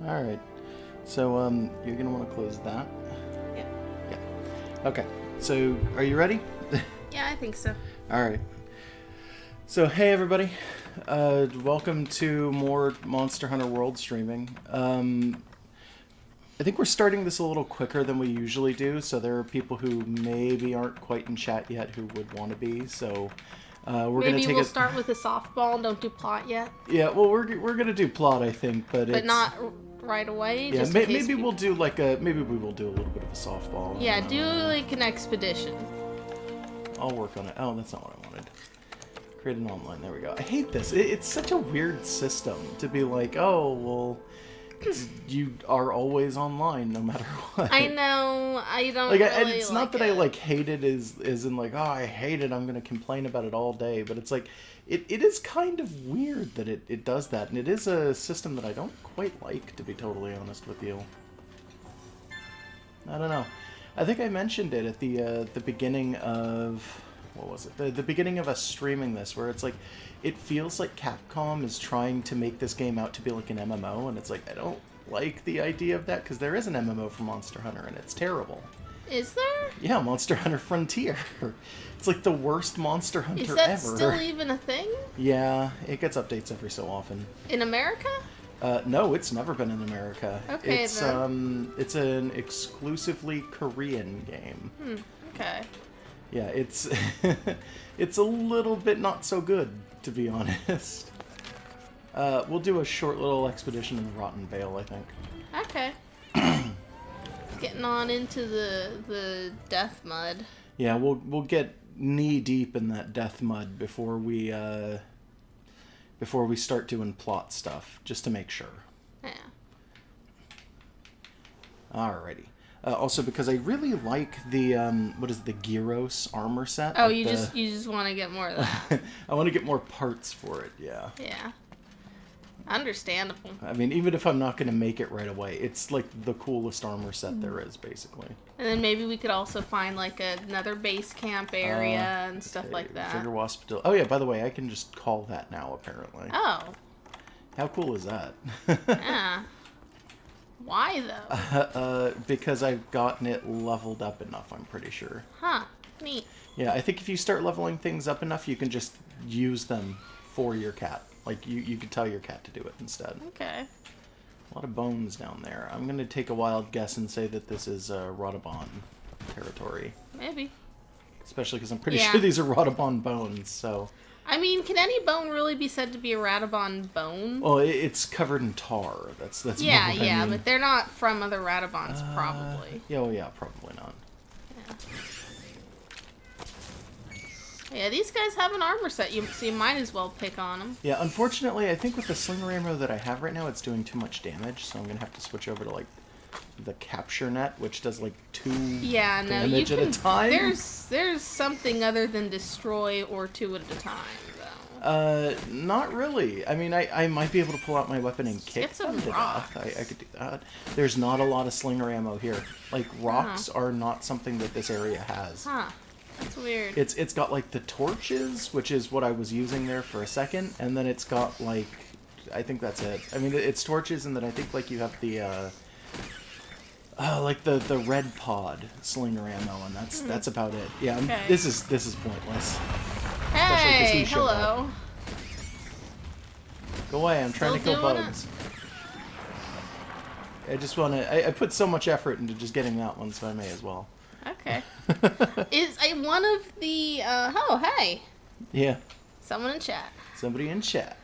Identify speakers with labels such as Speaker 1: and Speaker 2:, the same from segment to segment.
Speaker 1: Alright. So, you're gonna want to close that.
Speaker 2: Yeah.
Speaker 1: Yeah. Okay. So, are you ready?
Speaker 2: Yeah, I think so.
Speaker 1: Alright. So, hey everybody. Welcome to more Monster Hunter World streaming. I think we're starting this a little quicker than we usually do, so there are people who maybe aren't quite in chat yet who would want to be, so we're going to take
Speaker 2: we'll start with a softball and don't do plot yet.
Speaker 1: Yeah, well, we're going to do plot, I think, but it's...
Speaker 2: not right away,
Speaker 1: yeah,
Speaker 2: just in case
Speaker 1: maybe we'll do like a... Maybe we will do a little bit of a softball.
Speaker 2: Yeah, do like an expedition.
Speaker 1: I'll work on it. Oh, that's not what I wanted. Create an online. There we go. I hate this. It's such a weird system to be like, oh, well... you are always online no matter what.
Speaker 2: I know. I don't
Speaker 1: like.
Speaker 2: really
Speaker 1: It's not that I like hate it as in like, oh, I hate it, I'm gonna complain about it all day. But it's like, it is kind of weird that it does that, and it is a system that I don't quite like, to be totally honest with you. I don't know. I think I mentioned it at the beginning of... what was it? The beginning of us streaming this, where it's like, it feels like Capcom is trying to make this game out to be like an MMO, and it's like, I don't like the idea of that, because there is an MMO for Monster Hunter, and it's terrible.
Speaker 2: Is there?
Speaker 1: Yeah, Monster Hunter Frontier. It's like the worst Monster Hunter ever.
Speaker 2: Is that still even a thing?
Speaker 1: Yeah, it gets updates every so often.
Speaker 2: In America?
Speaker 1: No, it's never been in America.
Speaker 2: Okay,
Speaker 1: it's it's an exclusively Korean game.
Speaker 2: Okay.
Speaker 1: Yeah, it's it's a little bit not so good, to be honest. We'll do a short little expedition in the Rotten Vale, I think.
Speaker 2: Okay. Getting on into the death mud.
Speaker 1: Yeah, we'll get knee deep in that death mud before we start doing plot stuff, just to make sure.
Speaker 2: Yeah.
Speaker 1: Alrighty. Also, because I really like the what is it, the Gyros armor set?
Speaker 2: Oh,
Speaker 1: like
Speaker 2: you just want to get more of that.
Speaker 1: I want to get more parts for it. Yeah.
Speaker 2: Yeah. Understandable.
Speaker 1: I mean, even if I'm not going to make it right away, it's like the coolest armor set there is, basically.
Speaker 2: And then maybe we could also find like another base camp area and stuff like that.
Speaker 1: Figure Wasp. Oh yeah, by the way, I can just call that now, apparently.
Speaker 2: Oh.
Speaker 1: How cool is that?
Speaker 2: Yeah. Why though?
Speaker 1: Because I've gotten it leveled up enough, I'm pretty sure.
Speaker 2: Huh. Neat.
Speaker 1: Yeah, I think if you start leveling things up enough, you can just use them for your cat. Like, you could tell your cat to do it instead.
Speaker 2: Okay.
Speaker 1: A lot of bones down there. I'm going to take a wild guess and say that this is Rodobon territory.
Speaker 2: Maybe.
Speaker 1: Especially because I'm pretty sure these are Rodobon bones, so...
Speaker 2: I mean, can any bone really be said to be a Radobon bone?
Speaker 1: Well, it's covered in tar. That's
Speaker 2: yeah,
Speaker 1: what I mean.
Speaker 2: but they're not from other Radobons, probably.
Speaker 1: Yeah, well, yeah, probably not.
Speaker 2: Yeah, these guys have an armor set, so you might as well pick on them.
Speaker 1: Yeah, unfortunately, I think with the slinger ammo that I have right now, it's doing too much damage, so I'm going to have to switch over to, like, the capture net, which does, like, 2 damage at a time.
Speaker 2: There's something other than destroy or 2 at a time, though.
Speaker 1: Not really. I mean, I might be able to pull out my weapon and kick them to death. I could do that. There's not a lot of slinger ammo here. Like, rocks are not something that this area has.
Speaker 2: Huh. That's weird.
Speaker 1: It's got, like, the torches, which is what I was using there for a second, and then it's got, like, I think that's it. I mean, it's torches, and then I think, like, you have the, like, the red pod slinger ammo, and that's about it. Yeah,
Speaker 2: okay.
Speaker 1: This is pointless.
Speaker 2: Hey, hello.
Speaker 1: Go away, I'm trying to kill bugs. I just want to... I put so much effort into just getting that one, so I may as well.
Speaker 2: Okay. Is one of the oh hey.
Speaker 1: Yeah.
Speaker 2: Someone in chat.
Speaker 1: Somebody in chat.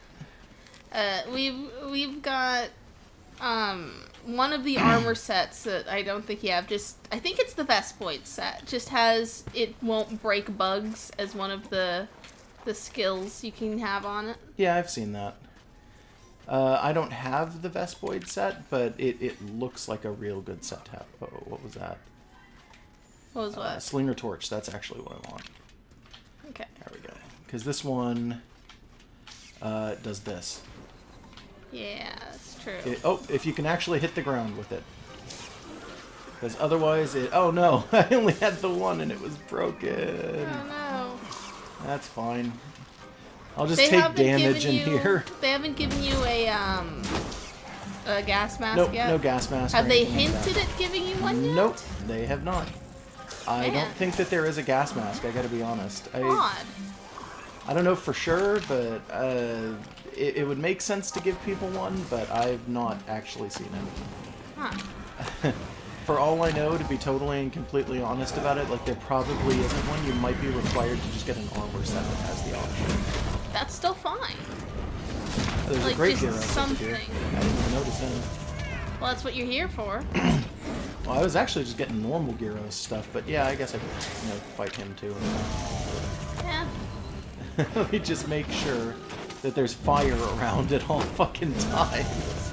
Speaker 2: We've got one of the armor sets that I don't think you have. I think it's the Vespoid set. Just has it won't break bugs as one of the skills you can have on it.
Speaker 1: Yeah, I've seen that. I don't have the Vespoid set, but it looks like a real good set to have. Oh, what was that?
Speaker 2: What was what?
Speaker 1: Slinger Torch. That's actually what I want.
Speaker 2: Okay.
Speaker 1: There we go. Because this one does this.
Speaker 2: Yeah, that's true.
Speaker 1: If you can actually hit the ground with it. Because otherwise it... Oh no, I only had the one and it was broken.
Speaker 2: Oh no.
Speaker 1: That's fine. I'll just take damage in here.
Speaker 2: They haven't given you a a gas mask
Speaker 1: Nope,
Speaker 2: yet?
Speaker 1: no gas mask.
Speaker 2: Have
Speaker 1: or
Speaker 2: they
Speaker 1: anything like
Speaker 2: hinted
Speaker 1: that.
Speaker 2: at giving you one yet?
Speaker 1: Nope, they have not. I
Speaker 2: Man.
Speaker 1: don't think that there is a gas mask, I gotta be honest.
Speaker 2: Odd.
Speaker 1: I don't know for sure, but it would make sense to give people one, but I've not actually seen it.
Speaker 2: Huh.
Speaker 1: For all I know, to be totally and completely honest about it, like there probably isn't one. You might be required to just get an armor set that has the option.
Speaker 2: That's still fine.
Speaker 1: There's
Speaker 2: Like,
Speaker 1: a great
Speaker 2: just
Speaker 1: hero over here.
Speaker 2: something.
Speaker 1: I didn't even notice him.
Speaker 2: Well, that's what you're here for.
Speaker 1: Well, I was actually just getting normal Gyros stuff, but yeah, I guess I could, fight him too.
Speaker 2: Yeah.
Speaker 1: Let me just make sure that there's fire around at all fucking times.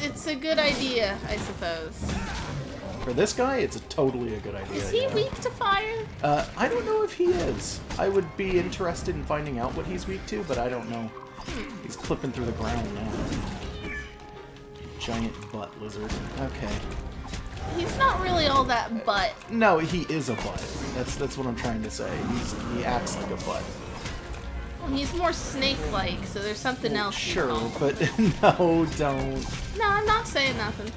Speaker 2: It's a good idea, I suppose.
Speaker 1: For this guy, it's totally a good idea.
Speaker 2: Is he
Speaker 1: yeah.
Speaker 2: weak to fire?
Speaker 1: I don't know if he is. I would be interested in finding out what he's weak to, but I don't know. He's clipping through the ground now. Giant butt lizard. Okay.
Speaker 2: He's not really all that butt.
Speaker 1: No, he is a butt. That's what I'm trying to say. He acts like a butt.
Speaker 2: Well, he's more snake-like, so there's something else. you
Speaker 1: Sure,
Speaker 2: call.
Speaker 1: but no, don't.
Speaker 2: No, I'm not saying nothing.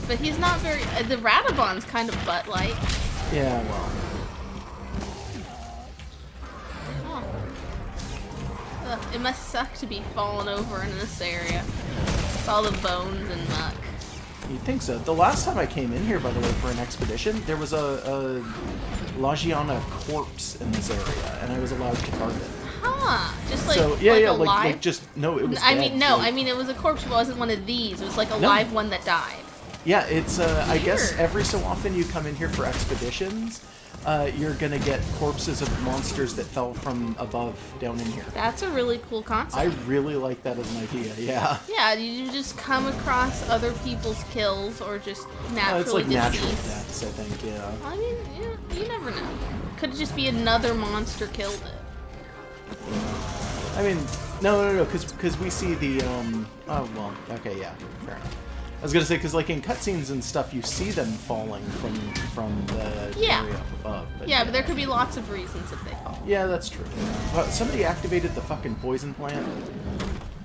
Speaker 2: But he's not very. The Radabon's kind of butt-like.
Speaker 1: Yeah, well.
Speaker 2: Oh. Ugh, it must suck to be fallen over in this area. With all the bones and muck.
Speaker 1: You'd think so. The last time I came in here, by the way, for an expedition, there was a Lagiana corpse in this area, and I was allowed to carve it.
Speaker 2: Huh. Just like,
Speaker 1: So yeah,
Speaker 2: like
Speaker 1: yeah,
Speaker 2: alive?
Speaker 1: like just no, it was.
Speaker 2: I
Speaker 1: dead,
Speaker 2: mean, no,
Speaker 1: like-
Speaker 2: I mean, it was a corpse, but it wasn't one of these. It was like a
Speaker 1: No.
Speaker 2: live one that died.
Speaker 1: Yeah, it's. I guess
Speaker 2: Weird.
Speaker 1: every so often you come in here for expeditions, you're gonna get corpses of monsters that fell from above down in here.
Speaker 2: That's a really cool concept.
Speaker 1: I really like that as an idea. Yeah.
Speaker 2: Yeah, you just come across other people's kills or just
Speaker 1: It's
Speaker 2: naturally
Speaker 1: like natural
Speaker 2: deceased.
Speaker 1: deaths, I think. Yeah.
Speaker 2: I mean, yeah, you never know. Could just be another monster killed it.
Speaker 1: I mean, no, because we see the Oh well, okay, yeah, fair enough. I was gonna say because like in cutscenes and stuff, you see them falling from the
Speaker 2: Yeah.
Speaker 1: area up above. But
Speaker 2: Yeah, but there could be lots of reasons that they fall.
Speaker 1: Yeah, that's true. Somebody activated the fucking poison plant,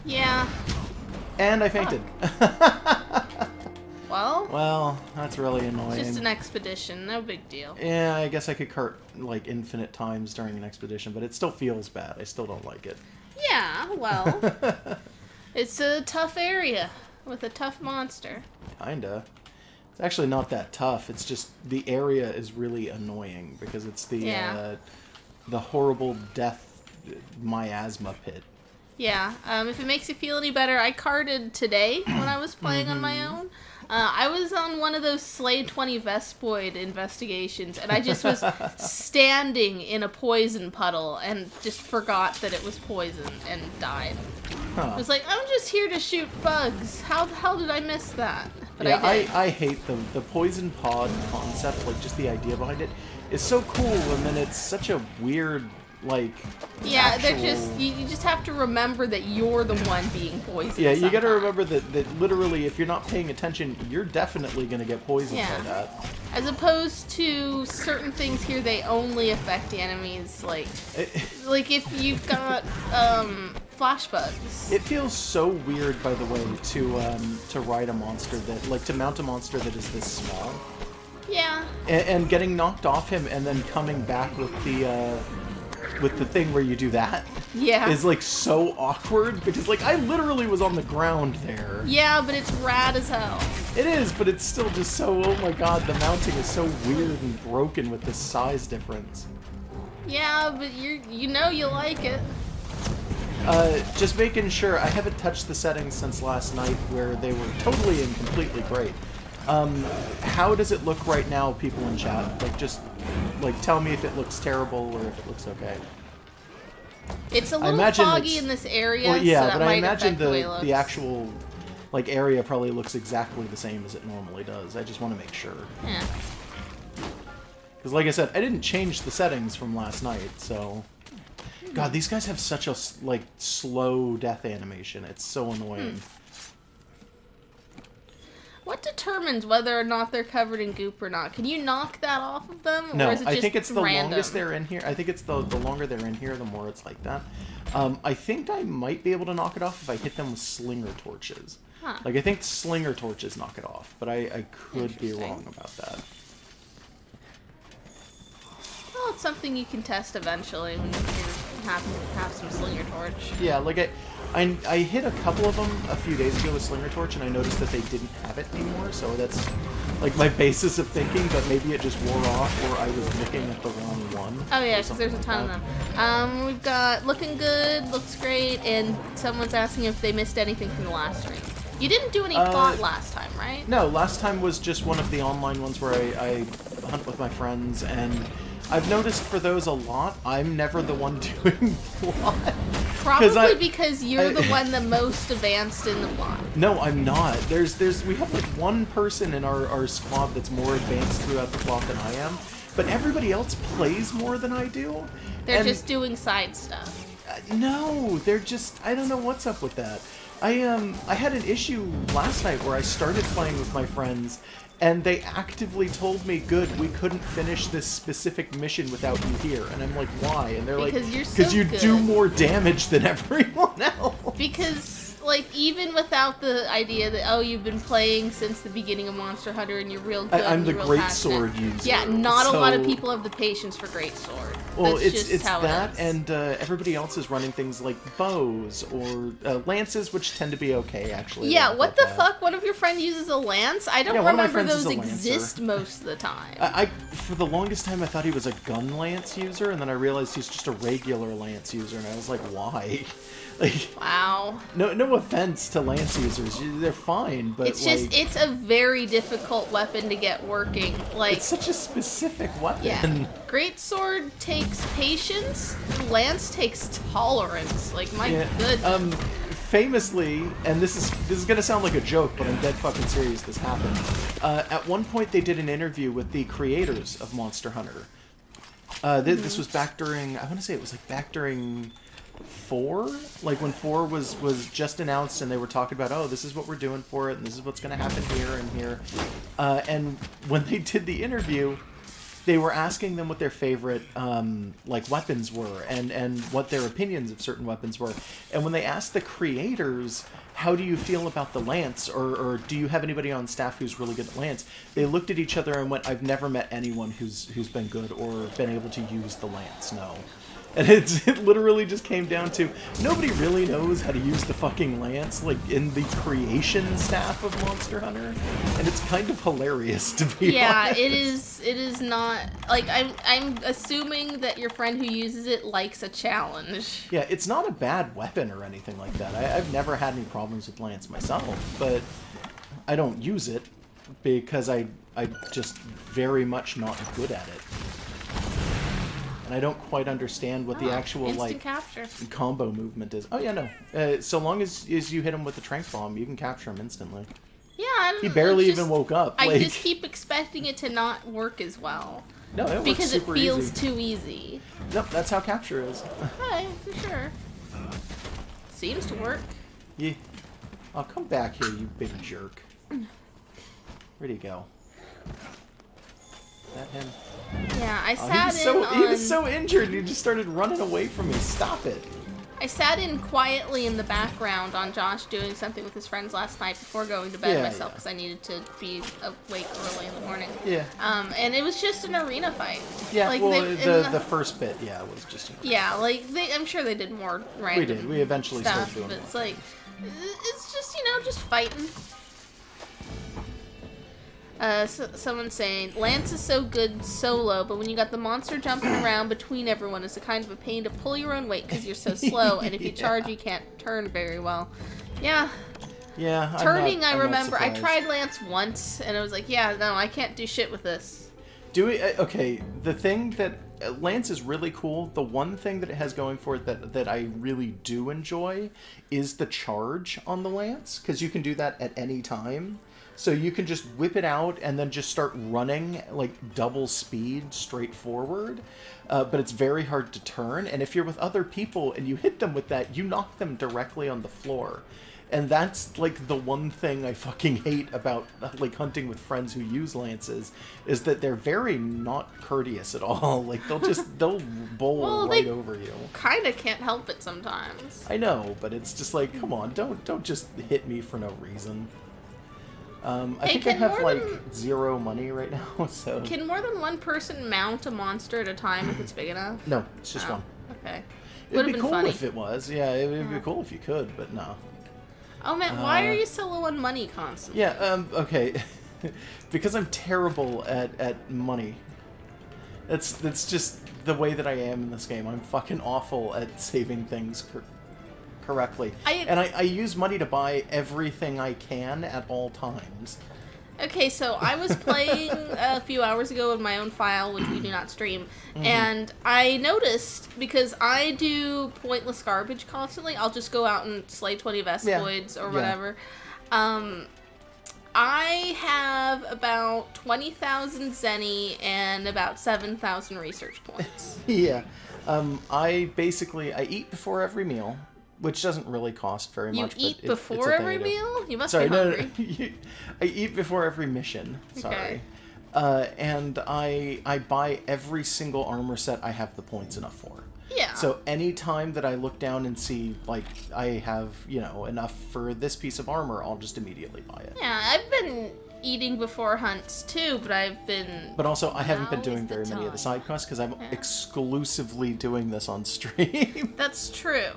Speaker 2: Yeah.
Speaker 1: and I fainted.
Speaker 2: Well,
Speaker 1: Well, that's really annoying.
Speaker 2: just an expedition. No big deal.
Speaker 1: Yeah, I guess I could cart like infinite times during an expedition, but it still feels bad. I still don't like it.
Speaker 2: Yeah, well, it's a tough area with a tough monster.
Speaker 1: Kinda. It's actually not that tough. It's just the area is really annoying because it's the horrible death miasma pit.
Speaker 2: Yeah, if it makes you feel any better, I carded today when I was playing on my own. I was on one of those Slay 20 Vespoid investigations, and I just was standing in a poison puddle and just forgot that it was poison and died.
Speaker 1: Huh.
Speaker 2: I was like, I'm just here to shoot bugs. How the hell did I miss that? But
Speaker 1: Yeah,
Speaker 2: I did.
Speaker 1: I hate the poison pod concept, like just the idea behind it is so cool, and then it's such a weird, like,
Speaker 2: Yeah, they're
Speaker 1: actual-
Speaker 2: just you just have to remember that you're the one being poisoned.
Speaker 1: Yeah, you gotta
Speaker 2: sometime.
Speaker 1: remember that literally, if you're not paying attention, you're definitely gonna get poisoned
Speaker 2: Yeah.
Speaker 1: by that.
Speaker 2: As opposed to certain things here, they only affect the enemies. Like if you've got flash bugs.
Speaker 1: It feels so weird, by the way, to ride a monster that, like, to mount a monster that is this small,
Speaker 2: Yeah.
Speaker 1: and getting knocked off him, and then coming back with the thing where you do that
Speaker 2: Yeah.
Speaker 1: is like so awkward because like I literally was on the ground there.
Speaker 2: Yeah, but it's rad as hell.
Speaker 1: It is, but it's still just so, oh my god, the mounting is so weird and broken with the size difference.
Speaker 2: Yeah, but you know you like it.
Speaker 1: Just making sure, I haven't touched the settings since last night where they were totally and completely great. How does it look right now, people in chat? Like, just, like, tell me if it looks terrible or if it looks okay.
Speaker 2: It's a little
Speaker 1: imagine
Speaker 2: foggy
Speaker 1: it's-
Speaker 2: in this area,
Speaker 1: Well, yeah,
Speaker 2: so that
Speaker 1: but I
Speaker 2: might
Speaker 1: imagine
Speaker 2: affect the way it looks.
Speaker 1: the actual, like, area probably looks exactly the same as it normally does. I just want to make sure.
Speaker 2: Yeah.
Speaker 1: Because, like I said, I didn't change the settings from last night, so... God, these guys have such a, like, slow death animation. It's so annoying.
Speaker 2: What determines whether or not they're covered in goop or not? Can you knock that off of them?
Speaker 1: No,
Speaker 2: or is it just
Speaker 1: I think it's the
Speaker 2: random?
Speaker 1: longest they're in here. I think it's the longer they're in here, the more it's like that. I think I might be able to knock it off if I hit them with slinger torches.
Speaker 2: Huh.
Speaker 1: Like, I think slinger torches knock it off, but I could be
Speaker 2: Interesting.
Speaker 1: wrong about that.
Speaker 2: Well, it's something you can test eventually when you have some slinger torch.
Speaker 1: Yeah, like I hit a couple of them a few days ago with slinger torch, and I noticed that they didn't have it anymore, so that's like my basis of thinking, but maybe it just wore off, or I was looking at the wrong one.
Speaker 2: Oh yeah, because there's a ton of them. We've got looking good, looks great, and someone's asking if they missed anything from the last stream. You didn't do any plot last time, right?
Speaker 1: No, last time was just one of the online ones where I hunt with my friends, and I've noticed for those a lot, I'm never the one doing plot.
Speaker 2: Probably because you're the one the most advanced in the plot.
Speaker 1: No, I'm not. We have like one person in our squad that's more advanced throughout the plot than I am, but everybody else plays more than I do.
Speaker 2: They're just doing side stuff.
Speaker 1: No, they're just, I don't know what's up with that. I had an issue last night where I started playing with my friends, and they actively told me, "Good, we couldn't finish this specific mission without you here." And I'm like, "Why?" And they're
Speaker 2: Because
Speaker 1: like,
Speaker 2: you're so
Speaker 1: "Because you
Speaker 2: good.
Speaker 1: do more damage than everyone else."
Speaker 2: Because, like, even without the idea that, oh, you've been playing since the beginning of Monster Hunter and you're real good,
Speaker 1: I'm the
Speaker 2: and you're real
Speaker 1: great
Speaker 2: passionate.
Speaker 1: sword user.
Speaker 2: Yeah, not a lot of
Speaker 1: so-
Speaker 2: people have the patience for great sword.
Speaker 1: Well,
Speaker 2: That's
Speaker 1: it's
Speaker 2: just how
Speaker 1: that,
Speaker 2: it is.
Speaker 1: and everybody else is running things like bows or lances, which tend to be okay, actually.
Speaker 2: Yeah,
Speaker 1: They're
Speaker 2: what
Speaker 1: not
Speaker 2: the
Speaker 1: that bad.
Speaker 2: fuck? One of your friends uses a lance? I don't
Speaker 1: Yeah, one of my
Speaker 2: remember
Speaker 1: friends is
Speaker 2: those
Speaker 1: a lancer.
Speaker 2: exist most of the time.
Speaker 1: I for the longest time I thought he was a gun lance user, and then I realized he's just a regular lance user, and I was like, why? Like,
Speaker 2: Wow.
Speaker 1: no offense to lance users, they're fine, but
Speaker 2: It's just, it's a very difficult weapon to get working. Like,
Speaker 1: it's such a specific weapon.
Speaker 2: yeah. Great sword takes patience, lance takes tolerance. Like, my goodness.
Speaker 1: Famously, and this is gonna sound like a joke, but I'm dead fucking serious. This happened. At one point, they did an interview with the creators of Monster Hunter. This was back during, I want to say it was like back during 4, like when 4 was just announced, and they were talking about, oh, this is what we're doing for it, and this is what's gonna happen here and here. And when they did the interview, they were asking them what their favorite like weapons were and what their opinions of certain weapons were. And when they asked the creators, how do you feel about the lance, or do you have anybody on staff who's really good at lance, they looked at each other and went, I've never met anyone who's been good or been able to use the lance. No. And it literally just came down to, nobody really knows how to use the fucking lance, like, in the creation staff of Monster Hunter. And it's kind of hilarious, to be honest.
Speaker 2: It is not, like, I'm assuming that your friend who uses it likes a challenge.
Speaker 1: Yeah, it's not a bad weapon or anything like that. I've never had any problems with lance myself, but I don't use it because I'm just very much not good at it. And I don't quite understand what the actual, like,
Speaker 2: capture.
Speaker 1: combo movement is. Oh, yeah, no. So long as you hit him with the trank bomb, you can capture him instantly.
Speaker 2: Yeah, I don't
Speaker 1: He
Speaker 2: know,
Speaker 1: barely
Speaker 2: it's
Speaker 1: even woke up.
Speaker 2: I
Speaker 1: like,
Speaker 2: just keep expecting it to not work as well.
Speaker 1: No, it works
Speaker 2: Because it
Speaker 1: super
Speaker 2: feels
Speaker 1: easy.
Speaker 2: too easy.
Speaker 1: Nope, that's how capture is.
Speaker 2: Hey, for sure. Seems to work.
Speaker 1: Yeah. Oh, come back here, you big jerk. Where'd he go? Is that him?
Speaker 2: Yeah, I
Speaker 1: Oh,
Speaker 2: sat
Speaker 1: he was so injured, he just started running away from me. Stop it.
Speaker 2: I sat in quietly in the background on Josh doing something with his friends last night before going to bed myself because I needed to be awake early in the morning.
Speaker 1: Yeah.
Speaker 2: And it was just an arena fight.
Speaker 1: Yeah,
Speaker 2: like
Speaker 1: well,
Speaker 2: they,
Speaker 1: the first bit, yeah, was just...
Speaker 2: Yeah, like, I'm sure they did more random
Speaker 1: We did. We eventually
Speaker 2: stuff,
Speaker 1: started doing
Speaker 2: but
Speaker 1: more.
Speaker 2: it's like, it's just, just fighting. Someone's saying, Lance is so good solo, but when you got the monster jumping around between everyone, it's a kind of a pain to pull your own weight because you're so slow, and if you charge, you can't turn very well. Yeah.
Speaker 1: Yeah,
Speaker 2: Turning,
Speaker 1: I'm
Speaker 2: I
Speaker 1: not
Speaker 2: remember, I
Speaker 1: surprised.
Speaker 2: tried Lance once, and I was like, yeah, no, I can't do shit with this.
Speaker 1: Okay, the thing that... Lance is really cool. The one thing that it has going for it that I really do enjoy is the charge on the Lance, because you can do that at any time. So you can just whip it out and then just start running like double speed straight forward. But it's very hard to turn. And if you're with other people and you hit them with that, you knock them directly on the floor. And that's like the one thing I fucking hate about like hunting with friends who use lances, is that they're very not courteous at all. Like they'll bowl right over you.
Speaker 2: Kind of can't help it sometimes.
Speaker 1: I know, but it's just like, come on, don't just hit me for no reason. I think I have like 0 money right now, so...
Speaker 2: Can more than one person mount a monster at a time if it's big enough?
Speaker 1: No, it's just one.
Speaker 2: Okay.
Speaker 1: It'd be cool if it was. Yeah, it would be cool if you could, but no.
Speaker 2: Oh man, why are you so low on money constantly?
Speaker 1: Yeah, okay. Because I'm terrible at money. That's just the way that I am in this game. I'm fucking awful at saving things correctly. And I use money to buy everything I can at all times.
Speaker 2: Okay, so I was playing a few hours ago in my own file, which we do not stream, and I noticed, because I do pointless garbage constantly, I'll just go out and slay 20 Vespoids or whatever. I have about 20,000 Zenny and about 7,000 research points.
Speaker 1: Yeah. I eat before every meal, which doesn't really cost very much.
Speaker 2: You eat before every meal? You must be hungry.
Speaker 1: No. I eat before every mission. Sorry. And I buy every single armor set I have the points enough for.
Speaker 2: Yeah.
Speaker 1: So any time that I look down and see, like, I have, enough for this piece of armor, I'll just immediately buy it.
Speaker 2: Yeah, I've been eating before hunts too, but I've been...
Speaker 1: But also, I haven't been doing very many of the side quests because I'm exclusively doing this on stream.
Speaker 2: That's true.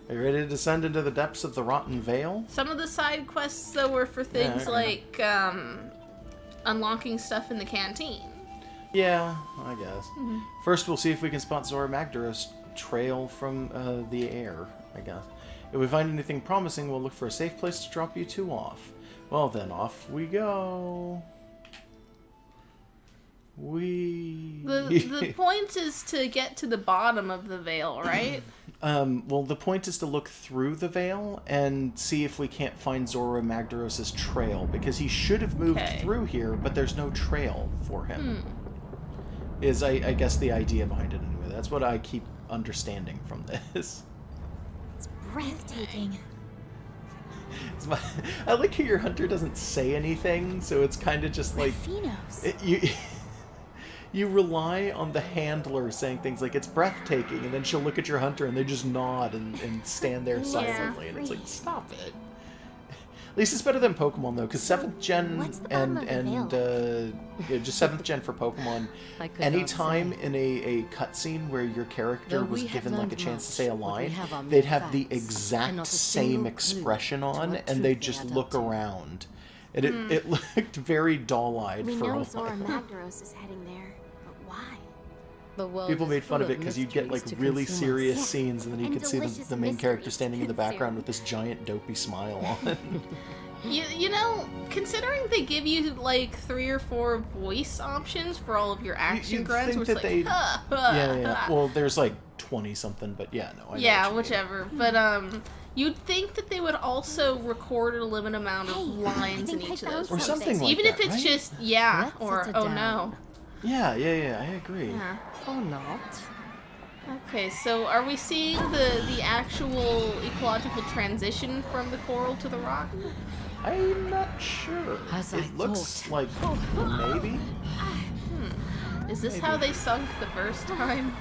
Speaker 1: Are you ready to descend into the depths of the Rotten Vale?
Speaker 2: Some of the side quests, though, were for things like unlocking stuff in the canteen.
Speaker 1: Yeah, I guess. First, we'll see if we can spot Zora Magdaros' trail from the air, I guess. If we find anything promising, we'll look for a safe place to drop you two off. Well, then, off we go.
Speaker 2: The point is to get to the bottom of the Vale, right?
Speaker 1: Well, the point is to look through the Vale and see if we can't find Zora Magdaros' trail, because he should have moved through here, but there's no trail for him. Is, I guess, the idea behind it anyway. That's what I keep understanding from this.
Speaker 3: It's breathtaking.
Speaker 1: I like how your hunter doesn't say anything, so it's kind of just like... You rely on the handler saying things like, it's breathtaking, and then she'll look at your hunter and they just nod and stand there silently, and it's like, stop it. At least it's better than Pokemon, though, because 7th gen just 7th gen for Pokemon, anytime in a cutscene where your character was given like a chance to say a line, they'd have the exact same expression on, and they'd just look around. And it looked very doll-eyed for a while.
Speaker 3: We know Zora Magdaros is heading there, but why?
Speaker 1: People made fun of it because you'd get like really serious scenes, and then you could see the main character standing in the background with this giant dopey smile on.
Speaker 2: You know, considering they give you like 3 or 4 voice options for all of your action grunts,
Speaker 1: think that
Speaker 2: like,
Speaker 1: yeah. Well, there's like 20-something, but yeah, no. I know what
Speaker 2: whichever. But you'd think that they would also record a limited amount of lines in each of those.
Speaker 1: Or something like
Speaker 2: even
Speaker 1: that,
Speaker 2: if it's
Speaker 1: right?
Speaker 2: just or oh no.
Speaker 1: Yeah, I agree.
Speaker 2: Yeah.
Speaker 3: Or not.
Speaker 2: Okay, so are we seeing the actual ecological transition from the coral to the rock?
Speaker 1: I'm not sure. It looks like maybe.
Speaker 2: Is this how they sunk the first time?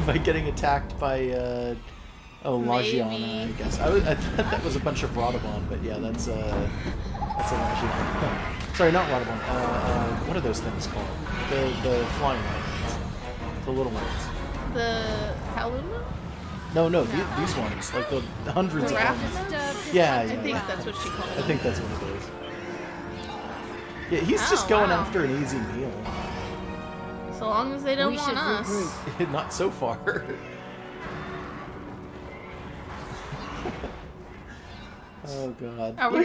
Speaker 1: By getting attacked by Lagiana, I guess. I thought that was a bunch of Rodobon, but yeah, that's a Lagiana. Sorry, not Rodobon. What are those things called? The flying ones. The little ones.
Speaker 2: The Haluma?
Speaker 1: No, these ones, like the hundreds of them. Yeah,
Speaker 2: I think that's what she called
Speaker 1: I
Speaker 2: them.
Speaker 1: think that's what it is. Yeah, he's just going after an easy meal.
Speaker 2: So long as they don't want us.
Speaker 1: Not so far. Oh god.
Speaker 2: Are we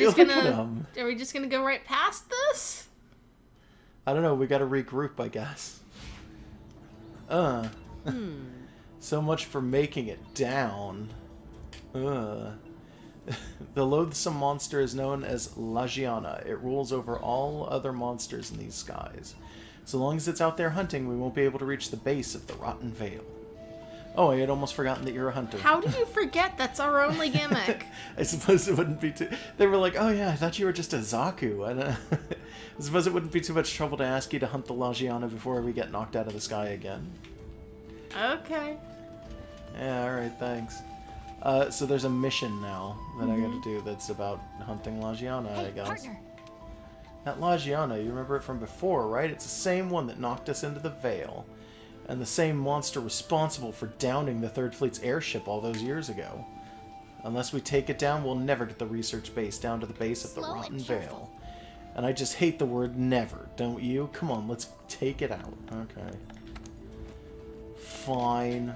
Speaker 2: just gonna go right past this?
Speaker 1: I don't know, we gotta regroup, I guess. So much for making it down. The loathsome monster is known as Lagiana. It rules over all other monsters in these skies. So long as it's out there hunting, we won't be able to reach the base of the Rotten Vale. Oh, I had almost forgotten that you're a hunter.
Speaker 2: How did you forget? That's our only gimmick.
Speaker 1: I suppose it wouldn't be too... They were like, oh yeah, I thought you were just a Zaku. I suppose it wouldn't be too much trouble to ask you to hunt the Lagiana before we get knocked out of the sky again.
Speaker 2: Okay.
Speaker 1: Yeah, alright, thanks. So there's a mission now that I gotta do that's about hunting Lagiana, I guess.
Speaker 3: Partner.
Speaker 1: That Lagiana, you remember it from before, right? It's the same one that knocked us into the Vale. And the same monster responsible for downing the Third Fleet's airship all those years ago. Unless we take it down, we'll never get the research base down to the base of the
Speaker 3: Slow and
Speaker 1: Rotten
Speaker 3: careful.
Speaker 1: Vale. And I just hate the word never, don't you? Come on, let's take it out. Okay. Fine.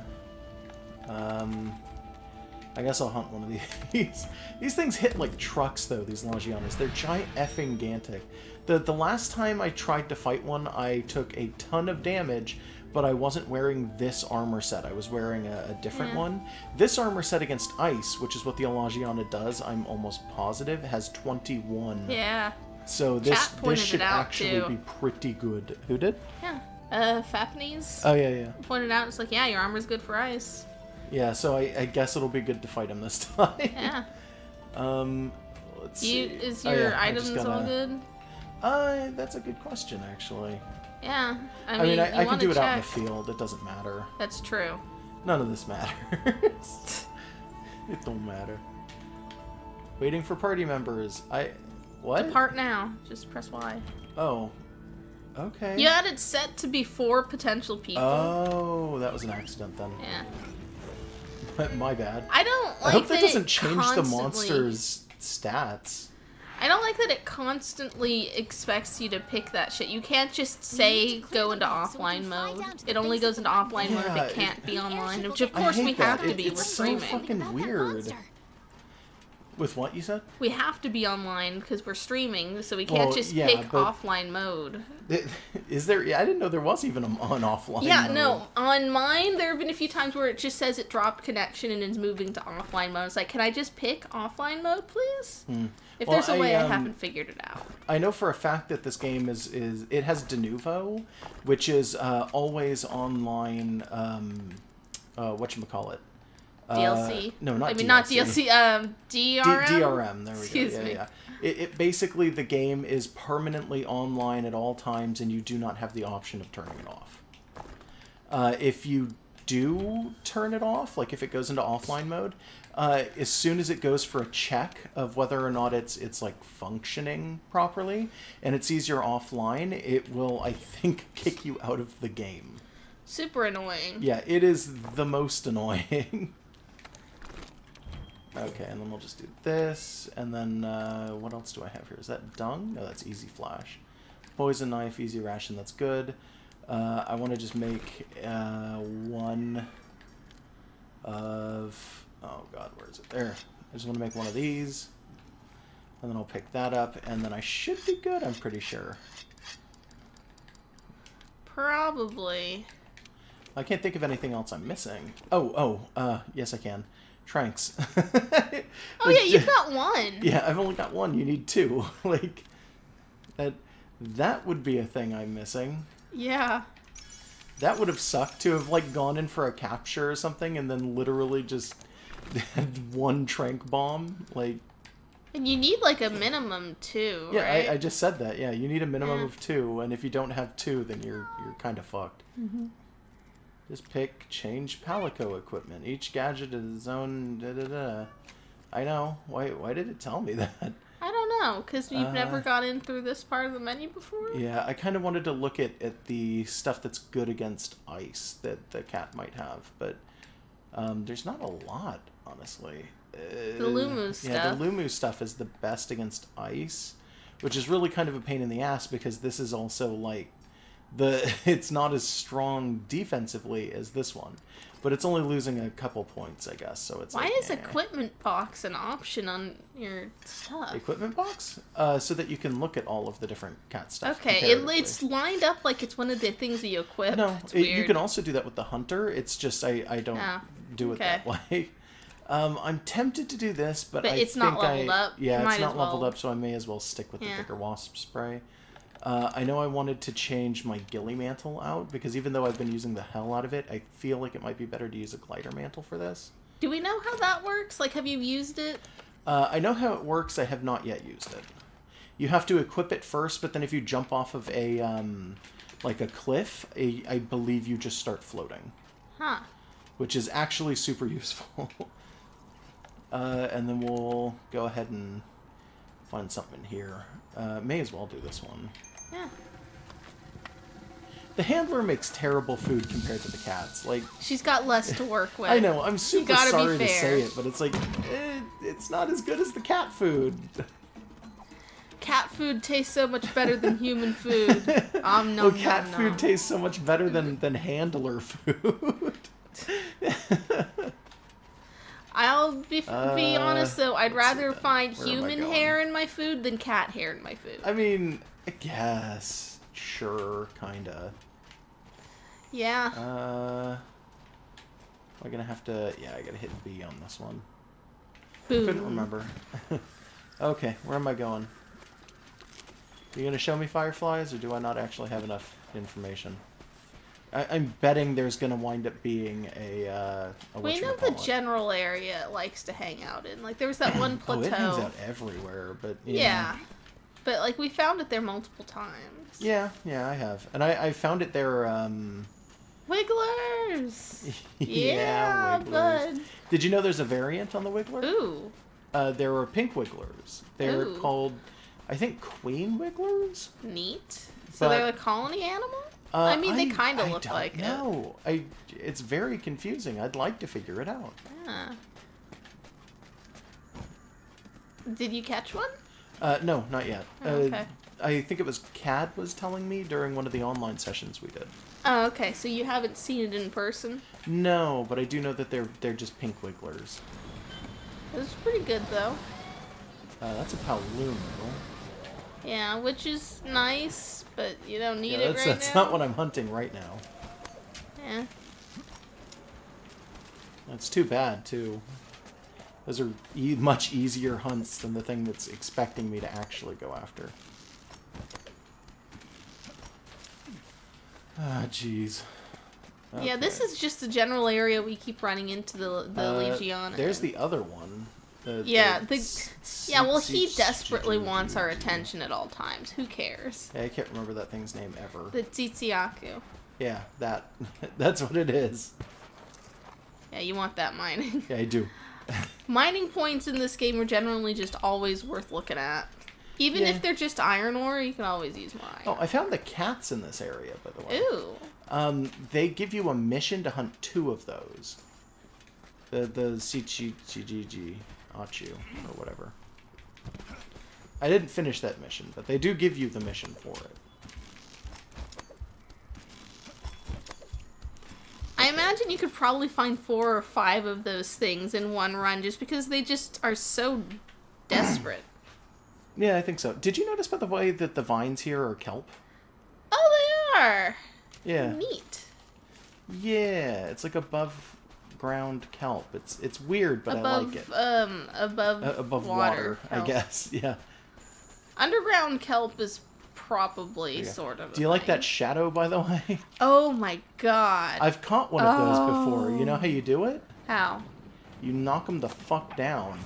Speaker 1: I guess I'll hunt one of these. These things hit like trucks, though, these Lagianas. They're giant effing gantic. The last time I tried to fight one, I took a ton of damage, but I wasn't wearing this armor set. I was wearing a different one. This armor set against ice, which is what the Lagiana does, I'm almost positive, has 21.
Speaker 2: Yeah.
Speaker 1: So
Speaker 2: Chat
Speaker 1: this
Speaker 2: pointed
Speaker 1: should
Speaker 2: it out,
Speaker 1: actually
Speaker 2: too.
Speaker 1: be pretty good. Who did?
Speaker 2: Yeah. Fapnese
Speaker 1: Oh, yeah.
Speaker 2: pointed out, it's like, yeah, your armor's good for ice.
Speaker 1: Yeah, so I guess it'll be good to fight him this time.
Speaker 2: Yeah.
Speaker 1: Let's see.
Speaker 2: Is
Speaker 1: Oh,
Speaker 2: your
Speaker 1: yeah, I just
Speaker 2: items all
Speaker 1: gotta-
Speaker 2: good?
Speaker 1: That's a good question, actually.
Speaker 2: Yeah.
Speaker 1: I mean, I can
Speaker 2: wanna
Speaker 1: do it out in the
Speaker 2: check.
Speaker 1: field. It doesn't matter.
Speaker 2: That's true.
Speaker 1: None of this matters. It don't matter. Waiting for party members. What?
Speaker 2: Depart now. Just press Y.
Speaker 1: Oh. Okay.
Speaker 2: You had it set to be 4 potential people.
Speaker 1: Oh, that was an accident then.
Speaker 2: Yeah.
Speaker 1: My bad.
Speaker 2: I don't like
Speaker 1: I hope that
Speaker 2: it
Speaker 1: doesn't change the
Speaker 2: constantly-
Speaker 1: monster's stats.
Speaker 2: I don't like that it constantly expects you to pick that shit. You can't just say go into offline mode. It only goes into offline mode if
Speaker 1: Yeah,
Speaker 2: it can't be online, which of
Speaker 1: I
Speaker 2: course
Speaker 1: hate
Speaker 2: we
Speaker 1: that.
Speaker 2: have to be.
Speaker 1: It's
Speaker 2: We're
Speaker 1: so
Speaker 2: streaming.
Speaker 1: fucking
Speaker 3: About that
Speaker 1: weird.
Speaker 3: monster.
Speaker 1: With what you said?
Speaker 2: We have to be online because we're streaming, so we can't
Speaker 1: Well,
Speaker 2: just
Speaker 1: yeah,
Speaker 2: pick
Speaker 1: but-
Speaker 2: offline mode.
Speaker 1: Is there? Yeah, I didn't know there was even an offline.
Speaker 2: Yeah,
Speaker 1: mode.
Speaker 2: no. On mine, there have been a few times where it just says it dropped connection and is moving to offline mode. It's like, can I just pick offline mode, please? If
Speaker 1: Well,
Speaker 2: there's a way, I
Speaker 1: I
Speaker 2: haven't figured it out.
Speaker 1: I know for a fact that this game is it has de novo, which is always online. Whatchamacallit?
Speaker 2: DLC.
Speaker 1: No, not
Speaker 2: I mean,
Speaker 1: DLC.
Speaker 2: not DLC. DRM.
Speaker 1: DRM. There we
Speaker 2: Excuse
Speaker 1: go.
Speaker 2: me.
Speaker 1: Yeah. It basically the game is permanently online at all times, and you do not have the option of turning it off. If you do turn it off, like if it goes into offline mode, as soon as it goes for a check of whether or not it's like functioning properly, and it sees you're offline, it will, I think, kick you out of the game.
Speaker 2: Super annoying.
Speaker 1: Yeah, it is the most annoying. Okay, and then we'll just do this, and then what else do I have here? Is that dung? No, that's easy flash. Poison knife, easy ration, that's good. I want to just make one of... Oh god, where is it? There. I just want to make one of these, and then I'll pick that up, and then I should be good, I'm pretty sure.
Speaker 2: Probably.
Speaker 1: I can't think of anything else I'm missing. Yes I can. Tranks.
Speaker 2: Oh yeah, you've got one.
Speaker 1: Yeah, I've only got one. You need 2. Like, that would be a thing I'm missing.
Speaker 2: Yeah.
Speaker 1: That would have sucked to have, like, gone in for a capture or something and then literally just had 1 trank bomb. Like...
Speaker 2: And you need like a minimum too,
Speaker 1: Yeah,
Speaker 2: right?
Speaker 1: I just said that. Yeah, you need a minimum
Speaker 2: Yeah.
Speaker 1: of 2, and if you don't have 2, then you're kind of fucked. Just pick, change Palico equipment. Each gadget is its own da-da-da. I know. Why did it tell me that?
Speaker 2: I don't know, because you've never gone in through this part of the menu before?
Speaker 1: Yeah, I kind of wanted to look at the stuff that's good against ice that the cat might have, but there's not a lot, honestly.
Speaker 2: The Lumu
Speaker 1: Yeah,
Speaker 2: stuff.
Speaker 1: the Lumu stuff is the best against ice, which is really kind of a pain in the ass because this is also like it's not as strong defensively as this one, but it's only losing a couple points, I guess. So it's
Speaker 2: Why
Speaker 1: like,
Speaker 2: is equipment box an option on your stuff?
Speaker 1: equipment box? So that you can look at all of the different cat stuff.
Speaker 2: Okay,
Speaker 1: comparatively.
Speaker 2: it's lined up like it's one of the things that you equip.
Speaker 1: No,
Speaker 2: It's
Speaker 1: you
Speaker 2: weird.
Speaker 1: can also do that with the hunter. It's just I don't
Speaker 2: Oh,
Speaker 1: do it
Speaker 2: okay.
Speaker 1: that way. I'm tempted to do this, but
Speaker 2: But
Speaker 1: I
Speaker 2: it's
Speaker 1: think
Speaker 2: not leveled up.
Speaker 1: Yeah,
Speaker 2: Might
Speaker 1: it's not
Speaker 2: as
Speaker 1: leveled
Speaker 2: well.
Speaker 1: up, so I may as well stick with the
Speaker 2: Yeah.
Speaker 1: bigger wasp spray. I know I wanted to change my ghillie mantle out, because even though I've been using the hell out of it, I feel like it might be better to use a glider mantle for this.
Speaker 2: Do we know how that works? Like, have you used it?
Speaker 1: I know how it works, I have not yet used it. You have to equip it first, but then if you jump off of a, like a cliff, I believe you just start floating.
Speaker 2: Huh.
Speaker 1: Which is actually super useful. And then we'll go ahead and find something here. May as well do this one.
Speaker 2: Yeah.
Speaker 1: The handler makes terrible food compared to the cats. Like,
Speaker 2: She's got less to work with.
Speaker 1: I know, I'm super
Speaker 2: gotta be
Speaker 1: sorry to
Speaker 2: fair.
Speaker 1: say it, but it's like, it's not as good as the cat food.
Speaker 2: Cat food tastes so much better than human food.
Speaker 1: Well,
Speaker 2: Nom,
Speaker 1: cat
Speaker 2: nom,
Speaker 1: food
Speaker 2: nom.
Speaker 1: tastes so much better than handler food.
Speaker 2: I'll be honest though, I'd
Speaker 1: let's see
Speaker 2: rather
Speaker 1: then.
Speaker 2: find
Speaker 1: Where am I
Speaker 2: human
Speaker 1: going?
Speaker 2: hair in my food than cat hair in my food.
Speaker 1: I mean, I guess. Sure, kinda.
Speaker 2: Yeah.
Speaker 1: Am I gonna have to... Yeah, I gotta hit B on this one.
Speaker 2: Boom.
Speaker 1: Couldn't remember. Okay, where am I going? You gonna show me fireflies, or do I not actually have enough information? I'm betting there's gonna wind up being a
Speaker 2: We know the general area it likes to hang out in. Like, there was that one
Speaker 1: Oh,
Speaker 2: plateau.
Speaker 1: it hangs out everywhere, but...
Speaker 2: Yeah. But, like, we found it there multiple times.
Speaker 1: Yeah, I have. And I found it there,
Speaker 2: Wigglers!
Speaker 1: Yeah, Wigglers.
Speaker 2: bud.
Speaker 1: Did you know there's a variant on the Wiggler?
Speaker 2: Ooh.
Speaker 1: There are pink Wigglers. They're
Speaker 2: Ooh.
Speaker 1: called, I think, Queen Wigglers?
Speaker 2: Neat. So
Speaker 1: But-
Speaker 2: they're a colony animal? I mean, they kind of look like it.
Speaker 1: No, it's very confusing. I'd like to figure it out.
Speaker 2: Yeah. Did you catch one?
Speaker 1: No, not yet.
Speaker 2: Oh, okay.
Speaker 1: I think it was Cad was telling me during one of the online sessions we did.
Speaker 2: Oh, okay. So you haven't seen it in person?
Speaker 1: No, but I do know that they're just pink Wigglers.
Speaker 2: It was pretty good, though.
Speaker 1: That's a Paloon, though.
Speaker 2: Yeah, which is nice, but you don't need
Speaker 1: Yeah,
Speaker 2: it
Speaker 1: that's
Speaker 2: now.
Speaker 1: not what I'm hunting right now.
Speaker 2: Yeah.
Speaker 1: That's too bad, too. Those are much easier hunts than the thing that's expecting me to actually go after. Ah, jeez.
Speaker 2: Yeah, this is just the general area we keep running into the Legion.
Speaker 1: There's the other one.
Speaker 2: Yeah, yeah. Well, he desperately wants our attention at all times. Who cares?
Speaker 1: Yeah, I can't remember that thing's name ever.
Speaker 2: The Tsitsiaku.
Speaker 1: Yeah, that. That's what it is.
Speaker 2: Yeah, you want that mining.
Speaker 1: Yeah, I do.
Speaker 2: Mining points in this game are generally just always worth looking at. Even
Speaker 1: Yeah.
Speaker 2: if they're just iron ore, you can always use more iron.
Speaker 1: Oh, I found the cats in this area, by the way.
Speaker 2: Ooh.
Speaker 1: They give you a mission to hunt 2 of those. The Chichijiji Achu, or whatever. I didn't finish that mission, but they do give you the mission for it.
Speaker 2: I imagine you could probably find 4 or 5 of those things in one run just because they just are so desperate.
Speaker 1: Yeah, I think so. Did you notice, by the way, that the vines here are kelp?
Speaker 2: Oh, they are!
Speaker 1: Yeah.
Speaker 2: Neat.
Speaker 1: Yeah, it's like above ground kelp. It's weird, but I like it.
Speaker 2: Above
Speaker 1: water, I
Speaker 2: kelp.
Speaker 1: guess. Yeah.
Speaker 2: Underground kelp is probably
Speaker 1: Yeah.
Speaker 2: sort of.
Speaker 1: Do you like that shadow, by the way?
Speaker 2: Oh my god!
Speaker 1: I've caught one of those before. You know how you do it?
Speaker 2: How?
Speaker 1: You knock them the fuck down.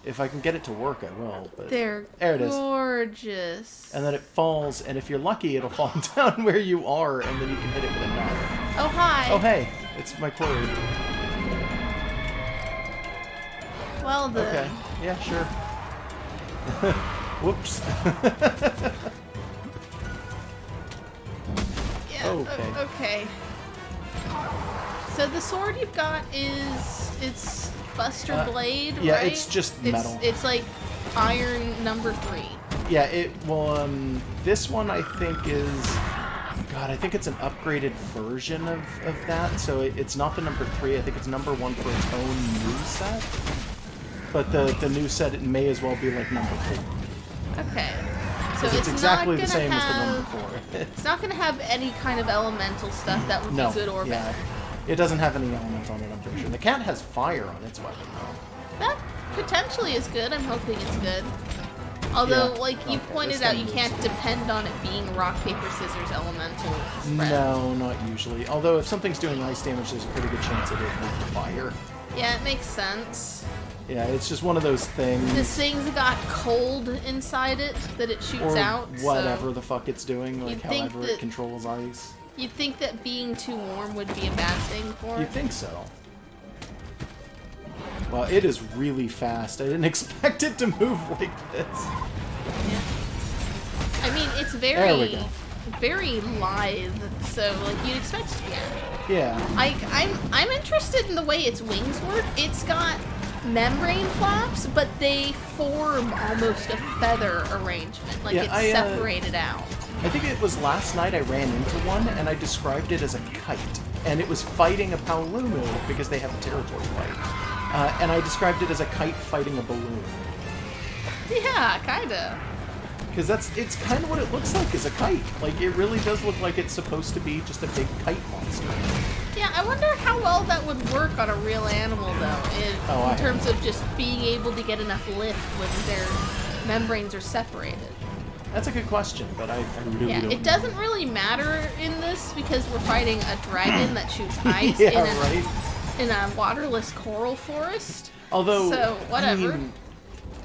Speaker 1: If I can get it to work, I will. But
Speaker 2: They're
Speaker 1: there it is.
Speaker 2: gorgeous.
Speaker 1: And then it falls, and if you're lucky, it'll fall down where you are, and then you can hit it with a knife.
Speaker 2: Oh hi.
Speaker 1: Oh hey, it's my quarry.
Speaker 2: Well then.
Speaker 1: Okay, yeah, sure. Whoops.
Speaker 2: Yeah.
Speaker 1: Okay.
Speaker 2: Okay. So the sword you've got it's Buster Blade,
Speaker 1: yeah,
Speaker 2: right?
Speaker 1: it's just metal.
Speaker 2: It's like iron number 3.
Speaker 1: Yeah, this one I think is... God, I think it's an upgraded version of that, so it's not the number 3, I think it's number 1 for its own new set. But the new set, it may as well be like number 4.
Speaker 2: Okay. So
Speaker 1: Because it's exactly the same as the
Speaker 2: have,
Speaker 1: number 4.
Speaker 2: It's not going to have any kind of elemental stuff that would
Speaker 1: No,
Speaker 2: be good or
Speaker 1: yeah.
Speaker 2: bad.
Speaker 1: It doesn't have any elements on it, I'm pretty sure. The cat has fire on its weapon, though.
Speaker 2: That potentially is good. I'm hoping it's good. Although,
Speaker 1: Yeah.
Speaker 2: like you've
Speaker 1: Okay,
Speaker 2: pointed
Speaker 1: this
Speaker 2: out,
Speaker 1: thing
Speaker 2: you
Speaker 1: moves.
Speaker 2: can't depend on it being rock, paper, scissors, elemental spread.
Speaker 1: No, not usually. Although if something's doing ice damage, there's a pretty good chance it is with fire.
Speaker 2: Yeah, it makes sense.
Speaker 1: Yeah, it's just one of those things.
Speaker 2: This thing's got cold inside it that it shoots
Speaker 1: or
Speaker 2: out.
Speaker 1: whatever
Speaker 2: so
Speaker 1: the fuck it's doing, like
Speaker 2: you'd think
Speaker 1: however
Speaker 2: that-
Speaker 1: it controls ice.
Speaker 2: you'd think that being too warm would be a bad thing for
Speaker 1: You
Speaker 2: it.
Speaker 1: think so? Well, it is really fast. I didn't expect it to move like this.
Speaker 2: Yeah. I mean, it's
Speaker 1: There we go.
Speaker 2: very lithe, so like you'd expect it to be accurate.
Speaker 1: Yeah.
Speaker 2: I'm interested in the way its wings work. It's got membrane flaps, but they form almost a feather arrangement, like
Speaker 1: Yeah,
Speaker 2: it's separated out.
Speaker 1: I think it was last night I ran into one, and I described it as a kite. And it was fighting a Paolumu, because they have a territory fight. And I described it as a kite fighting a balloon.
Speaker 2: Yeah, kinda.
Speaker 1: Because it's kind of what it looks like, is a kite. Like, it really does look like it's supposed to be just a big kite monster.
Speaker 2: Yeah, I wonder how well that would work on a real animal, though, in terms of just being able to get enough lift when their membranes are separated.
Speaker 1: That's a good question, but I really
Speaker 2: Yeah,
Speaker 1: don't
Speaker 2: it doesn't really matter in this because we're fighting a dragon that shoots ice
Speaker 1: Yeah, right?
Speaker 2: in a waterless coral forest.
Speaker 1: Although,
Speaker 2: So, whatever.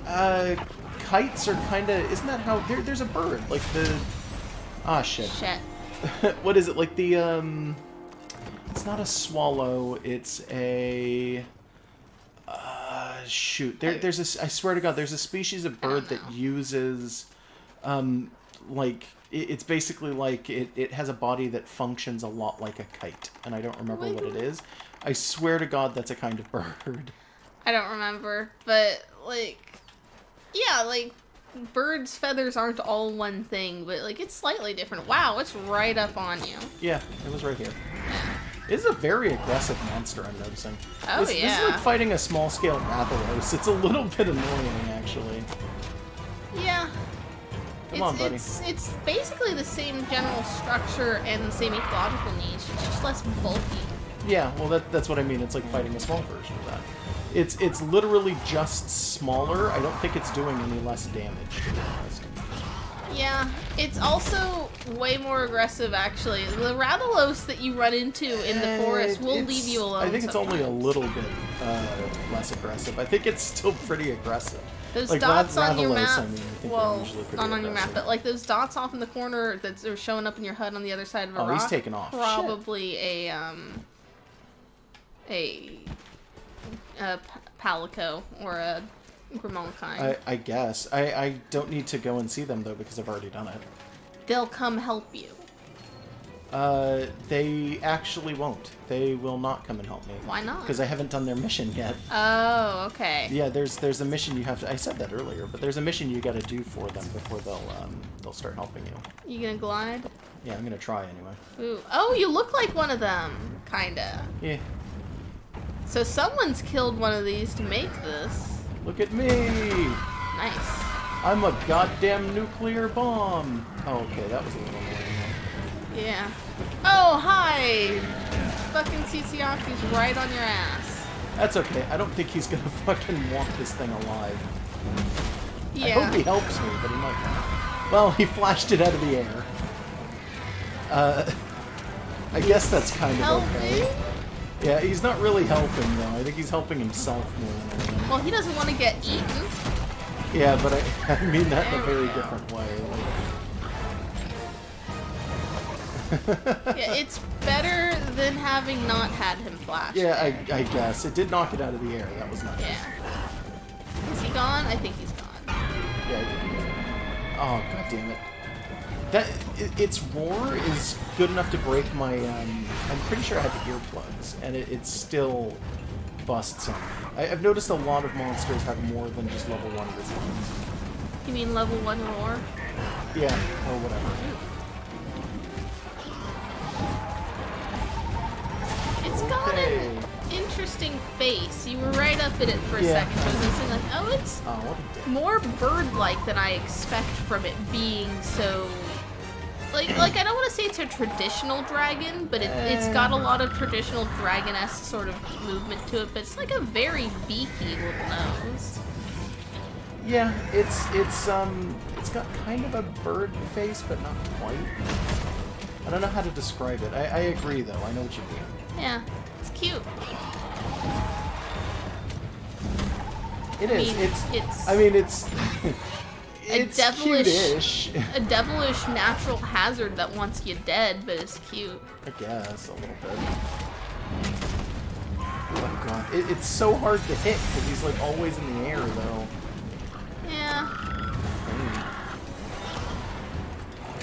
Speaker 1: I mean, kites are kind of... Isn't that how... There's a bird, like the... Ah, shit.
Speaker 2: Shit.
Speaker 1: What is it? Like the, It's not a swallow, it's a... shoot. There's a... I swear to God, there's a species of bird that uses... like... It's basically like it has a body that functions a lot like a kite, and I don't remember what it is. I swear to God that's a kind of bird.
Speaker 2: I don't remember, but, like... Yeah, like, birds' feathers aren't all one thing, but, like, it's slightly different. Wow, it's right up on you.
Speaker 1: Yeah, it was right here. It is a very aggressive monster, I'm noticing.
Speaker 2: Oh,
Speaker 1: This is
Speaker 2: yeah.
Speaker 1: like fighting a small-scale Rathalos. It's a little bit annoying, actually.
Speaker 2: Yeah.
Speaker 1: Come on, buddy.
Speaker 2: It's basically the same general structure and the same ecological niche. It's just less bulky.
Speaker 1: Yeah, well, that's what I mean. It's like fighting a small version of that. It's literally just smaller. I don't think it's doing any less damage, to be honest.
Speaker 2: Yeah, it's also way more aggressive, actually. The Rathalos that you run into in the forest will leave you alone.
Speaker 1: I think it's only a
Speaker 2: sometimes.
Speaker 1: little bit less aggressive. I think it's still pretty aggressive.
Speaker 2: Those
Speaker 1: like,
Speaker 2: dots on your
Speaker 1: Rathalos,
Speaker 2: map,
Speaker 1: I mean, I think they're
Speaker 2: well,
Speaker 1: usually pretty
Speaker 2: not on your map,
Speaker 1: aggressive.
Speaker 2: but like those dots off in the corner that are showing up in your HUD on the other side of a
Speaker 1: Oh,
Speaker 2: rock.
Speaker 1: he's taking off.
Speaker 2: Probably a Palico or a Grimalkine.
Speaker 1: I guess. I don't need to go and see them, though, because I've already done it.
Speaker 2: They'll come help you.
Speaker 1: They actually won't. They will not come and help me.
Speaker 2: Why not?
Speaker 1: Because I haven't done their mission yet.
Speaker 2: Oh, okay.
Speaker 1: Yeah, there's a mission you have to... I said that earlier, but there's a mission you gotta do for them before they'll start helping you.
Speaker 2: You gonna glide?
Speaker 1: Yeah, I'm gonna try anyway.
Speaker 2: Ooh. Oh, you look like one of them, kinda.
Speaker 1: Yeah.
Speaker 2: So someone's killed one of these to make this.
Speaker 1: Look at me!
Speaker 2: Nice.
Speaker 1: I'm a goddamn nuclear bomb! Oh, okay, that was a little annoying.
Speaker 2: Yeah. Oh, hi! Fucking Ciciaki's right on your ass.
Speaker 1: That's okay. I don't think he's gonna fucking walk this thing alive.
Speaker 2: Yeah.
Speaker 1: I hope he helps me, but he might not. Well, he flashed it out of the air. I guess that's kind of okay.
Speaker 2: Helping?
Speaker 1: Yeah, he's not really helping, though. I think he's helping himself more than anything.
Speaker 2: Well, he doesn't want to get eaten.
Speaker 1: Yeah, but I mean that in a
Speaker 2: There we
Speaker 1: very
Speaker 2: go.
Speaker 1: different way.
Speaker 2: Yeah, it's better than having not had him flash.
Speaker 1: Yeah,
Speaker 2: there.
Speaker 1: I guess. It did knock it out of the air. That was nice.
Speaker 2: Yeah. Is he gone? I think he's gone.
Speaker 1: Yeah, I think he did. Oh, god damn it. Its roar is good enough to break my, I'm pretty sure I have earplugs, and it still busts on me. I've noticed a lot of monsters have more than just level 1 resistance.
Speaker 2: You mean level 1 roar?
Speaker 1: Yeah, or whatever.
Speaker 2: It's got an interesting face. You were right up at it for a
Speaker 1: Yeah.
Speaker 2: second. I was thinking like, oh, it's
Speaker 1: Oh, what a dick.
Speaker 2: more bird-like than I expect from it being so like I don't want to say it's a traditional dragon, but it's got a lot of traditional dragon-esque sort of movement to it. But it's like a very beaky little nose.
Speaker 1: Yeah, it's got kind of a bird face, but not quite. I don't know how to describe it. I agree though. I know what you mean.
Speaker 2: Yeah, it's cute.
Speaker 1: It's cute-ish.
Speaker 2: A devilish natural hazard that wants you dead, but it's cute.
Speaker 1: I guess a little bit. Oh god, it's so hard to hit because he's like always in the air though.
Speaker 2: Yeah.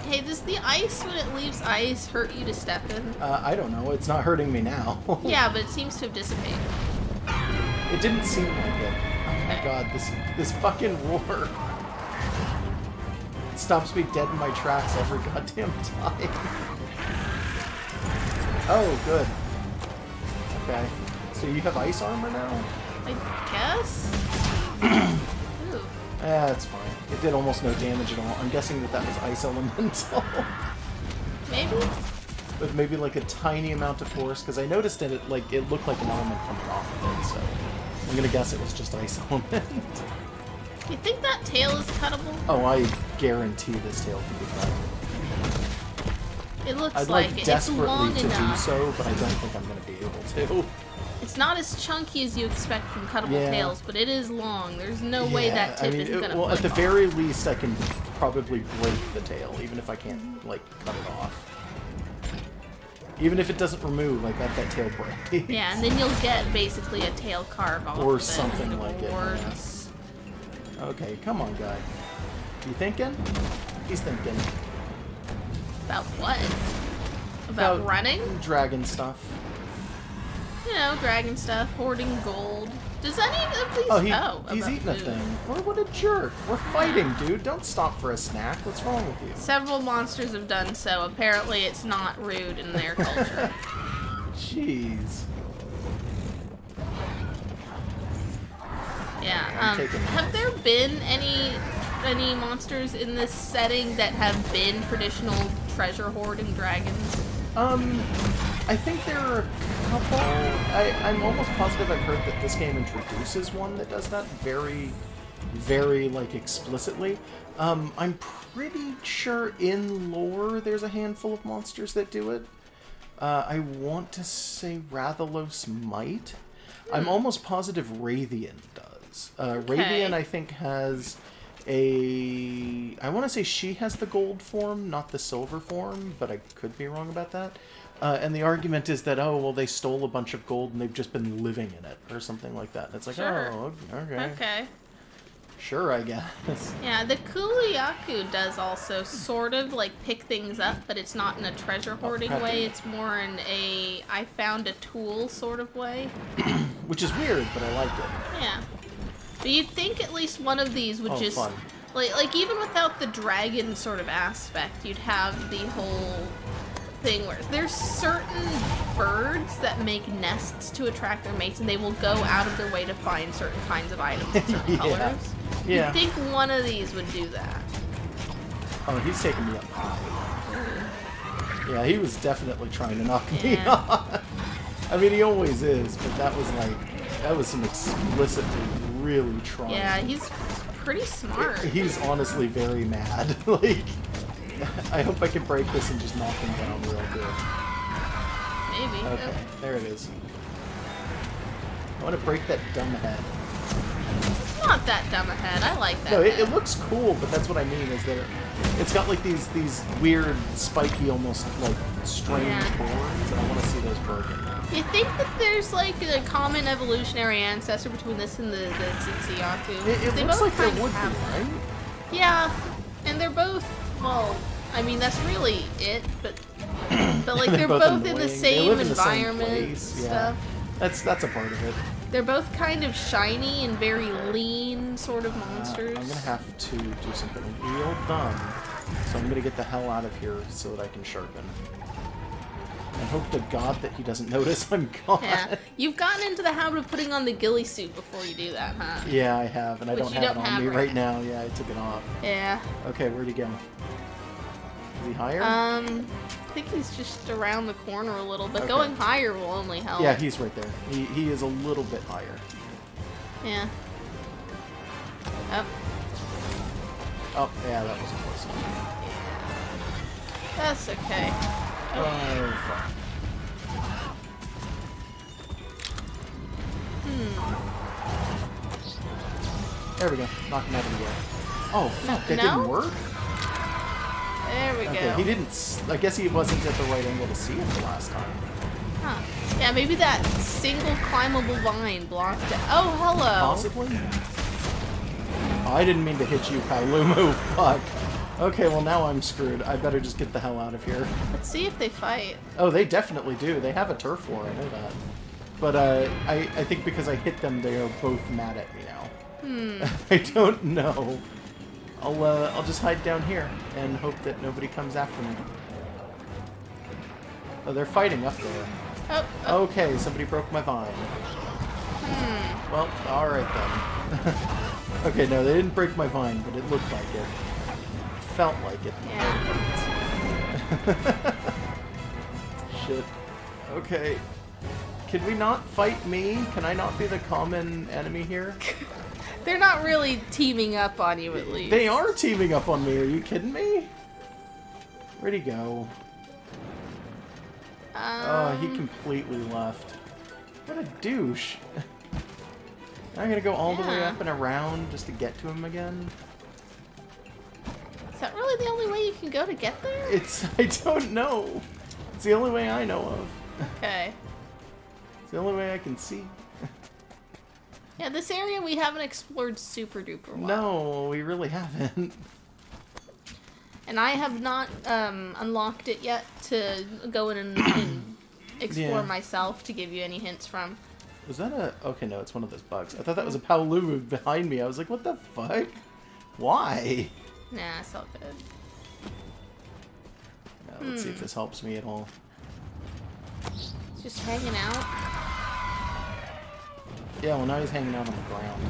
Speaker 2: Hey, does the ice, when it leaves ice, hurt you to step in?
Speaker 1: I don't know. It's not hurting me now.
Speaker 2: Yeah, but it seems to have dissipated.
Speaker 1: It didn't seem like it. Oh my god, this fucking roar. It stops me dead in my tracks every goddamn time. Oh, good. Okay. So you have ice armor now?
Speaker 2: I guess? Ooh.
Speaker 1: That's fine. It did almost no damage at all. I'm guessing that was ice elemental.
Speaker 2: Maybe?
Speaker 1: With maybe like a tiny amount of force, because I noticed that it looked like an element coming off of it, so I'm gonna guess it was just ice element.
Speaker 2: You think that tail is cuttable?
Speaker 1: Oh, I guarantee this tail can be cut.
Speaker 2: It looks
Speaker 1: I'd
Speaker 2: like
Speaker 1: like
Speaker 2: it.
Speaker 1: desperately
Speaker 2: it's long
Speaker 1: to
Speaker 2: enough.
Speaker 1: do so, but I don't think I'm gonna be able to.
Speaker 2: It's not as chunky as you expect from cuttable
Speaker 1: Yeah.
Speaker 2: tails, but it is long. There's no way that tip isn't gonna
Speaker 1: well, at the
Speaker 2: flip
Speaker 1: very least, I can probably break the tail, even if I can't like cut it off. Even if it doesn't remove, like that tail breaks.
Speaker 2: Yeah, and then you'll get basically a tail carve off
Speaker 1: Or
Speaker 2: of it
Speaker 1: something like it, yeah.
Speaker 2: afterwards.
Speaker 1: Okay, come on, guy. You thinking? He's thinking.
Speaker 2: About what? About running?
Speaker 1: Dragon stuff.
Speaker 2: You know, dragon stuff, hoarding gold. Does any of these...
Speaker 1: Oh, he's
Speaker 2: about
Speaker 1: eating a
Speaker 2: food.
Speaker 1: thing. What a jerk. We're fighting, dude. Don't stop for a snack. What's wrong with you?
Speaker 2: Several monsters have done so. Apparently it's not rude in their culture.
Speaker 1: Jeez.
Speaker 2: Yeah.
Speaker 1: I'm taking
Speaker 2: Have there been any monsters in this setting that have been traditional treasure hoarding dragons?
Speaker 1: I think there are a couple. I'm almost positive I've heard that this game introduces one that does that very, very, like, explicitly. I'm pretty sure in lore there's a handful of monsters that do it. I want to say Rathalos might. I'm almost positive Rathian does. Rathian, I think, has a... I want to say she has the gold form, not the silver form, but I could be wrong about that. And the argument is that, oh, well, they stole a bunch of gold and they've just been living in it, or something like that. And it's like,
Speaker 2: Sure.
Speaker 1: oh, okay.
Speaker 2: Okay.
Speaker 1: Sure, I guess.
Speaker 2: Yeah, the Kuliaku does also sort of like pick things up, but it's not in a treasure hoarding
Speaker 1: crap.
Speaker 2: way. It's more in a I found a tool sort of way.
Speaker 1: Which is weird, but I liked it.
Speaker 2: Yeah. But you'd think at least one of these would just...
Speaker 1: fun.
Speaker 2: Like even without the dragon sort of aspect, you'd have the whole thing where there's certain birds that make nests to attract their mates, and they will go out of their way to find certain kinds of items in certain
Speaker 1: Yeah.
Speaker 2: colors.
Speaker 1: Yeah.
Speaker 2: You'd think one of these would do that.
Speaker 1: Oh, he's taking me up high. Yeah, he was definitely trying to knock me
Speaker 2: Yeah.
Speaker 1: off. I mean, he always is, but that was some explicitly really trying.
Speaker 2: Yeah, he's pretty smart.
Speaker 1: He's honestly very mad. Like, I hope I can break this and just knock him down real good.
Speaker 2: Maybe.
Speaker 1: Okay, there it is. I want to break that dumb head.
Speaker 2: It's not that dumb a head. I like that.
Speaker 1: No, it
Speaker 2: head.
Speaker 1: looks cool, but that's what I mean, is that it's got like these weird, spiky, almost like strange
Speaker 2: Yeah.
Speaker 1: horns, and I want to see those broken.
Speaker 2: You think that there's like a common evolutionary ancestor between this and the Tsitsiyaku?
Speaker 1: It
Speaker 2: They
Speaker 1: looks
Speaker 2: both
Speaker 1: like there
Speaker 2: kind of
Speaker 1: would
Speaker 2: have
Speaker 1: be,
Speaker 2: one.
Speaker 1: right?
Speaker 2: Yeah, and they're both, well, I mean, that's really it, but like they're both in the
Speaker 1: annoying. They
Speaker 2: same
Speaker 1: live in the same
Speaker 2: environment
Speaker 1: place, yeah.
Speaker 2: stuff.
Speaker 1: That's a part of it.
Speaker 2: They're both kind of shiny and very lean sort of monsters.
Speaker 1: I'm gonna have to do something real dumb, so I'm gonna get the hell out of here so that I can sharpen. And hope to God that he doesn't notice I'm gone.
Speaker 2: Yeah, you've gotten into the habit of putting on the ghillie suit before you do that, huh?
Speaker 1: Yeah, I have, and I
Speaker 2: Which
Speaker 1: don't
Speaker 2: you
Speaker 1: have
Speaker 2: don't
Speaker 1: it on
Speaker 2: have
Speaker 1: me
Speaker 2: right
Speaker 1: right now. Yeah, I took it off.
Speaker 2: Yeah.
Speaker 1: Okay, where'd he go? Is he higher?
Speaker 2: I think he's just around the corner a little bit.
Speaker 1: Okay.
Speaker 2: Going higher will only help.
Speaker 1: Yeah, he's right there. He is a little bit higher.
Speaker 2: Yeah. Up.
Speaker 1: Oh, yeah, that wasn't close enough.
Speaker 2: That's okay.
Speaker 1: Oh, fuck. There we go. Knock him out of the air. Oh, fuck, that
Speaker 2: No?
Speaker 1: didn't work?
Speaker 2: There we
Speaker 1: Okay,
Speaker 2: go.
Speaker 1: he didn't... I guess he wasn't at the right angle to see it the last time.
Speaker 2: Huh. Yeah, maybe that single climbable vine blocked it. Oh, hello.
Speaker 1: Possibly? Oh, I didn't mean to hit you, Paolumu. Fuck. Okay, well now I'm screwed. I better just get the hell out of here.
Speaker 2: Let's see if they fight.
Speaker 1: Oh, they definitely do. They have a turf war, I know that. But I think because I hit them, they are both mad at me now. I don't know. I'll just hide down here and hope that nobody comes after me. Oh, they're fighting up there.
Speaker 2: Oh,
Speaker 1: Okay, somebody broke my vine. Well, alright then. Okay, no, they didn't break my vine, but it looked like it. Felt like it.
Speaker 2: Yeah.
Speaker 1: Shit. Okay. Can we not fight me? Can I not be the common enemy here?
Speaker 2: They're not really teaming up on you, at least.
Speaker 1: They are teaming up on me, are you kidding me? Where'd he go? Oh, he completely left. What a douche. I'm gonna go all the way
Speaker 2: Yeah.
Speaker 1: up and around just to get to him again.
Speaker 2: Is that really the only way you can go to get there?
Speaker 1: I don't know. It's the only way I know of.
Speaker 2: Okay.
Speaker 1: It's the only way I can see.
Speaker 2: Yeah, this area we haven't explored super duper well.
Speaker 1: No, we really haven't.
Speaker 2: And I have not unlocked it yet to go in and explore
Speaker 1: Yeah.
Speaker 2: myself to give you any hints from.
Speaker 1: Was that a... Okay, no, it's one of those bugs. I thought that was a Paolumu behind me. I was like, what the fuck? Why?
Speaker 2: Nah, it's all good.
Speaker 1: Let's see if this helps me at all.
Speaker 2: It's just hanging out.
Speaker 1: Yeah, well, now he's hanging out on the ground.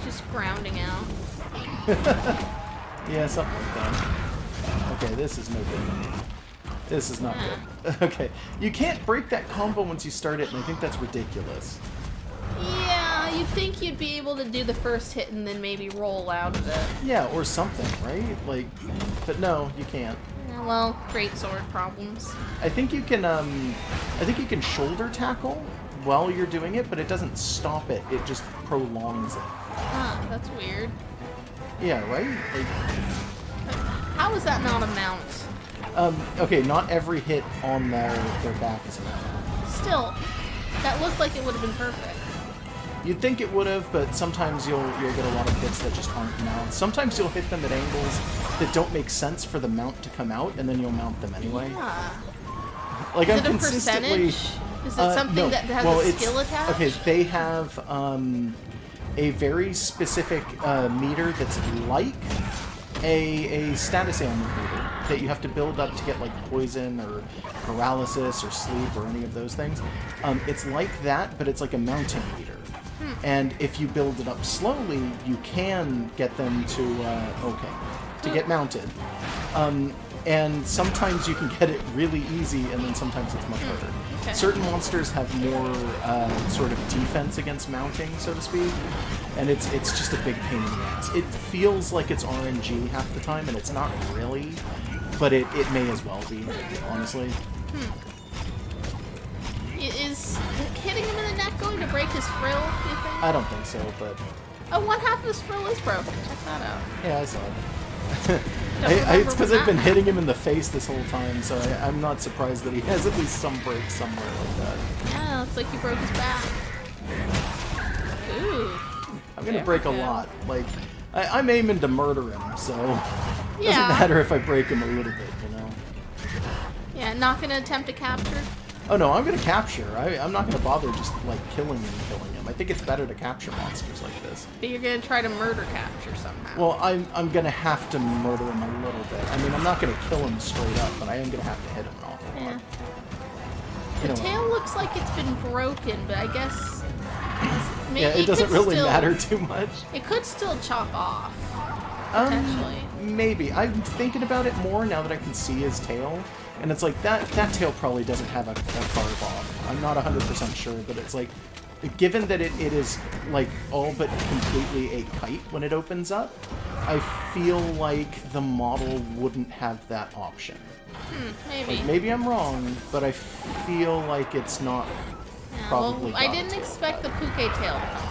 Speaker 2: Just grounding out.
Speaker 1: Yeah, something like that. Okay, this is no good. This is not good. Okay, you can't break that combo once you start it, and I think that's ridiculous.
Speaker 2: Yeah, you'd think you'd be able to do the first hit and then maybe roll out of it.
Speaker 1: Yeah, or something, right? Like, but no, you can't.
Speaker 2: Yeah, well, great sword problems.
Speaker 1: I think you can shoulder tackle while you're doing it, but it doesn't stop it. It just prolongs it.
Speaker 2: Huh, that's weird.
Speaker 1: Yeah, right? Like,
Speaker 2: How is that not a mount?
Speaker 1: okay, not every hit on their back is a mount.
Speaker 2: Still, that looked like it would have been perfect.
Speaker 1: You'd think it would have, but sometimes you'll get a lot of hits that just aren't mounts. Sometimes you'll hit them at angles that don't make sense for the mount to come out, and then you'll mount them anyway.
Speaker 2: Yeah.
Speaker 1: Like
Speaker 2: Is
Speaker 1: I'm
Speaker 2: it a
Speaker 1: consistently.
Speaker 2: percentage? Is it something
Speaker 1: No.
Speaker 2: that has
Speaker 1: Well,
Speaker 2: a
Speaker 1: it's-
Speaker 2: skill attached?
Speaker 1: Okay, they have a very specific meter that's like a status ailment meter that you have to build up to get like poison or paralysis or sleep or any of those things. It's like that, but it's like a mounting meter. And if you build it up slowly, you can get them to get mounted. And sometimes you can get it really easy, and then sometimes it's much harder.
Speaker 2: Okay.
Speaker 1: Certain monsters have more sort of defense against mounting, so to speak, and it's just a big pain in the ass. It feels like it's RNG half the time, and it's not really, but it may as well be, honestly.
Speaker 2: Is hitting him in the neck going to break his frill, do you think?
Speaker 1: I don't think so, but
Speaker 2: Oh, one half of his frill is broken. Check that out.
Speaker 1: yeah, I saw it.
Speaker 2: Don't
Speaker 1: It's
Speaker 2: remember
Speaker 1: because
Speaker 2: when
Speaker 1: I've been
Speaker 2: that
Speaker 1: hitting him in the face this whole time, so I'm not surprised that he has at least some break somewhere like that.
Speaker 2: Yeah, looks like he broke his back. Ooh.
Speaker 1: I'm gonna
Speaker 2: There
Speaker 1: break a
Speaker 2: we go.
Speaker 1: lot. Like, I'm aiming to murder him, so it
Speaker 2: Yeah.
Speaker 1: doesn't matter if I break him a little bit, you know.
Speaker 2: Yeah, not gonna attempt to capture.
Speaker 1: Oh no, I'm gonna capture. I'm not gonna bother just like killing him. I think it's better to capture monsters like this.
Speaker 2: But you're gonna try to murder capture somehow.
Speaker 1: Well, I'm gonna have to murder him a little bit. I mean, I'm not gonna kill him straight up, but I am gonna have to hit him an awful
Speaker 2: yeah.
Speaker 1: lot.
Speaker 2: The
Speaker 1: You know,
Speaker 2: tail looks like it's been broken, but I guess... Maybe
Speaker 1: yeah, it doesn't
Speaker 2: could
Speaker 1: really
Speaker 2: still-
Speaker 1: matter too much.
Speaker 2: It could still chop off. Potentially.
Speaker 1: Maybe. I'm thinking about it more now that I can see his tail. And it's like, that tail probably doesn't have a carve off. I'm not 100% sure, but it's like, given that it is, like, all but completely a kite when it opens up, I feel like the model wouldn't have that option.
Speaker 2: Maybe.
Speaker 1: Like, maybe I'm wrong, but I feel like it's not
Speaker 2: Yeah,
Speaker 1: probably
Speaker 2: well, I
Speaker 1: got a
Speaker 2: didn't
Speaker 1: tail
Speaker 2: expect the
Speaker 1: yet.
Speaker 2: puke tail to come.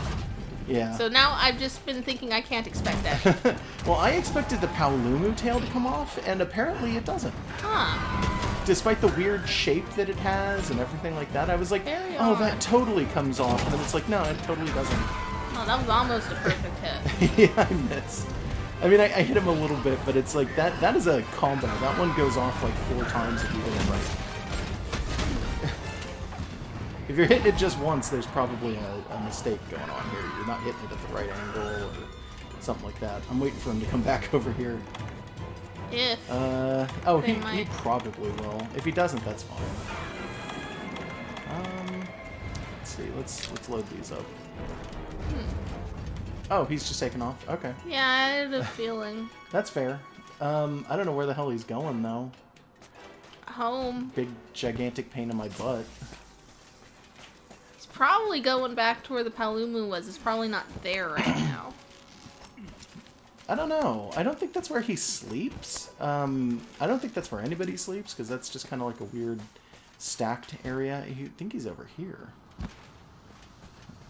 Speaker 1: Yeah.
Speaker 2: So now I've just been thinking I can't expect that.
Speaker 1: Well, I expected the Paolumu tail to come off, and apparently it doesn't.
Speaker 2: Huh.
Speaker 1: Despite the weird shape that it has and everything like that, I was like,
Speaker 2: Very
Speaker 1: oh,
Speaker 2: odd.
Speaker 1: that totally comes off. And then it's like, no, it totally doesn't.
Speaker 2: Oh, that was almost a perfect hit.
Speaker 1: Yeah, I missed. I mean, I hit him a little bit, but it's like, that is a combo. That one goes off like 4 times if you hit it right. If you're hitting it just once, there's probably a mistake going on here. You're not hitting it at the right angle or something like that. I'm waiting for him to come back over here.
Speaker 2: If.
Speaker 1: Oh,
Speaker 2: They
Speaker 1: he
Speaker 2: might.
Speaker 1: probably will. If he doesn't, that's fine. Let's see. Let's load these up. Oh, he's just taking off. Okay,
Speaker 2: Yeah, I had a feeling.
Speaker 1: that's fair. I don't know where the hell he's going though.
Speaker 2: Home.
Speaker 1: Big gigantic pain in my butt.
Speaker 2: He's probably going back to where the Palumu was. It's probably not there right now.
Speaker 1: I don't know. I don't think that's where he sleeps. I don't think that's where anybody sleeps because that's just kind of like a weird stacked area. I think he's over here.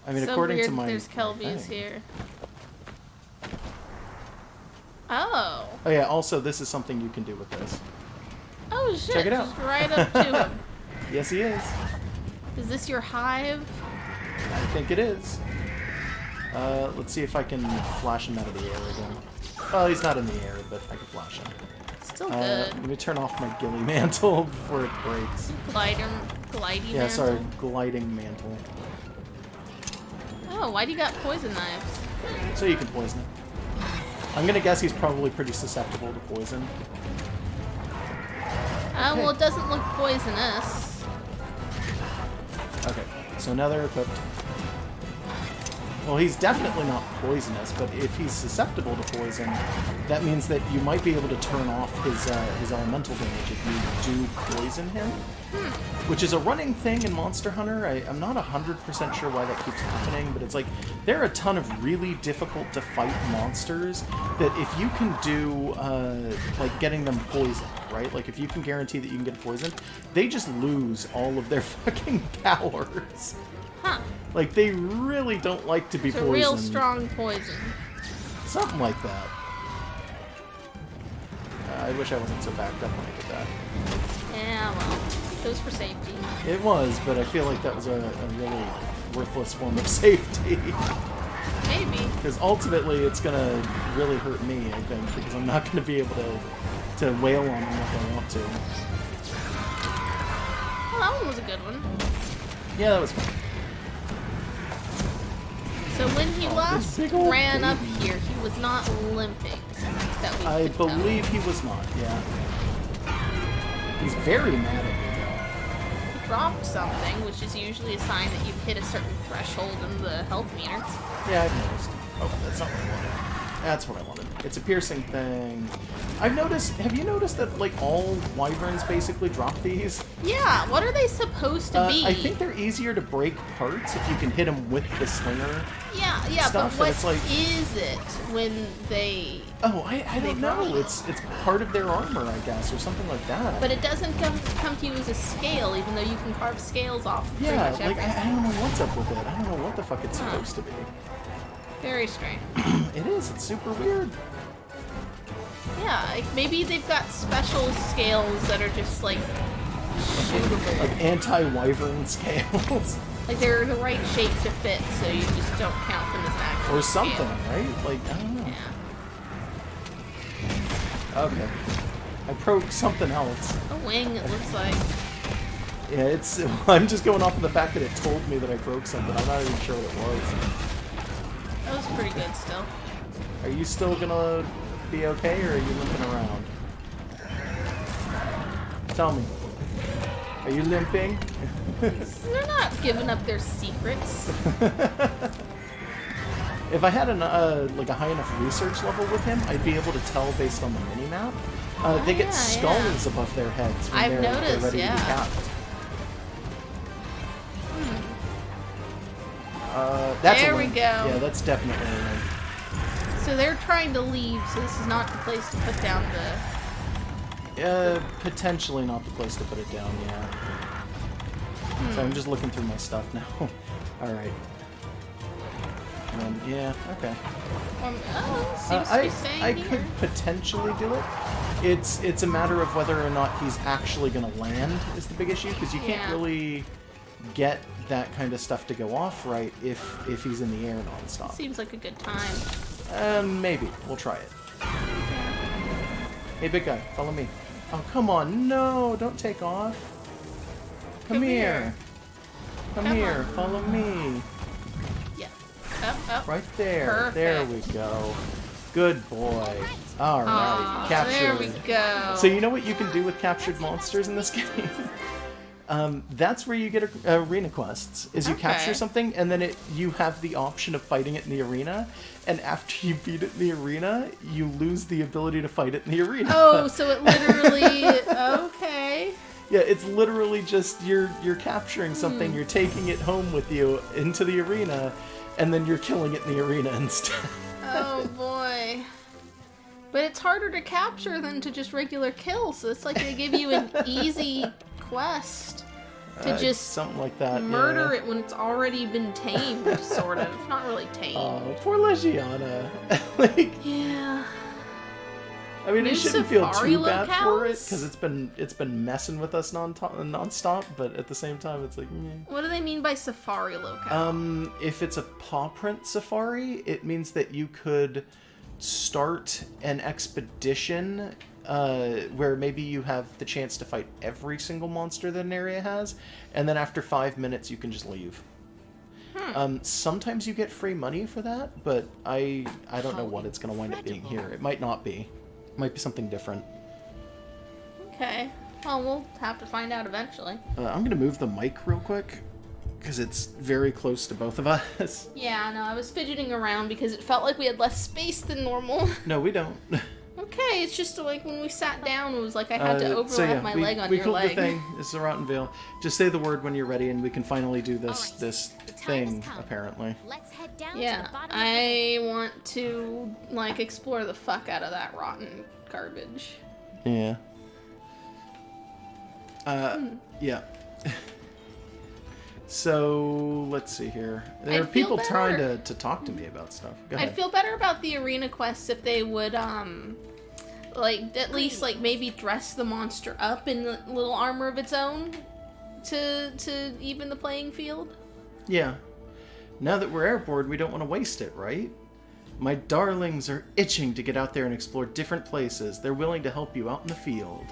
Speaker 1: I mean,
Speaker 2: So
Speaker 1: according
Speaker 2: weird
Speaker 1: to my
Speaker 2: there's Kelby's
Speaker 1: thing.
Speaker 2: here. Oh.
Speaker 1: Oh yeah. Also, this is something you can do with this.
Speaker 2: Oh shit.
Speaker 1: Check it out.
Speaker 2: Just right up to him.
Speaker 1: Yes, he is.
Speaker 2: Is this your hive?
Speaker 1: I think it is. Let's see if I can flash him out of the air again. Well, he's not in the air, but I can flash him.
Speaker 2: Still good.
Speaker 1: Let me turn off my ghillie mantle before it breaks.
Speaker 2: Glidey
Speaker 1: Yeah,
Speaker 2: mantle.
Speaker 1: sorry, gliding mantle.
Speaker 2: Oh, why do you got poison knives?
Speaker 1: So you can poison it. I'm gonna guess he's probably pretty susceptible to poison.
Speaker 2: Well, it doesn't look poisonous.
Speaker 1: Okay, so now they're equipped. Well, he's definitely not poisonous, but if he's susceptible to poison, that means that you might be able to turn off his elemental damage if you do poison him. Which is a running thing in Monster Hunter. I'm not 100% sure why that keeps happening, but it's like, there are a ton of really difficult to fight monsters that if you can do, like, getting them poisoned, right? Like, if you can guarantee that you can get poisoned, they just lose all of their fucking powers.
Speaker 2: Huh.
Speaker 1: Like, they really don't like to be
Speaker 2: It's a
Speaker 1: poisoned.
Speaker 2: real strong poison.
Speaker 1: Something like that. I wish I wasn't so backed up when I did that.
Speaker 2: Yeah, well, it was for safety.
Speaker 1: It was, but I feel like that was a really worthless form of safety.
Speaker 2: Maybe.
Speaker 1: Because ultimately, it's going to really hurt me, I think, because I'm not going to be able to wail on them like I want to.
Speaker 2: Well, that one was a good one.
Speaker 1: Yeah, that was fun.
Speaker 2: So when he
Speaker 1: Oh,
Speaker 2: last
Speaker 1: this big old
Speaker 2: ran up
Speaker 1: baby.
Speaker 2: here, he was not limping. That we
Speaker 1: I
Speaker 2: could tell.
Speaker 1: believe he was not, yeah. He's very mad at me,
Speaker 2: He dropped something, which is usually a sign that you've hit a certain threshold in the health meter.
Speaker 1: though. Yeah, I've noticed. Oh, that's not what I wanted. That's what I wanted. It's a piercing thing. I've noticed, have you noticed that, like, all wyverns basically drop these?
Speaker 2: Yeah, what are they supposed to be?
Speaker 1: I think they're easier to break parts if you can hit them with the slinger.
Speaker 2: Yeah,
Speaker 1: stuff,
Speaker 2: but
Speaker 1: and
Speaker 2: what
Speaker 1: it's like-
Speaker 2: is it when they...
Speaker 1: Oh, I
Speaker 2: They
Speaker 1: don't know.
Speaker 2: drop.
Speaker 1: It's part of their armor, I guess, or something like that.
Speaker 2: But it doesn't come to you as a scale, even though you can carve scales off of pretty
Speaker 1: yeah,
Speaker 2: much
Speaker 1: like,
Speaker 2: everything.
Speaker 1: I don't know what's up with it. I don't know what the fuck it's
Speaker 2: Huh.
Speaker 1: supposed to be.
Speaker 2: Very strange.
Speaker 1: It is. It's super weird.
Speaker 2: Yeah, like maybe they've got special scales that are just like shootable.
Speaker 1: Like anti-wyvern scales.
Speaker 2: Like they're the right shape to fit, so you just don't count them as an actual
Speaker 1: or something,
Speaker 2: scale.
Speaker 1: right? Like, I don't know.
Speaker 2: Yeah.
Speaker 1: Okay. I broke something else.
Speaker 2: A wing, it looks like.
Speaker 1: Yeah, it's... I'm just going off of the fact that it told me that I broke something. I'm not even sure what it was.
Speaker 2: That was pretty good still.
Speaker 1: Are you still gonna be okay, or are you limping around? Tell me. Are you limping?
Speaker 2: They're not giving up their secrets.
Speaker 1: If I had like a high enough research level with him, I'd be able to tell based on the mini-map. They get skulls above their heads when
Speaker 2: I've
Speaker 1: they're
Speaker 2: noticed,
Speaker 1: ready to be capped. That's
Speaker 2: There
Speaker 1: a
Speaker 2: we
Speaker 1: win.
Speaker 2: go.
Speaker 1: Yeah, that's definitely a win.
Speaker 2: So they're trying to leave, so this is not the place to put down the...
Speaker 1: Potentially not the place to put it down, yeah. So I'm just looking through my stuff now. Alright. Yeah, okay.
Speaker 2: Seems to be staying
Speaker 1: I
Speaker 2: here.
Speaker 1: could potentially do it. It's a matter of whether or not he's actually going to land is the big issue, because you can't really get that kind of stuff to go off right if he's in the air nonstop.
Speaker 2: Seems like a good time.
Speaker 1: Maybe. We'll try it. Hey, big guy, follow me. Oh, come on. No, don't take off. Come here. Come here.
Speaker 2: on.
Speaker 1: Follow me.
Speaker 2: Yeah. Up.
Speaker 1: Right there.
Speaker 2: Perfect.
Speaker 1: There we go. Good boy. All right. Capture.
Speaker 2: There we go.
Speaker 1: So you know what you can do with captured monsters in this game? That's where you get arena quests. Is you capture something and then you have the option of fighting it in the arena, and after you beat it in the arena, you lose the ability to fight it in the arena.
Speaker 2: Oh, so it literally... okay.
Speaker 1: Yeah, it's literally just you're capturing something, you're taking it home with you into the arena, and then you're killing it in the arena instead.
Speaker 2: Oh boy. But it's harder to capture than to just regular kill, so it's like they give you an easy quest to just
Speaker 1: something like that.
Speaker 2: murder it when it's already been tamed, sort of. Not really tamed.
Speaker 1: Oh, poor Legiana. Like,
Speaker 2: Yeah.
Speaker 1: I mean,
Speaker 2: New
Speaker 1: it shouldn't feel
Speaker 2: safari
Speaker 1: too bad for it
Speaker 2: locales?
Speaker 1: because it's been messing with us nonstop. But at the same time, it's like,
Speaker 2: What do they mean by safari locale?
Speaker 1: if it's a paw print safari, it means that you could start an expedition where maybe you have the chance to fight every single monster that an area has, and then after 5 minutes you can just leave. Sometimes you get free money for that, but I don't know what it's going to wind up being here. It might not be. It might be something different.
Speaker 2: Okay. Well, we'll have to find out eventually.
Speaker 1: I'm going to move the mic real quick, because it's very close to both of us.
Speaker 2: Yeah, no, I was fidgeting around because it felt like we had less space than normal.
Speaker 1: No, we don't.
Speaker 2: Okay, it's just like when we sat down, it was like I had to overlap my leg on your
Speaker 1: we
Speaker 2: leg.
Speaker 1: killed the thing. It's the Rotten Veil. Just say the word when you're ready, and we can finally do this thing, apparently.
Speaker 3: Let's head down
Speaker 2: Yeah,
Speaker 3: to the bottom
Speaker 2: I want to, like, explore the fuck out of that rotten garbage.
Speaker 1: Yeah. Yeah. So, let's see here. There are
Speaker 2: I'd feel
Speaker 1: people trying
Speaker 2: better.
Speaker 1: to talk to me about stuff. Go ahead.
Speaker 2: I'd feel better about the arena quests if they would, like, at least, like, maybe dress the monster up in a little armor of its own to even the playing field.
Speaker 1: Yeah. Now that we're airborne, we don't want to waste it, right? My darlings are itching to get out there and explore different places. They're willing to help you out in the field.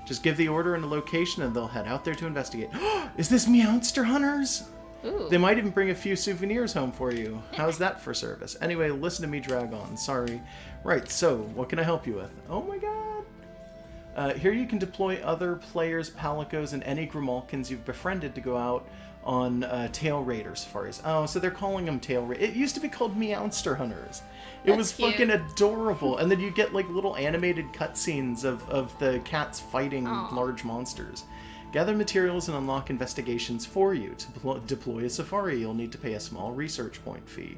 Speaker 1: Just give the order and the location and they'll head out there to investigate. Is this Meowster Hunters?
Speaker 2: Ooh.
Speaker 1: They might even bring a few souvenirs home for you. How's that for service? Anyway, listen to me drag on. Sorry. Right, so, what can I help you with? Oh my god! Here you can deploy other players, palicos, and any Grimalkins you've befriended to go out on tail raider safaris. Oh, so they're calling them tail raider. It used to be called Meowster Hunters. It was
Speaker 2: cute.
Speaker 1: fucking adorable. And then you get like little animated cutscenes of the cats fighting large monsters. Gather materials and unlock investigations for you. To deploy a safari, you'll need to pay a small research point fee.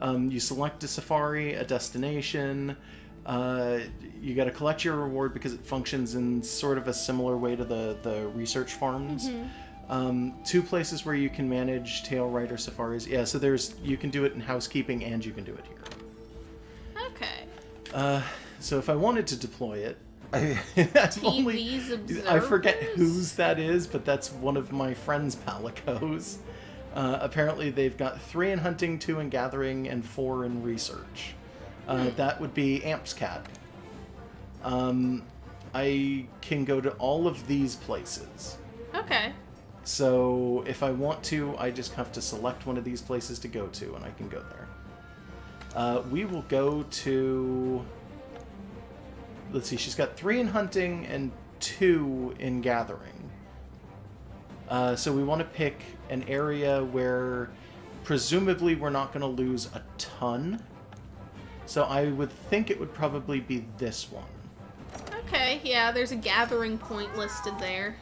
Speaker 1: You select a safari, a destination. You got to collect your reward because it functions in sort of a similar way to the research farms. Mm-hmm. 2 places where you can manage tail rider safaris. Yeah, so you can do it in housekeeping and you can do it here.
Speaker 2: Okay.
Speaker 1: So if I wanted to deploy it, I forget whose that is, but that's one of my friend's palicos. Apparently they've got 3 in hunting, 2 in gathering, and 4 in research. That would be Amp's cat. I can go to all of these places.
Speaker 2: Okay.
Speaker 1: So if I want to, I just have to select one of these places to go to, and I can go there. We will go to... Let's see, she's got 3 in hunting and 2 in gathering. So we want to pick an area where presumably we're not going to lose a ton. So I would think it would probably be this one.
Speaker 2: Okay, yeah, there's a gathering point listed there.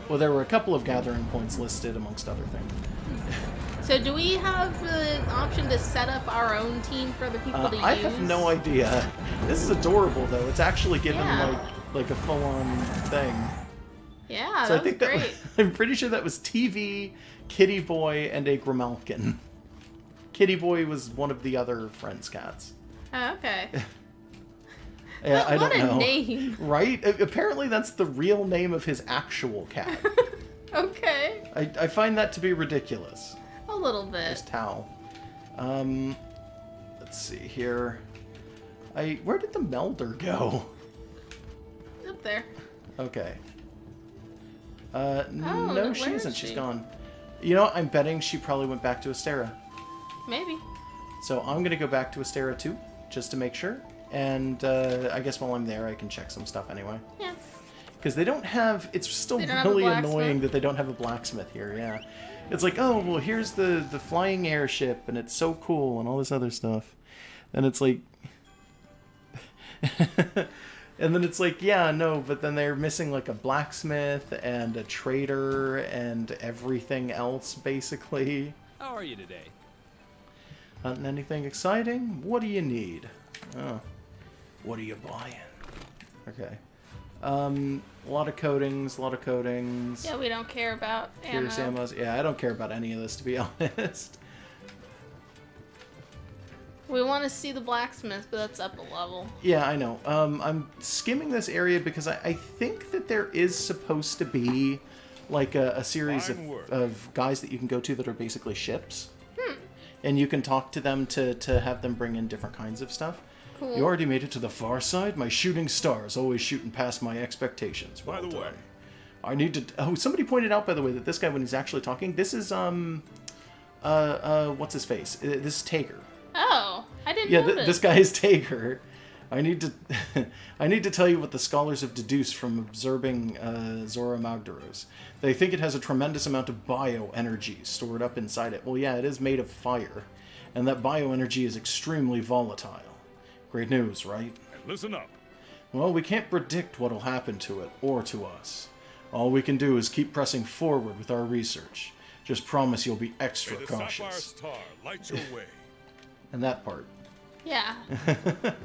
Speaker 1: Well, there were a couple of gathering points listed amongst other things.
Speaker 2: So do we have the option to set up our own team for other people to use?
Speaker 1: I have no idea. This is adorable, though. It's actually given like a full-on thing.
Speaker 2: Yeah,
Speaker 1: so
Speaker 2: that
Speaker 1: I think
Speaker 2: was
Speaker 1: that
Speaker 2: great.
Speaker 1: I'm pretty sure that was TV, Kitty Boy, and a Grimalkin. Kitty Boy was one of the other friends' cats.
Speaker 2: Oh, okay.
Speaker 1: Yeah, I don't
Speaker 2: what a
Speaker 1: know.
Speaker 2: name.
Speaker 1: Right? Apparently that's the real name of his actual cat.
Speaker 2: Okay.
Speaker 1: I find that to be ridiculous.
Speaker 2: A little bit.
Speaker 1: There's Tao. Let's see here. Where did the melder go?
Speaker 2: Up there.
Speaker 1: Okay.
Speaker 2: no,
Speaker 1: No, she
Speaker 2: where
Speaker 1: isn't.
Speaker 2: is
Speaker 1: She's
Speaker 2: she?
Speaker 1: gone. You know, I'm betting she probably went back to Astera.
Speaker 2: Maybe.
Speaker 1: So I'm going to go back to Astera too, just to make sure. And I guess while I'm there, I can check some stuff anyway.
Speaker 2: Yeah.
Speaker 1: Because they don't have... It's still
Speaker 2: They don't have a
Speaker 1: really
Speaker 2: blacksmith?
Speaker 1: annoying that they don't have a blacksmith here, yeah. It's like, oh, well, here's the flying airship, and it's so cool, and all this other stuff. And it's like... and then it's like, yeah, no, but then they're missing, like, a blacksmith, and a trader, and everything else, basically.
Speaker 4: How are you today?
Speaker 1: Hunting anything exciting? What do you need? Oh. What are you buying? Okay. A lot of coatings,
Speaker 2: Yeah, we don't care about ammo.
Speaker 1: Fierce ammos. Yeah, I don't care about any of this, to be honest.
Speaker 2: We want to see the blacksmith, but that's up a level.
Speaker 1: Yeah, I know. I'm skimming this area because I think that there is supposed to be like a series of guys that you can go to that are basically ships. And you can talk to them to have them bring in different kinds of stuff.
Speaker 2: Cool.
Speaker 1: You already made it to the far side? My shooting star is always shooting past my expectations.
Speaker 4: By the way,
Speaker 1: I need to... Oh, somebody pointed out, by the way, that this guy, when he's actually talking, this is, what's his face? This is Tager.
Speaker 2: Oh, I didn't
Speaker 1: Yeah,
Speaker 2: know
Speaker 1: this guy is Tager. I need to... I need to tell you what the scholars have deduced from observing Zora Magdaros. They think it has a tremendous amount of bioenergy stored up inside it. Well, yeah, it is made of fire. And that bioenergy is extremely volatile. Great news, right?
Speaker 4: listen up.
Speaker 1: Well, we can't predict what'll happen to it, or to us. All we can do is keep pressing forward with our research. Just promise you'll be extra
Speaker 4: May the sapphire
Speaker 1: cautious.
Speaker 4: star light your way.
Speaker 1: And that part.
Speaker 2: Yeah.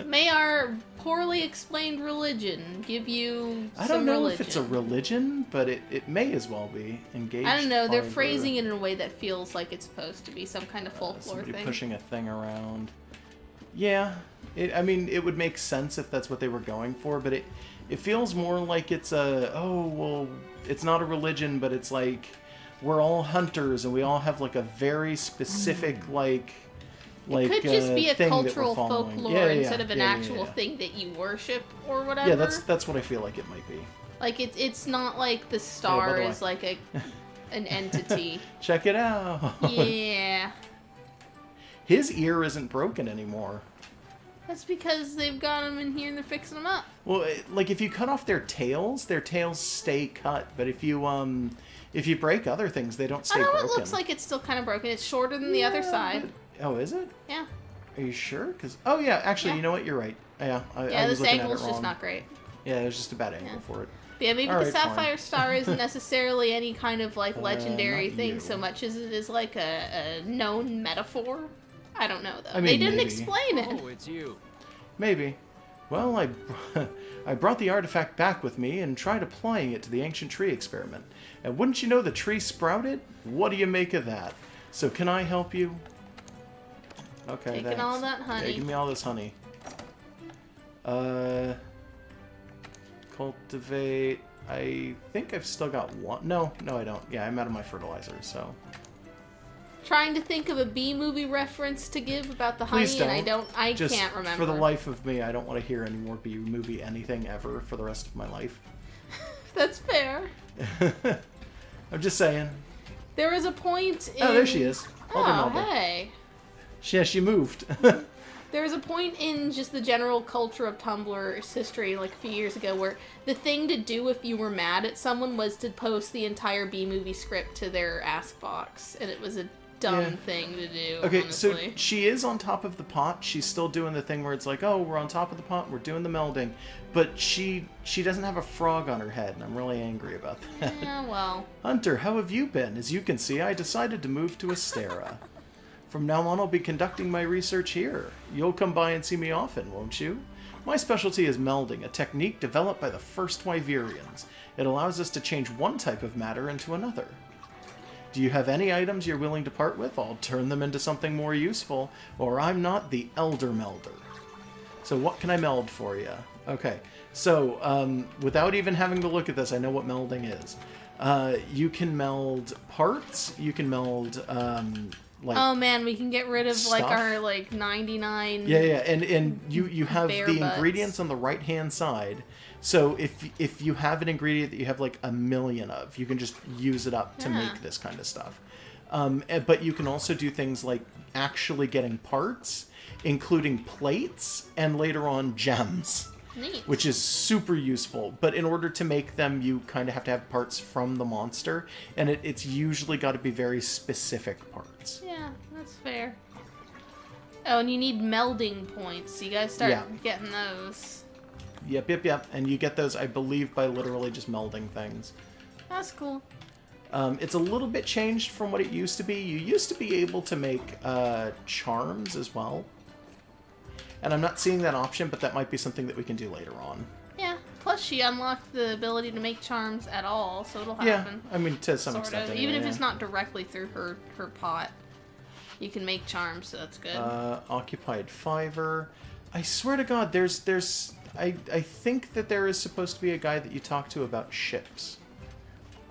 Speaker 2: May our poorly explained religion give you
Speaker 1: I
Speaker 2: some
Speaker 1: don't know
Speaker 2: religion.
Speaker 1: if it's a religion, but it may as well be. Engaged
Speaker 2: I don't know. They're
Speaker 1: fiber.
Speaker 2: phrasing it in a way that feels like it's supposed to be some kind of folklore
Speaker 1: Somebody
Speaker 2: thing.
Speaker 1: pushing a thing around. Yeah, I mean, it would make sense if that's what they were going for, but it feels more like it's it's not a religion, but it's like we're all hunters and we all have like a very specific
Speaker 2: It could just be a
Speaker 1: thing that we're
Speaker 2: cultural
Speaker 1: following.
Speaker 2: folklore instead of an actual thing that you worship or whatever.
Speaker 1: Yeah, that's what I feel like it might be.
Speaker 2: Like it's not like the star
Speaker 1: way.
Speaker 2: is like an entity.
Speaker 1: Check it out.
Speaker 2: Yeah.
Speaker 1: His ear isn't broken anymore.
Speaker 2: That's because they've got them in here and they're fixing them up.
Speaker 1: Well, like if you cut off their tails stay cut. But if you break other things, they don't stay
Speaker 2: I know
Speaker 1: broken.
Speaker 2: it looks like it's still kind of broken. It's shorter than the other side.
Speaker 1: Oh, is it?
Speaker 2: Yeah.
Speaker 1: Are you sure? Actually,
Speaker 2: Yeah.
Speaker 1: You know what? You're right. Yeah, I
Speaker 2: Yeah,
Speaker 1: was
Speaker 2: this
Speaker 1: looking at
Speaker 2: angle's
Speaker 1: it
Speaker 2: just
Speaker 1: wrong.
Speaker 2: not great.
Speaker 1: Yeah, it was just a bad angle for it.
Speaker 2: But yeah, maybe
Speaker 1: All
Speaker 2: the
Speaker 1: right, fine.
Speaker 2: Sapphire Star isn't necessarily any kind of like legendary
Speaker 1: not
Speaker 2: thing
Speaker 1: you.
Speaker 2: so much as it is like a known metaphor. I don't know though.
Speaker 1: I mean,
Speaker 2: they didn't
Speaker 1: maybe.
Speaker 2: explain it.
Speaker 4: Oh, it's you.
Speaker 1: Maybe. Well, I brought the artifact back with me and tried applying it to the ancient tree experiment. And wouldn't you know the tree sprouted? What do you make of that? So can I help you? Okay,
Speaker 2: Taking
Speaker 1: thanks.
Speaker 2: all that honey.
Speaker 1: Yeah, give me all this honey. Cultivate. I think I've still got one. No, I don't. Yeah, I'm out of my fertilizer, so.
Speaker 2: Trying to think of a B movie reference to give about the
Speaker 1: Please
Speaker 2: honey, and
Speaker 1: don't.
Speaker 2: I
Speaker 1: Just
Speaker 2: can't remember.
Speaker 1: for the life of me, I don't want to hear any more B movie anything ever for the rest of my life.
Speaker 2: That's fair.
Speaker 1: I'm just saying.
Speaker 2: There was a point in...
Speaker 1: Oh, there she is. Hold on,
Speaker 2: Oh,
Speaker 1: hold on.
Speaker 2: hey.
Speaker 1: Yeah, she moved.
Speaker 2: There was a point in just the general culture of Tumblr's history, like a few years ago, where the thing to do if you were mad at someone was to post the entire B-movie script to their ask box, and it was a dumb
Speaker 1: Yeah.
Speaker 2: thing to do,
Speaker 1: Okay,
Speaker 2: honestly.
Speaker 1: so she is on top of the pot. She's still doing the thing where it's like, oh, we're on top of the pot, we're doing the melding. But she doesn't have a frog on her head, and I'm really angry about that.
Speaker 2: Yeah, well.
Speaker 1: Hunter, how have you been? As you can see, I decided to move to Astera. From now on, I'll be conducting my research here. You'll come by and see me often, won't you? My specialty is melding, a technique developed by the first Wyverians. It allows us to change one type of matter into another. Do you have any items you're willing to part with? I'll turn them into something more useful, or I'm not the Elder Melder. So what can I meld for you? Okay, so without even having to look at this, I know what melding is. You can meld parts, you can meld like
Speaker 2: Oh man, we can get rid of like
Speaker 1: stuff.
Speaker 2: our like 99.
Speaker 1: Yeah, and you have
Speaker 2: Bare
Speaker 1: the
Speaker 2: butts.
Speaker 1: ingredients on the right hand side. So if you have an ingredient that you have like a million of, you can just use it up to
Speaker 2: Yeah.
Speaker 1: make this kind of stuff. But you can also do things like actually getting parts, including plates, and later on gems,
Speaker 2: Neat.
Speaker 1: which is super useful. But in order to make them, you kind of have to have parts from the monster, and it's usually got to be very specific parts.
Speaker 2: Yeah, that's fair. Oh, and you need melding points. So you guys start
Speaker 1: Yeah.
Speaker 2: getting those.
Speaker 1: Yep. And you get those, I believe, by literally just melding things.
Speaker 2: That's cool.
Speaker 1: It's a little bit changed from what it used to be. You used to be able to make charms as well. And I'm not seeing that option, but that might be something that we can do later on.
Speaker 2: Yeah. Plus, she unlocked the ability to make charms at all, so it'll
Speaker 1: Yeah,
Speaker 2: happen.
Speaker 1: I mean, to some
Speaker 2: Sort
Speaker 1: extent.
Speaker 2: of.
Speaker 1: Anyway,
Speaker 2: Even if
Speaker 1: yeah.
Speaker 2: it's not directly through her pot, you can make charms, so that's good.
Speaker 1: Occupied Fiver. I swear to God, there's I think that there is supposed to be a guy that you talk to about ships.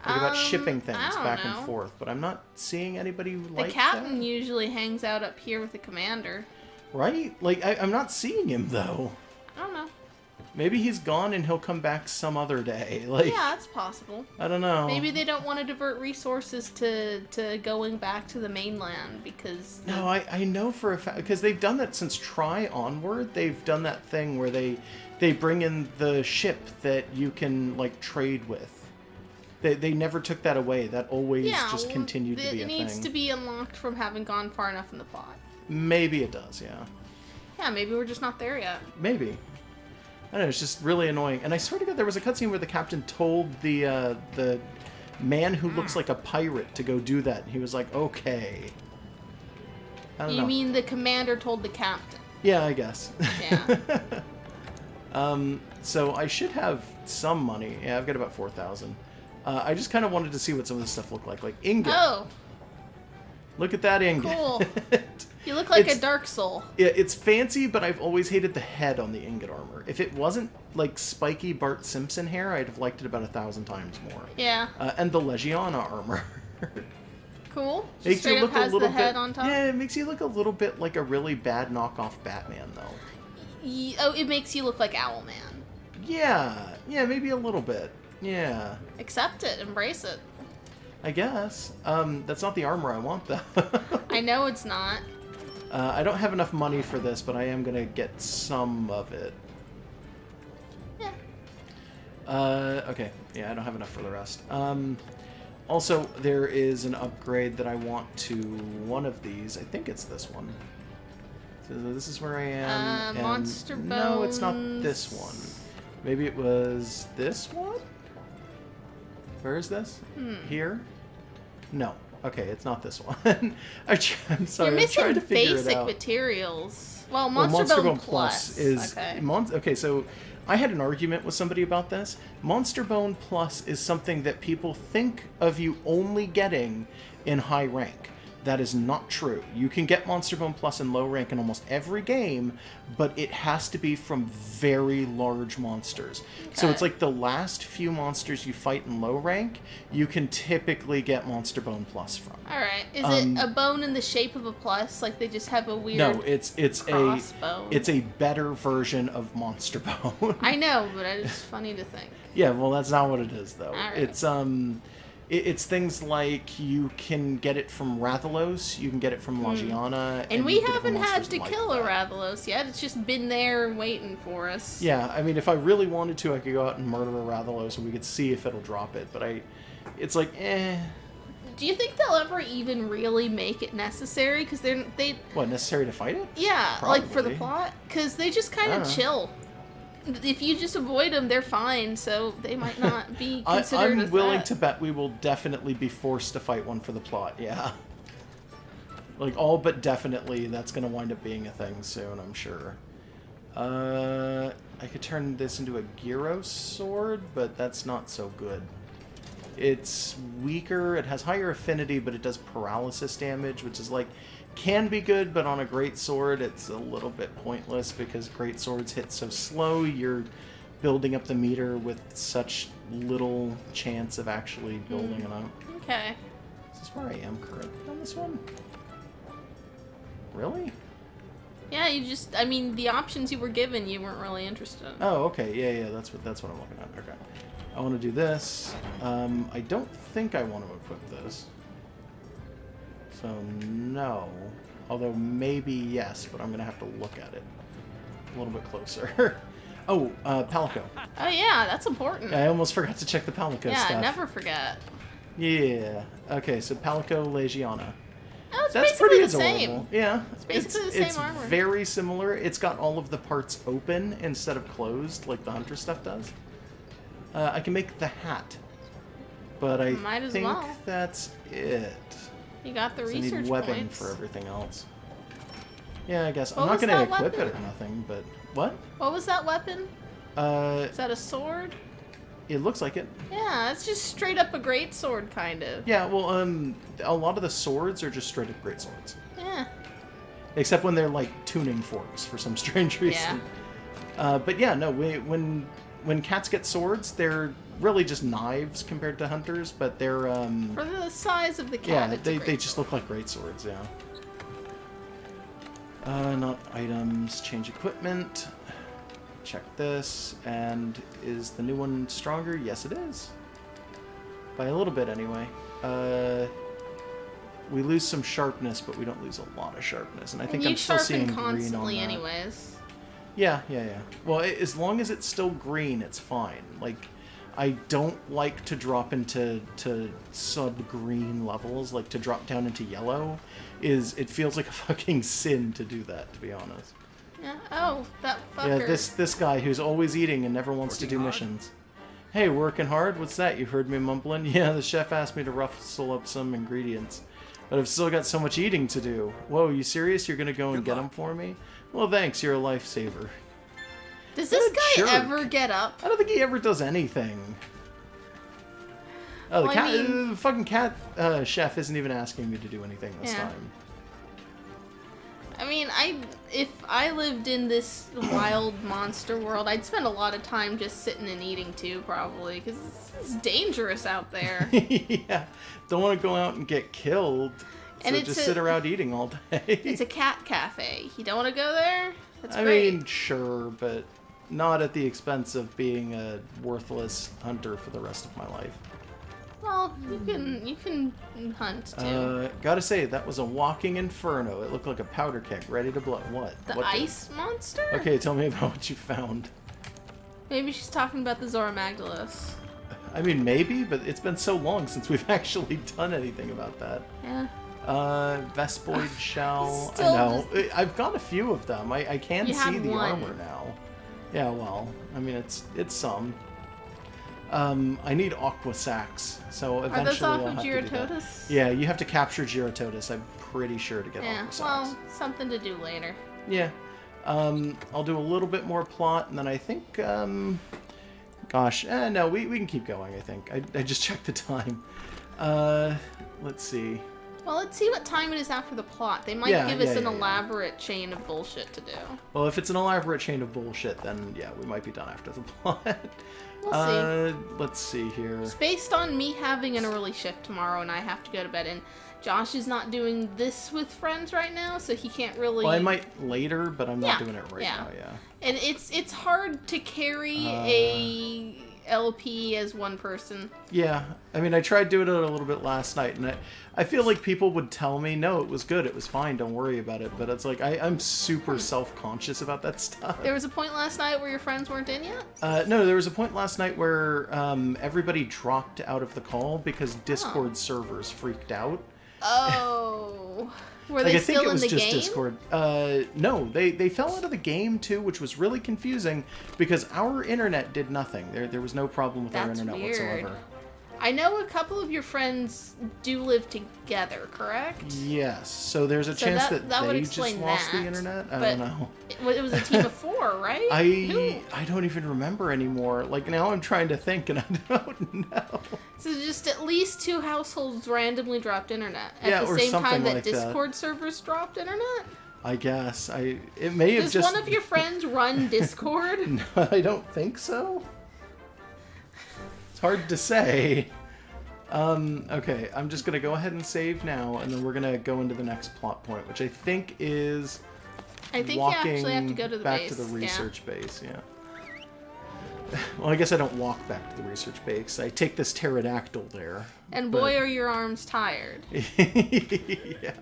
Speaker 1: Like about shipping things
Speaker 2: I don't
Speaker 1: back
Speaker 2: know.
Speaker 1: and forth, but I'm not seeing anybody
Speaker 2: The
Speaker 1: like
Speaker 2: captain
Speaker 1: that.
Speaker 2: usually hangs out up here with the commander.
Speaker 1: Right? Like, I'm not seeing him, though.
Speaker 2: I don't know.
Speaker 1: Maybe he's gone and he'll come back some other day. Like,
Speaker 2: Yeah, that's possible.
Speaker 1: I don't know.
Speaker 2: Maybe they don't want to divert resources to going back to the mainland because...
Speaker 1: No, I know for a fact, because they've done that since Try onward. They've done that thing where they bring in the ship that you can, like, trade with. They never took that away. That always just continued to be a
Speaker 2: It
Speaker 1: thing.
Speaker 2: needs to be unlocked from having gone far enough in the plot.
Speaker 1: Maybe it does, yeah.
Speaker 2: Yeah, maybe we're just not there yet.
Speaker 1: Maybe. I don't know, it's just really annoying. And I swear to God, there was a cutscene where the captain told the man who looks like a pirate to go do that. And he was like, okay. I don't
Speaker 2: You
Speaker 1: know.
Speaker 2: mean the commander told the captain?
Speaker 1: Yeah, I guess.
Speaker 2: Yeah.
Speaker 1: So I should have some money. Yeah, I've got about 4,000. I just kind of wanted to see what some of this stuff looked like. Like ingot.
Speaker 2: Oh,
Speaker 1: Look at that ingot.
Speaker 2: cool. You look like
Speaker 1: It's-
Speaker 2: a Dark Soul.
Speaker 1: Yeah, it's fancy, but I've always hated the head on the ingot armor. If it wasn't like spiky Bart Simpson hair, I'd have liked it about 1,000 times more.
Speaker 2: Yeah.
Speaker 1: And the Legiana armor.
Speaker 2: Cool. Just
Speaker 1: Makes
Speaker 2: straight
Speaker 1: you
Speaker 2: up
Speaker 1: look a
Speaker 2: has
Speaker 1: little
Speaker 2: the head
Speaker 1: bit.
Speaker 2: on top.
Speaker 1: Yeah, it makes you look a little bit like a really bad knockoff Batman, though.
Speaker 2: Oh, it makes you look like Owlman.
Speaker 1: Yeah, maybe a little bit. Yeah,
Speaker 2: Accept it. Embrace it.
Speaker 1: I guess. That's not the armor I want, though.
Speaker 2: I know it's not.
Speaker 1: I don't have enough money for this, but I am gonna get some of it.
Speaker 2: Yeah.
Speaker 1: Okay. Yeah, I don't have enough for the rest. Also, there is an upgrade that I want to one of these. I think it's this one. So this is where I am. and
Speaker 2: Monster
Speaker 1: No, it's not
Speaker 2: Bones.
Speaker 1: this one. Maybe it was this one? Where is this? Here? No. Okay, it's not this one. I'm sorry,
Speaker 2: You're
Speaker 1: I'm trying
Speaker 2: missing
Speaker 1: to figure it
Speaker 2: basic
Speaker 1: out.
Speaker 2: materials. Well,
Speaker 1: Well,
Speaker 2: Monster, Bone Plus
Speaker 1: is
Speaker 2: okay.
Speaker 1: Okay, so I had an argument with somebody about this. Monster Bone Plus is something that people think of you only getting in high rank. That is not true. You can get Monster Bone Plus in low rank in almost every game, but it has to be from very large monsters. So it's
Speaker 2: Okay.
Speaker 1: like the last few monsters you fight in low rank, you can typically get Monster Bone Plus from.
Speaker 2: All right. Is it a bone in the shape of a plus? Like they just have a weird.
Speaker 1: No, it's
Speaker 2: crossbone.
Speaker 1: it's a better version of Monster Bone.
Speaker 2: I know, but it's funny to think.
Speaker 1: Yeah, well, that's not what it is, though.
Speaker 2: Alright.
Speaker 1: It's things like you can get it from Rathalos, you can get it from Lagiana,
Speaker 2: And
Speaker 1: you
Speaker 2: we
Speaker 1: can get it from
Speaker 2: haven't had
Speaker 1: monsters
Speaker 2: to
Speaker 1: like
Speaker 2: kill a
Speaker 1: that.
Speaker 2: Rathalos yet. It's just been there waiting for us.
Speaker 1: Yeah, I mean, if I really wanted to, I could go out and murder a Rathalos, and we could see if it'll drop it. But it's like,
Speaker 2: do you think they'll ever even really make it necessary? Because they
Speaker 1: What, necessary to fight it?
Speaker 2: yeah, like for the
Speaker 1: Probably.
Speaker 2: plot, because they just kind
Speaker 1: I
Speaker 2: of
Speaker 1: don't know.
Speaker 2: chill. If you just avoid them, they're fine. So they might not be considered.
Speaker 1: I'm
Speaker 2: a
Speaker 1: willing
Speaker 2: threat.
Speaker 1: to bet we will definitely be forced to fight one for the plot, yeah. Like, all but definitely that's going to wind up being a thing soon, I'm sure. I could turn this into a Gyro sword, but that's not so good. It's weaker, it has higher affinity, but it does paralysis damage, which is like, can be good, but on a great sword it's a little bit pointless because great swords hit so slow, you're building up the meter with such little chance of actually building it up.
Speaker 2: Okay.
Speaker 1: Is this where I am currently on this one? Really?
Speaker 2: Yeah, I mean, the options you were given, you weren't really interested in.
Speaker 1: Oh, okay, yeah, that's what I'm looking at. Okay. I want to do this. I don't think I want to equip this. So, no. Although, maybe yes, but I'm going to have to look at it a little bit closer. Oh, Palico.
Speaker 2: Oh yeah, that's important.
Speaker 1: I almost forgot to check the Palico
Speaker 2: Yeah,
Speaker 1: stuff.
Speaker 2: never forget.
Speaker 1: Yeah. Okay, so Palico Legiana.
Speaker 2: Oh, it's
Speaker 1: That's
Speaker 2: basically
Speaker 1: pretty
Speaker 2: the
Speaker 1: adorable.
Speaker 2: same.
Speaker 1: Yeah.
Speaker 2: It's basically the same
Speaker 1: it's
Speaker 2: armor.
Speaker 1: very similar. It's got all of the parts open instead of closed like the Hunter stuff does. I can make the hat. But I
Speaker 2: Might as
Speaker 1: think
Speaker 2: well.
Speaker 1: that's it.
Speaker 2: You got the
Speaker 1: 'Cause I
Speaker 2: research
Speaker 1: need webbing
Speaker 2: points.
Speaker 1: for everything else. Yeah, I guess.
Speaker 2: What
Speaker 1: I'm not
Speaker 2: was
Speaker 1: going to
Speaker 2: that
Speaker 1: equip it
Speaker 2: weapon?
Speaker 1: or nothing, but... What?
Speaker 2: What was that weapon? Is that a sword?
Speaker 1: It looks like it.
Speaker 2: Yeah, it's just straight up a great sword, kind of.
Speaker 1: Yeah, well, a lot of the swords are just straight up great swords.
Speaker 2: Yeah.
Speaker 1: Except when they're, like, tuning forks for some strange reason. But yeah, no, when cats get swords, they're really just knives compared to hunters, but they're,
Speaker 2: For the size of the cat,
Speaker 1: yeah,
Speaker 2: it's a
Speaker 1: they
Speaker 2: great
Speaker 1: just
Speaker 2: sword.
Speaker 1: look like great swords, yeah. Not items, change equipment. Check this, and is the new one stronger? Yes, it is. By a little bit, anyway. We lose some sharpness, but we don't lose a lot of sharpness, and I think
Speaker 2: And you
Speaker 1: I'm still seeing
Speaker 2: sharpen
Speaker 1: green on
Speaker 2: constantly
Speaker 1: that.
Speaker 2: anyways.
Speaker 1: Yeah. Well, as long as it's still green, it's fine. Like, I don't like to drop into sub-green levels, like to drop down into yellow. It feels like a fucking sin to do that, to be honest.
Speaker 2: Yeah. Oh, that fucker.
Speaker 1: Yeah, this guy who's always eating and never wants to do missions. Hey, working hard? What's that? You heard me mumbling? Yeah, the chef asked me to rustle up some ingredients. But I've still got so much eating to do. Whoa, you serious? You're gonna go and get them for me? Well, thanks, you're a lifesaver.
Speaker 2: Does this
Speaker 1: What a
Speaker 2: guy
Speaker 1: jerk.
Speaker 2: ever get up?
Speaker 1: I don't think he ever does anything. Oh, the
Speaker 2: Well, I
Speaker 1: cat,
Speaker 2: mean-
Speaker 1: the fucking cat chef isn't even asking me to do anything this
Speaker 2: Yeah.
Speaker 1: time.
Speaker 2: I mean, if I lived in this wild monster world, I'd spend a lot of time just sitting and eating too, probably, because it's dangerous out there.
Speaker 1: Yeah, don't want to go out and get killed.
Speaker 2: And
Speaker 1: So
Speaker 2: it's
Speaker 1: just
Speaker 2: a-
Speaker 1: sit around eating all day.
Speaker 2: It's a cat cafe. You don't want to go there? That's
Speaker 1: I
Speaker 2: great.
Speaker 1: mean, sure, but not at the expense of being a worthless hunter for the rest of my life.
Speaker 2: Well, you can hunt too.
Speaker 1: Gotta say, that was a walking inferno. It looked like a powder keg ready to blow. What?
Speaker 2: The
Speaker 1: What
Speaker 2: ice monster?
Speaker 1: Okay, tell me about what you found.
Speaker 2: Maybe she's talking about the Zora Magdalos.
Speaker 1: I mean, maybe, but it's been so long since we've actually done anything about that.
Speaker 2: Yeah.
Speaker 1: Vespoid shell. I
Speaker 2: Still
Speaker 1: know. I've got a few of them. I can
Speaker 2: You
Speaker 1: see
Speaker 2: had
Speaker 1: the
Speaker 2: one.
Speaker 1: armor now. Yeah, well, I mean, it's some. I need aqua sacks, so
Speaker 2: Are
Speaker 1: eventually
Speaker 2: those off
Speaker 1: I'll
Speaker 2: of
Speaker 1: have to do that.
Speaker 2: Gyrototus?
Speaker 1: Yeah, you have to capture Gyrototus, I'm pretty sure, to get
Speaker 2: Yeah,
Speaker 1: aqua sacks.
Speaker 2: well, something to do later.
Speaker 1: Yeah. I'll do a little bit more plot, and then I think, gosh, no, we can keep going, I think. I just checked the time. Let's see.
Speaker 2: Well, let's see what time it is after the plot. They might
Speaker 1: Yeah,
Speaker 2: give us
Speaker 1: yeah,
Speaker 2: an
Speaker 1: yeah, yeah.
Speaker 2: elaborate chain of bullshit to do.
Speaker 1: Well, if it's an elaborate chain of bullshit, then yeah, we might be done after the plot.
Speaker 2: We'll see.
Speaker 1: Let's see here.
Speaker 2: It's based on me having an early shift tomorrow and I have to go to bed. And Josh is not doing this with friends right now, so he can't really...
Speaker 1: Well, I might later, but I'm not
Speaker 2: Yeah,
Speaker 1: doing it right
Speaker 2: yeah.
Speaker 1: now, yeah.
Speaker 2: And it's hard to carry LP as one person.
Speaker 1: Yeah, I mean, I tried doing it a little bit last night, and I feel like people would tell me, no, it was good, it was fine, don't worry about it. But it's like, I'm super self-conscious about that stuff.
Speaker 2: There was a point last night where your friends weren't in yet?
Speaker 1: No, there was a point last night where everybody dropped out of the call because Discord servers freaked out.
Speaker 2: Oh. Were
Speaker 1: Like,
Speaker 2: they
Speaker 1: I think
Speaker 2: still
Speaker 1: it was
Speaker 2: in the
Speaker 1: just
Speaker 2: game?
Speaker 1: Discord. No, they fell out of the game too, which was really confusing because our internet did nothing. There was no problem with our
Speaker 2: That's
Speaker 1: internet
Speaker 2: weird.
Speaker 1: whatsoever.
Speaker 2: I know a couple of your friends do live together, correct?
Speaker 1: Yes, so there's a
Speaker 2: So
Speaker 1: chance
Speaker 2: that
Speaker 1: that
Speaker 2: would
Speaker 1: they just
Speaker 2: explain
Speaker 1: lost the
Speaker 2: that,
Speaker 1: internet. I
Speaker 2: but
Speaker 1: don't know.
Speaker 2: It was a team of 4, right?
Speaker 1: I don't even remember anymore. Like, now I'm trying to think and I don't know.
Speaker 2: So just at least 2 households randomly dropped internet at
Speaker 1: Yeah,
Speaker 2: the
Speaker 1: or
Speaker 2: same time
Speaker 1: something
Speaker 2: that
Speaker 1: like that.
Speaker 2: Discord servers dropped internet?
Speaker 1: I guess it may have
Speaker 2: Does
Speaker 1: just.
Speaker 2: one of your friends run Discord?
Speaker 1: No, I don't think so. It's hard to say. Okay, I'm just gonna go ahead and save now, and then we're gonna go into the next plot point, which I think is
Speaker 2: I think you
Speaker 1: walking
Speaker 2: actually have to go to the
Speaker 1: back
Speaker 2: base.
Speaker 1: to the
Speaker 2: yeah.
Speaker 1: research base. Yeah. Well, I guess I don't walk back to the research base. I take this pterodactyl there.
Speaker 2: And
Speaker 1: but-
Speaker 2: boy, are your arms tired.
Speaker 1: Yeah.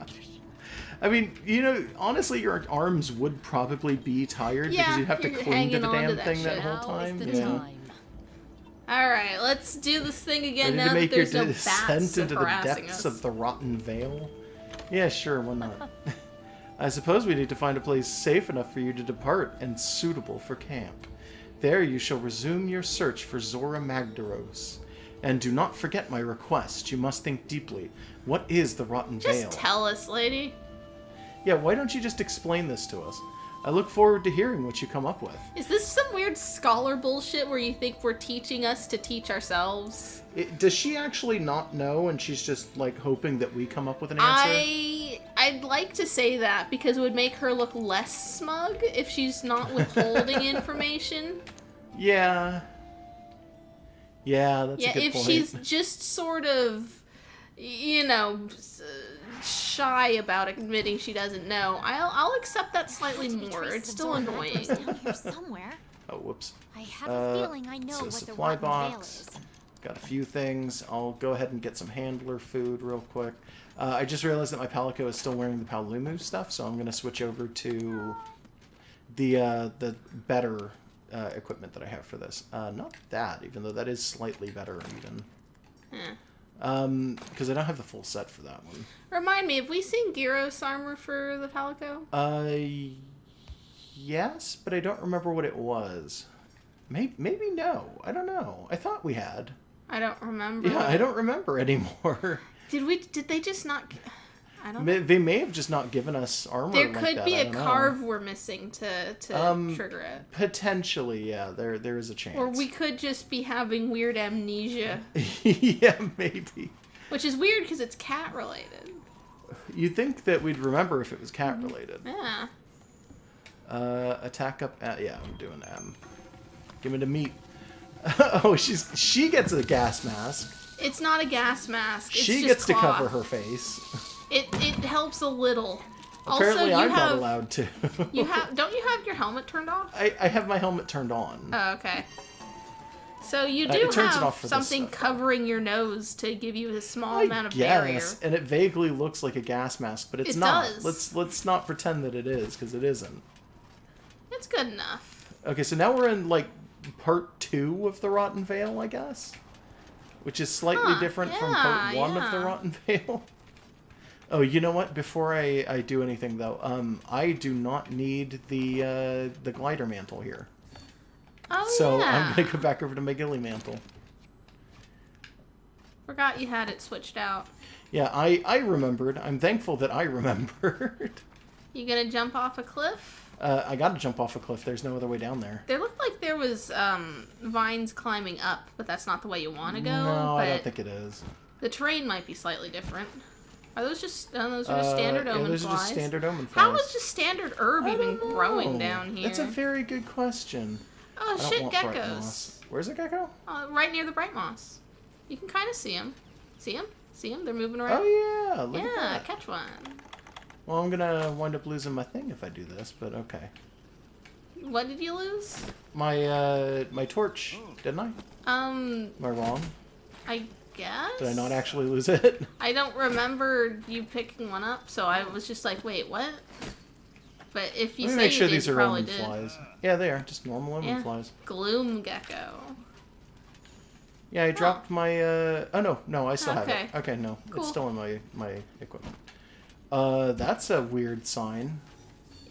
Speaker 1: I mean, honestly, your arms would probably be tired
Speaker 2: Yeah,
Speaker 1: because you have to
Speaker 2: you're
Speaker 1: cling to
Speaker 2: hanging
Speaker 1: the
Speaker 2: on to
Speaker 1: damn
Speaker 2: that
Speaker 1: thing that
Speaker 2: shit.
Speaker 1: whole
Speaker 3: Now is
Speaker 1: time.
Speaker 3: the
Speaker 1: Yeah.
Speaker 3: time.
Speaker 2: Alright, let's do this thing again
Speaker 1: Ready
Speaker 2: now
Speaker 1: to
Speaker 2: that
Speaker 1: make your
Speaker 2: there's no
Speaker 1: descent
Speaker 2: bats
Speaker 1: into the
Speaker 2: harassing
Speaker 1: depths
Speaker 2: us.
Speaker 1: of the rotten veil? Yeah, sure, why not? I suppose we need to find a place safe enough for you to depart and suitable for camp. There you shall resume your search for Zora Magdaros. And do not forget my request. You must think deeply. What is the rotten veil?
Speaker 2: Just tell us, lady.
Speaker 1: Yeah, why don't you just explain this to us? I look forward to hearing what you come up with.
Speaker 2: Is this some weird scholar bullshit where you think we're teaching us to teach ourselves?
Speaker 1: Does she actually not know and she's just, like, hoping that we come up with an answer?
Speaker 2: I'd like to say that because it would make her look less smug if she's not withholding information.
Speaker 1: Yeah. Yeah, that's a
Speaker 2: Yeah,
Speaker 1: good
Speaker 2: if
Speaker 1: point.
Speaker 2: she's just sort of, shy about admitting she doesn't know, I'll accept that slightly more. It's still annoying.
Speaker 3: Down here somewhere.
Speaker 1: Oh, whoops.
Speaker 3: I have a feeling I know
Speaker 1: So
Speaker 3: what the
Speaker 1: supply
Speaker 3: rotten veil
Speaker 1: box.
Speaker 3: is.
Speaker 1: Got a few things. I'll go ahead and get some handler food real quick. I just realized that my Palico is still wearing the Palumu stuff, so I'm going to switch over to the better equipment that I have for this. Not that, even though that is slightly better even. Because I don't have the full set for that one.
Speaker 2: Remind me, have we seen Gyros armor for the Palico?
Speaker 1: Yes, but I don't remember what it was. Maybe no. I don't know. I thought we had.
Speaker 2: I don't remember.
Speaker 1: Yeah, I don't remember anymore.
Speaker 2: Did they just not... I don't know.
Speaker 1: They may have just not given us armor.
Speaker 2: There
Speaker 1: like
Speaker 2: could
Speaker 1: that,
Speaker 2: be
Speaker 1: I
Speaker 2: a
Speaker 1: don't know.
Speaker 2: carve we're missing to trigger it.
Speaker 1: Potentially, yeah. There is a chance.
Speaker 2: Or we could just be having weird amnesia.
Speaker 1: Yeah, maybe.
Speaker 2: Which is weird because it's cat related.
Speaker 1: You'd think that we'd remember if it was cat related.
Speaker 2: Yeah.
Speaker 1: Attack up. Yeah, I'm doing M. Give me the meat. Oh, she gets a gas mask.
Speaker 2: It's not a gas mask. It's
Speaker 1: She
Speaker 2: just
Speaker 1: gets
Speaker 2: cloth.
Speaker 1: to cover her face.
Speaker 2: It helps a little.
Speaker 1: Apparently,
Speaker 2: also,
Speaker 1: I'm not allowed to.
Speaker 2: Don't you have your helmet turned off?
Speaker 1: I have my helmet turned on.
Speaker 2: Oh, okay. So you do
Speaker 1: it turns it
Speaker 2: have
Speaker 1: off for this
Speaker 2: something
Speaker 1: stuff.
Speaker 2: covering your nose to give you a small
Speaker 1: I
Speaker 2: amount of
Speaker 1: guess,
Speaker 2: barrier.
Speaker 1: and it vaguely looks like a gas mask, but it's
Speaker 2: It
Speaker 1: not.
Speaker 2: does.
Speaker 1: Let's not pretend that it is, because it isn't.
Speaker 2: It's good enough.
Speaker 1: Okay, so now we're in like part 2 of the Rotten Veil, I guess, which is slightly
Speaker 2: Huh,
Speaker 1: different from part 1 of the
Speaker 2: yeah.
Speaker 1: Rotten Veil. Oh, you know what? Before I do anything though, I do not need the glider mantle here.
Speaker 2: Oh,
Speaker 1: So
Speaker 2: yeah.
Speaker 1: I'm gonna go back over to my ghillie mantle.
Speaker 2: Forgot you had it switched out.
Speaker 1: Yeah, I remembered. I'm thankful that I remembered.
Speaker 2: You gonna jump off a cliff?
Speaker 1: I gotta jump off a cliff. There's no other way down there.
Speaker 2: There looked like there was vines climbing up, but that's not the way you want to go.
Speaker 1: No,
Speaker 2: but
Speaker 1: I don't think it is.
Speaker 2: the terrain might be slightly different. Are those just standard
Speaker 1: yeah,
Speaker 2: omen
Speaker 1: those
Speaker 2: flies?
Speaker 1: are just standard omen flies.
Speaker 2: How is just standard herb
Speaker 1: I
Speaker 2: even
Speaker 1: don't know.
Speaker 2: growing down here?
Speaker 1: That's a very good question.
Speaker 2: Oh
Speaker 1: I don't
Speaker 2: shit,
Speaker 1: want bright
Speaker 2: geckos!
Speaker 1: moss. Where's a gecko?
Speaker 2: Right near the bright moss. You can kind of see them. See them? See them? They're moving around.
Speaker 1: Oh yeah, look at
Speaker 2: yeah,
Speaker 1: that.
Speaker 2: catch one.
Speaker 1: Well, I'm gonna wind up losing my thing if I do this, but okay.
Speaker 2: What did you lose?
Speaker 1: My torch, didn't I? Am I wrong?
Speaker 2: I guess.
Speaker 1: Did I not actually lose it?
Speaker 2: I don't remember you picking one up, so I was just like, wait, what? But if you
Speaker 1: Let me
Speaker 2: say
Speaker 1: make sure
Speaker 2: you did,
Speaker 1: these
Speaker 2: you
Speaker 1: are
Speaker 2: probably
Speaker 1: omen
Speaker 2: did.
Speaker 1: flies. Yeah, they are. Just normal omen
Speaker 2: Yeah.
Speaker 1: flies.
Speaker 2: Gloom gecko.
Speaker 1: Yeah, I dropped my, oh no, I still have
Speaker 2: Okay.
Speaker 1: it. Okay, no.
Speaker 2: Cool.
Speaker 1: It's still in my equipment. That's a weird sign.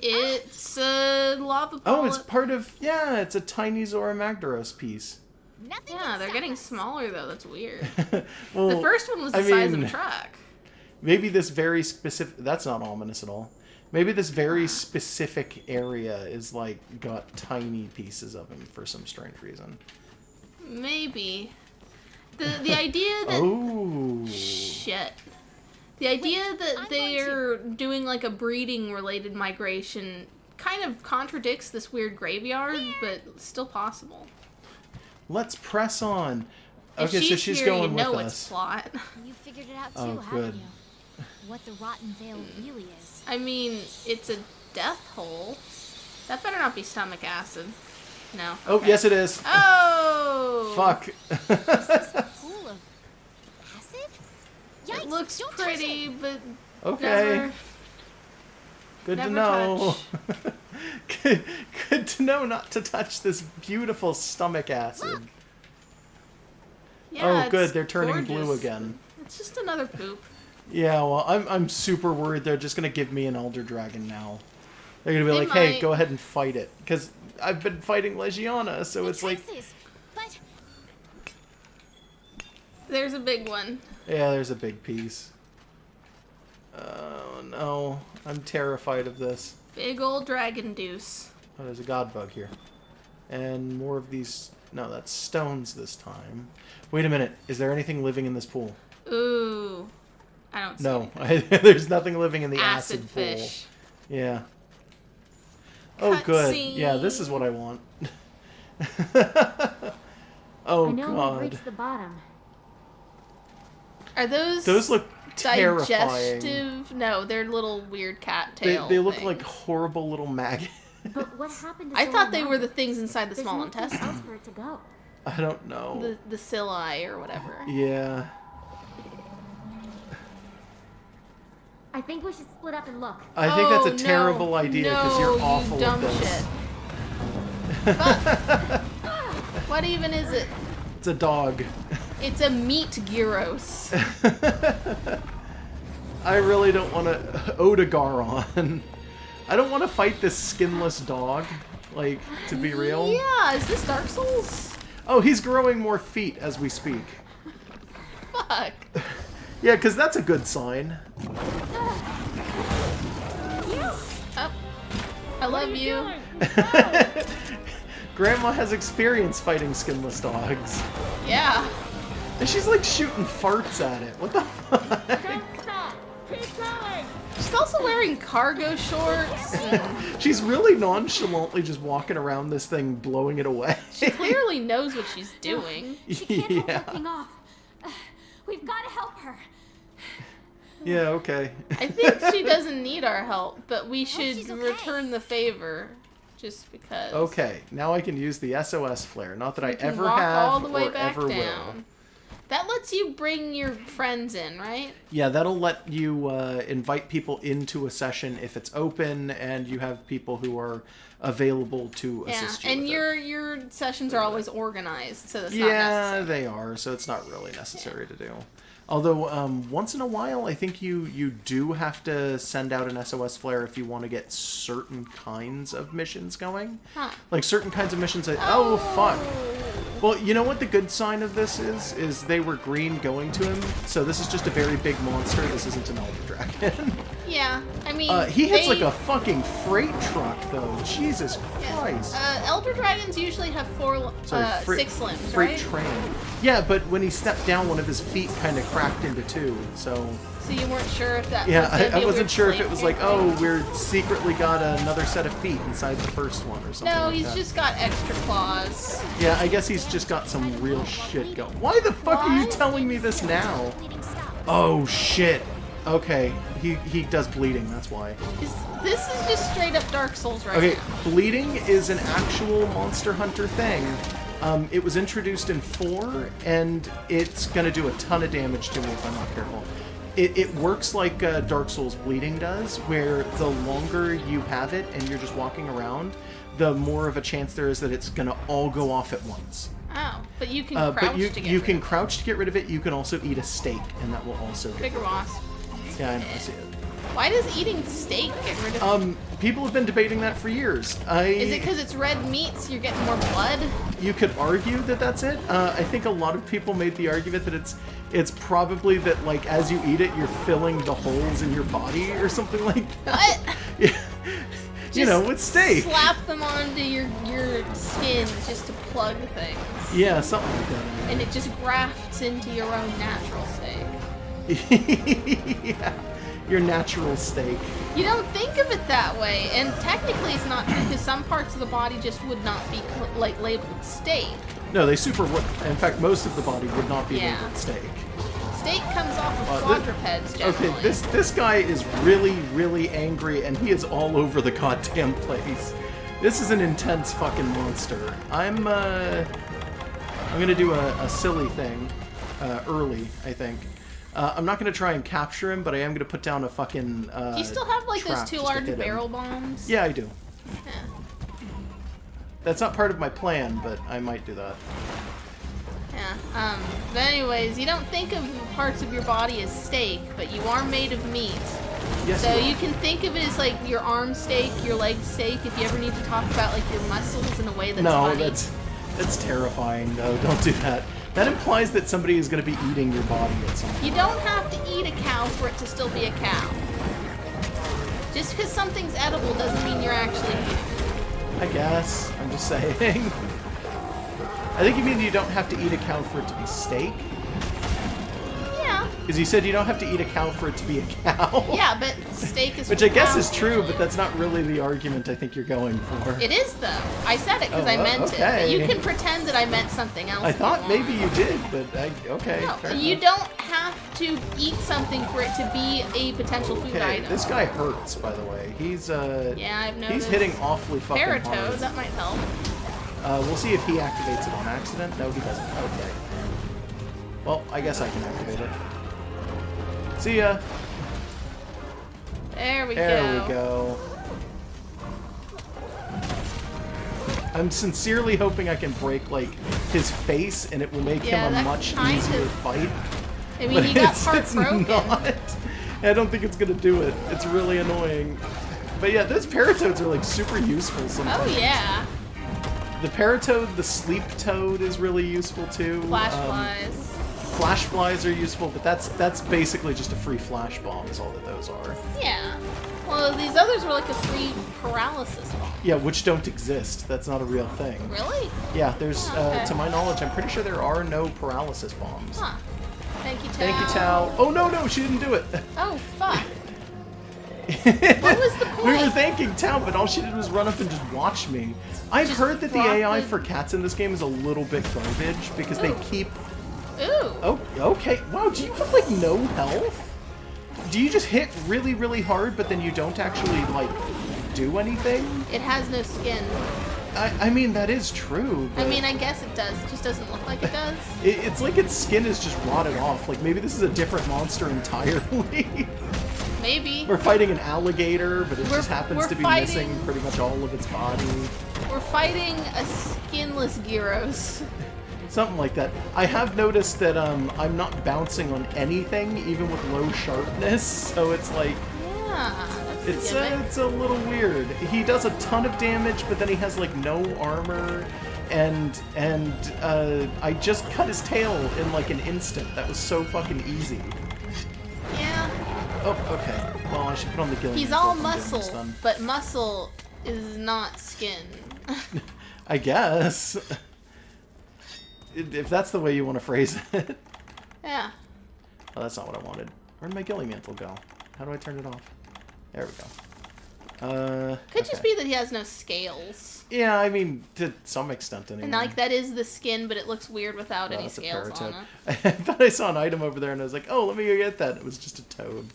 Speaker 2: It's a lava
Speaker 1: Oh,
Speaker 2: polyp.
Speaker 1: it's part of, yeah, it's a tiny Zora Magdaros piece.
Speaker 3: Nothing
Speaker 2: Yeah,
Speaker 3: can
Speaker 2: they're
Speaker 3: stop
Speaker 2: getting
Speaker 3: us.
Speaker 2: smaller though. That's weird.
Speaker 1: Well,
Speaker 2: The first one was the
Speaker 1: I
Speaker 2: size of
Speaker 1: mean,
Speaker 2: a truck.
Speaker 1: Maybe this very specific, that's not ominous at all. Maybe this very specific area is like got tiny pieces of him for some strange reason.
Speaker 2: Maybe. The idea that
Speaker 1: Oh.
Speaker 2: shit. The idea that
Speaker 3: I'm going
Speaker 2: they're doing like a breeding related migration kind of contradicts this weird graveyard, but still possible.
Speaker 1: Let's press on.
Speaker 2: If
Speaker 1: Okay, so she's
Speaker 2: here,
Speaker 1: going
Speaker 2: you know
Speaker 1: with
Speaker 2: it's
Speaker 1: us.
Speaker 2: plot.
Speaker 3: You figured it out too,
Speaker 1: Oh,
Speaker 3: haven't
Speaker 1: good.
Speaker 3: you? What the Rotten Veil really is.
Speaker 2: I mean, it's a death hole. That better not be stomach acid. No.
Speaker 1: Oh,
Speaker 2: okay.
Speaker 1: yes it is.
Speaker 2: Oh!
Speaker 1: Fuck.
Speaker 3: Full of acid? Yikes!
Speaker 2: It looks
Speaker 3: don't touch
Speaker 2: pretty,
Speaker 3: it.
Speaker 2: but
Speaker 1: Okay.
Speaker 2: never.
Speaker 1: Good to
Speaker 2: never
Speaker 1: know. Good to know not to touch this beautiful stomach acid.
Speaker 2: Yeah,
Speaker 1: Oh, good.
Speaker 2: it's
Speaker 1: They're turning blue
Speaker 2: gorgeous.
Speaker 1: again.
Speaker 2: It's just another poop.
Speaker 1: Yeah, well, I'm super worried they're just gonna give me an Elder Dragon now. They're gonna be
Speaker 2: They
Speaker 1: like, hey,
Speaker 2: might.
Speaker 1: go ahead and fight it. Because I've been fighting Legiana, so it's like...
Speaker 3: Traces, but
Speaker 2: There's a big one.
Speaker 1: Yeah, there's a big piece. Oh, no. I'm terrified of this.
Speaker 2: Big old dragon deuce.
Speaker 1: Oh, there's a god bug here. And more of these... No, that's stones this time. Wait a minute. Is there anything living in this pool?
Speaker 2: Ooh. I don't see
Speaker 1: No.
Speaker 2: anything.
Speaker 1: There's nothing living in the
Speaker 2: Acid
Speaker 1: acid
Speaker 2: fish.
Speaker 1: pool. Yeah. Oh, good.
Speaker 2: Cutscene.
Speaker 1: Yeah, this is what I want.
Speaker 5: I
Speaker 1: Oh,
Speaker 5: know we've
Speaker 1: God.
Speaker 5: reached the bottom.
Speaker 2: Are those
Speaker 1: Those look terrifying.
Speaker 2: digestive? No, they're little weird cat
Speaker 1: They
Speaker 2: tail
Speaker 1: look
Speaker 2: things.
Speaker 1: like horrible little maggots.
Speaker 5: But what happened to
Speaker 2: I
Speaker 5: Zora
Speaker 2: thought they were the
Speaker 5: Magdaros?
Speaker 2: things inside the
Speaker 5: There's
Speaker 2: small
Speaker 5: no place
Speaker 2: intestine.
Speaker 5: else for it to go.
Speaker 1: I don't know.
Speaker 2: The cilia or whatever.
Speaker 1: Yeah.
Speaker 5: I think we should split up and look.
Speaker 1: I think that's
Speaker 2: Oh,
Speaker 1: a terrible
Speaker 2: no.
Speaker 1: idea because
Speaker 2: No,
Speaker 1: you're awful
Speaker 2: you dumb
Speaker 1: at this.
Speaker 2: shit. Fuck. What even is it?
Speaker 1: It's a dog.
Speaker 2: It's a meat gyros.
Speaker 1: I really don't want to... Odogaron. I don't want to fight this skinless dog. Like, to be real.
Speaker 2: Yeah, is this Dark Souls?
Speaker 1: Oh, he's growing more feet as we speak.
Speaker 2: Fuck.
Speaker 1: Yeah, because that's a good sign.
Speaker 2: Oh. I love you.
Speaker 1: Grandma has experience fighting skinless dogs.
Speaker 2: Yeah.
Speaker 1: And she's like shooting farts at it. What the fuck?
Speaker 5: Don't stop! Keep going!
Speaker 2: She's also wearing cargo shorts. And
Speaker 1: She's really nonchalantly just walking around this thing, blowing it away.
Speaker 2: she clearly knows what she's doing.
Speaker 3: she can't hold
Speaker 1: Yeah.
Speaker 3: that thing off. We've got to help her.
Speaker 1: Yeah, okay.
Speaker 2: I think she doesn't need our help, but we should
Speaker 3: she's okay.
Speaker 2: return the favor. Just because.
Speaker 1: Okay, now I can use the SOS flare. Not that I
Speaker 2: You can
Speaker 1: ever
Speaker 2: walk
Speaker 1: have
Speaker 2: all the way
Speaker 1: or
Speaker 2: back
Speaker 1: ever
Speaker 2: down.
Speaker 1: will.
Speaker 2: That lets you bring your friends in, right?
Speaker 1: Yeah, that'll let you invite people into a session if it's open and you have people who are available to
Speaker 2: Yeah,
Speaker 1: assist you
Speaker 2: and
Speaker 1: with it.
Speaker 2: your sessions are always organized, so that's not
Speaker 1: Yeah,
Speaker 2: necessary.
Speaker 1: they are, so it's not really necessary to do. Although, once in a while, I think you do have to send out an SOS flare if you want to get certain kinds of missions going.
Speaker 2: Huh.
Speaker 1: Like, certain kinds of missions that... Oh, fuck. Well, you know what the good sign of this is? Is they were green going to him, so this is just a very big monster. This isn't an Elder Dragon.
Speaker 2: Yeah, I mean...
Speaker 1: He hits
Speaker 2: they-
Speaker 1: like a fucking freight truck, though. Jesus Christ.
Speaker 2: Elder Dragons usually have
Speaker 1: Sorry,
Speaker 2: 6 limbs,
Speaker 1: freight
Speaker 2: right?
Speaker 1: train. Yeah, but when he stepped down, one of his feet kind of cracked into two, so...
Speaker 2: So you weren't sure if that
Speaker 1: Yeah,
Speaker 2: was gonna be
Speaker 1: I
Speaker 2: a
Speaker 1: wasn't
Speaker 2: weird
Speaker 1: sure if
Speaker 2: slave
Speaker 1: it was like,
Speaker 2: thing.
Speaker 1: oh, we're secretly got another set of feet inside the first one or something
Speaker 2: No,
Speaker 1: like
Speaker 2: he's
Speaker 1: that.
Speaker 2: just got extra claws.
Speaker 1: Yeah, I guess he's just got some real shit going. Why the fuck are you
Speaker 2: Why?
Speaker 1: telling me this now?
Speaker 3: Bleeding stop.
Speaker 1: Oh, shit. Okay, he does bleeding, that's why.
Speaker 2: This is just straight up Dark Souls right
Speaker 1: Okay,
Speaker 2: now.
Speaker 1: bleeding is an actual Monster Hunter thing. It was introduced in 4, and it's going to do a ton of damage to me if I'm not careful. It works like Dark Souls bleeding does, where the longer you have it and you're just walking around, the more of a chance there is that it's going to all go off at once.
Speaker 2: Oh, but you can crouch
Speaker 1: but
Speaker 2: to get
Speaker 1: you
Speaker 2: rid
Speaker 1: can
Speaker 2: of it.
Speaker 1: crouch to get rid of it. You can also eat a steak, and that will also get
Speaker 2: Bigger
Speaker 1: rid of
Speaker 2: wasp.
Speaker 1: it. Yeah, I know, I see it.
Speaker 2: Why does eating steak get rid of
Speaker 1: People have been debating that for years.
Speaker 2: Is it because it's red meat, so you're getting more blood?
Speaker 1: You could argue that that's it. I think a lot of people made the argument that it's probably that, like, as you eat it, you're filling the holes in your body or something like that.
Speaker 2: What?
Speaker 1: Yeah. You know, with steak.
Speaker 2: Slap them onto your skin just to plug things.
Speaker 1: Yeah, something like that.
Speaker 2: And it just grafts into your own natural steak.
Speaker 1: Yeah, your natural steak.
Speaker 2: You don't think of it that way, and technically it's not true because some parts of the body just would not be labeled steak.
Speaker 1: No, they super would. In fact, most of the body would not be
Speaker 2: Yeah.
Speaker 1: labeled steak.
Speaker 2: Steak comes off of quadrupeds generally.
Speaker 1: Okay, this guy is really, really angry, and he is all over the goddamn place. This is an intense fucking monster. I'm gonna do a silly thing early, I think. I'm not gonna try and capture him, but I am gonna put down a fucking.
Speaker 2: Do you still have like those
Speaker 1: trap
Speaker 2: two
Speaker 1: just to
Speaker 2: large
Speaker 1: hit him.
Speaker 2: barrel bombs?
Speaker 1: Yeah, I do.
Speaker 2: Yeah.
Speaker 1: That's not part of my plan, but I might do that.
Speaker 2: Yeah. But anyways, you don't think of parts of your body as steak, but you are made of meat.
Speaker 1: Yes.
Speaker 2: So
Speaker 1: you
Speaker 2: you can think of it as like your arm steak, your leg steak, if you ever need to talk about like your muscles in a way that's
Speaker 1: No,
Speaker 2: funny.
Speaker 1: that's terrifying. No, don't do that. That implies that somebody is going to be eating your body at some point.
Speaker 2: You don't have to eat a cow for it to still be a cow. Just because something's edible doesn't mean you're actually eating it.
Speaker 1: I guess. I'm just saying. I think you mean you don't have to eat a cow for it to be steak?
Speaker 2: Yeah.
Speaker 1: Because you said you don't have to eat a cow for it to be a cow.
Speaker 2: Yeah, but steak is
Speaker 1: Which
Speaker 2: for
Speaker 1: I guess
Speaker 2: cows
Speaker 1: is true,
Speaker 2: usually.
Speaker 1: but that's not really the argument I think you're going for.
Speaker 2: It is, though. I said it because
Speaker 1: Oh,
Speaker 2: I meant it. But
Speaker 1: okay.
Speaker 2: you can pretend that I meant something else.
Speaker 1: I
Speaker 2: if you
Speaker 1: thought
Speaker 2: want.
Speaker 1: maybe you did, but okay.
Speaker 2: No,
Speaker 1: fair
Speaker 2: you
Speaker 1: enough.
Speaker 2: don't have to eat something for it to be a potential food
Speaker 1: Okay,
Speaker 2: item.
Speaker 1: this guy hurts, by the way. He's
Speaker 2: Yeah, I've noticed.
Speaker 1: he's hitting awfully fucking
Speaker 2: Paratoad,
Speaker 1: hard.
Speaker 2: that might help.
Speaker 1: We'll see if he activates it on accident. No, he doesn't. Okay. Well, I guess I can activate it. See ya.
Speaker 2: There we
Speaker 1: There we go. I'm sincerely hoping I can break, like, his face, and it will make
Speaker 2: Yeah,
Speaker 1: him a
Speaker 2: that
Speaker 1: much
Speaker 2: kind
Speaker 1: easier
Speaker 2: of-
Speaker 1: fight.
Speaker 2: I mean,
Speaker 1: But
Speaker 2: he got
Speaker 1: it's
Speaker 2: heartbroken.
Speaker 1: not. I don't think it's gonna do it. It's really annoying. But yeah, those paratoads are, like, super useful sometimes.
Speaker 2: Oh, yeah.
Speaker 1: The paratoad, the sleep toad is really useful, too.
Speaker 2: Flash flies.
Speaker 1: Flash flies are useful, but that's basically just a free flash bomb is all that those are.
Speaker 2: Yeah. Well, these others were like a free paralysis bomb.
Speaker 1: Yeah, which don't exist. That's not a real thing.
Speaker 2: Really?
Speaker 1: Yeah, there's,
Speaker 2: Oh, okay.
Speaker 1: to my knowledge, I'm pretty sure there are no paralysis bombs.
Speaker 2: Huh. Thank you, Tao.
Speaker 1: Thank you, Tao. Oh, no, she didn't do it.
Speaker 2: Oh, fuck. What was the
Speaker 1: We were
Speaker 2: point?
Speaker 1: thanking Tao, but all she did was run up and just watch me. I've
Speaker 2: Just
Speaker 1: heard that the
Speaker 2: rock
Speaker 1: AI
Speaker 2: with-
Speaker 1: for cats in this game is a little bit garbage because they
Speaker 2: Ooh.
Speaker 1: keep...
Speaker 2: Ooh.
Speaker 1: Oh, okay. Wow, do you have, like, no health? Do you just hit really, really hard, but then you don't actually, like, do anything?
Speaker 2: It has no skin.
Speaker 1: I mean, that is true.
Speaker 2: I
Speaker 1: But
Speaker 2: mean, I guess it does. It just doesn't look like it does.
Speaker 1: it's like its skin is just rotted off. Like, maybe this is a different monster entirely.
Speaker 2: Maybe.
Speaker 1: We're fighting an alligator, but it
Speaker 2: We're-
Speaker 1: just happens
Speaker 2: we're
Speaker 1: to be
Speaker 2: fighting-
Speaker 1: missing pretty much all of its body.
Speaker 2: We're fighting a skinless Gyros.
Speaker 1: Something like that. I have noticed that I'm not bouncing on anything, even with low sharpness, so it's like...
Speaker 2: Yeah, that's a gimmick.
Speaker 1: It's a little weird. He does a ton of damage, but then he has like no armor, and I just cut his tail in like an instant. That was so fucking easy.
Speaker 2: Yeah.
Speaker 1: Oh, okay. Well, I should put on the gilling.
Speaker 2: He's all muscle, but muscle is not skin.
Speaker 1: I guess. If that's the way you want to phrase it.
Speaker 2: Yeah.
Speaker 1: Oh, that's not what I wanted. Where'd my gilly mantle go? How do I turn it off? There we go.
Speaker 2: Could just be that he has no scales.
Speaker 1: Yeah, I mean, to some extent anyway.
Speaker 2: And like that is the skin, but it looks weird without any
Speaker 1: That's a
Speaker 2: scales on
Speaker 1: paratoad.
Speaker 2: it.
Speaker 1: I thought I saw an item over there and I was like, oh, let me go get that. It was just a toad.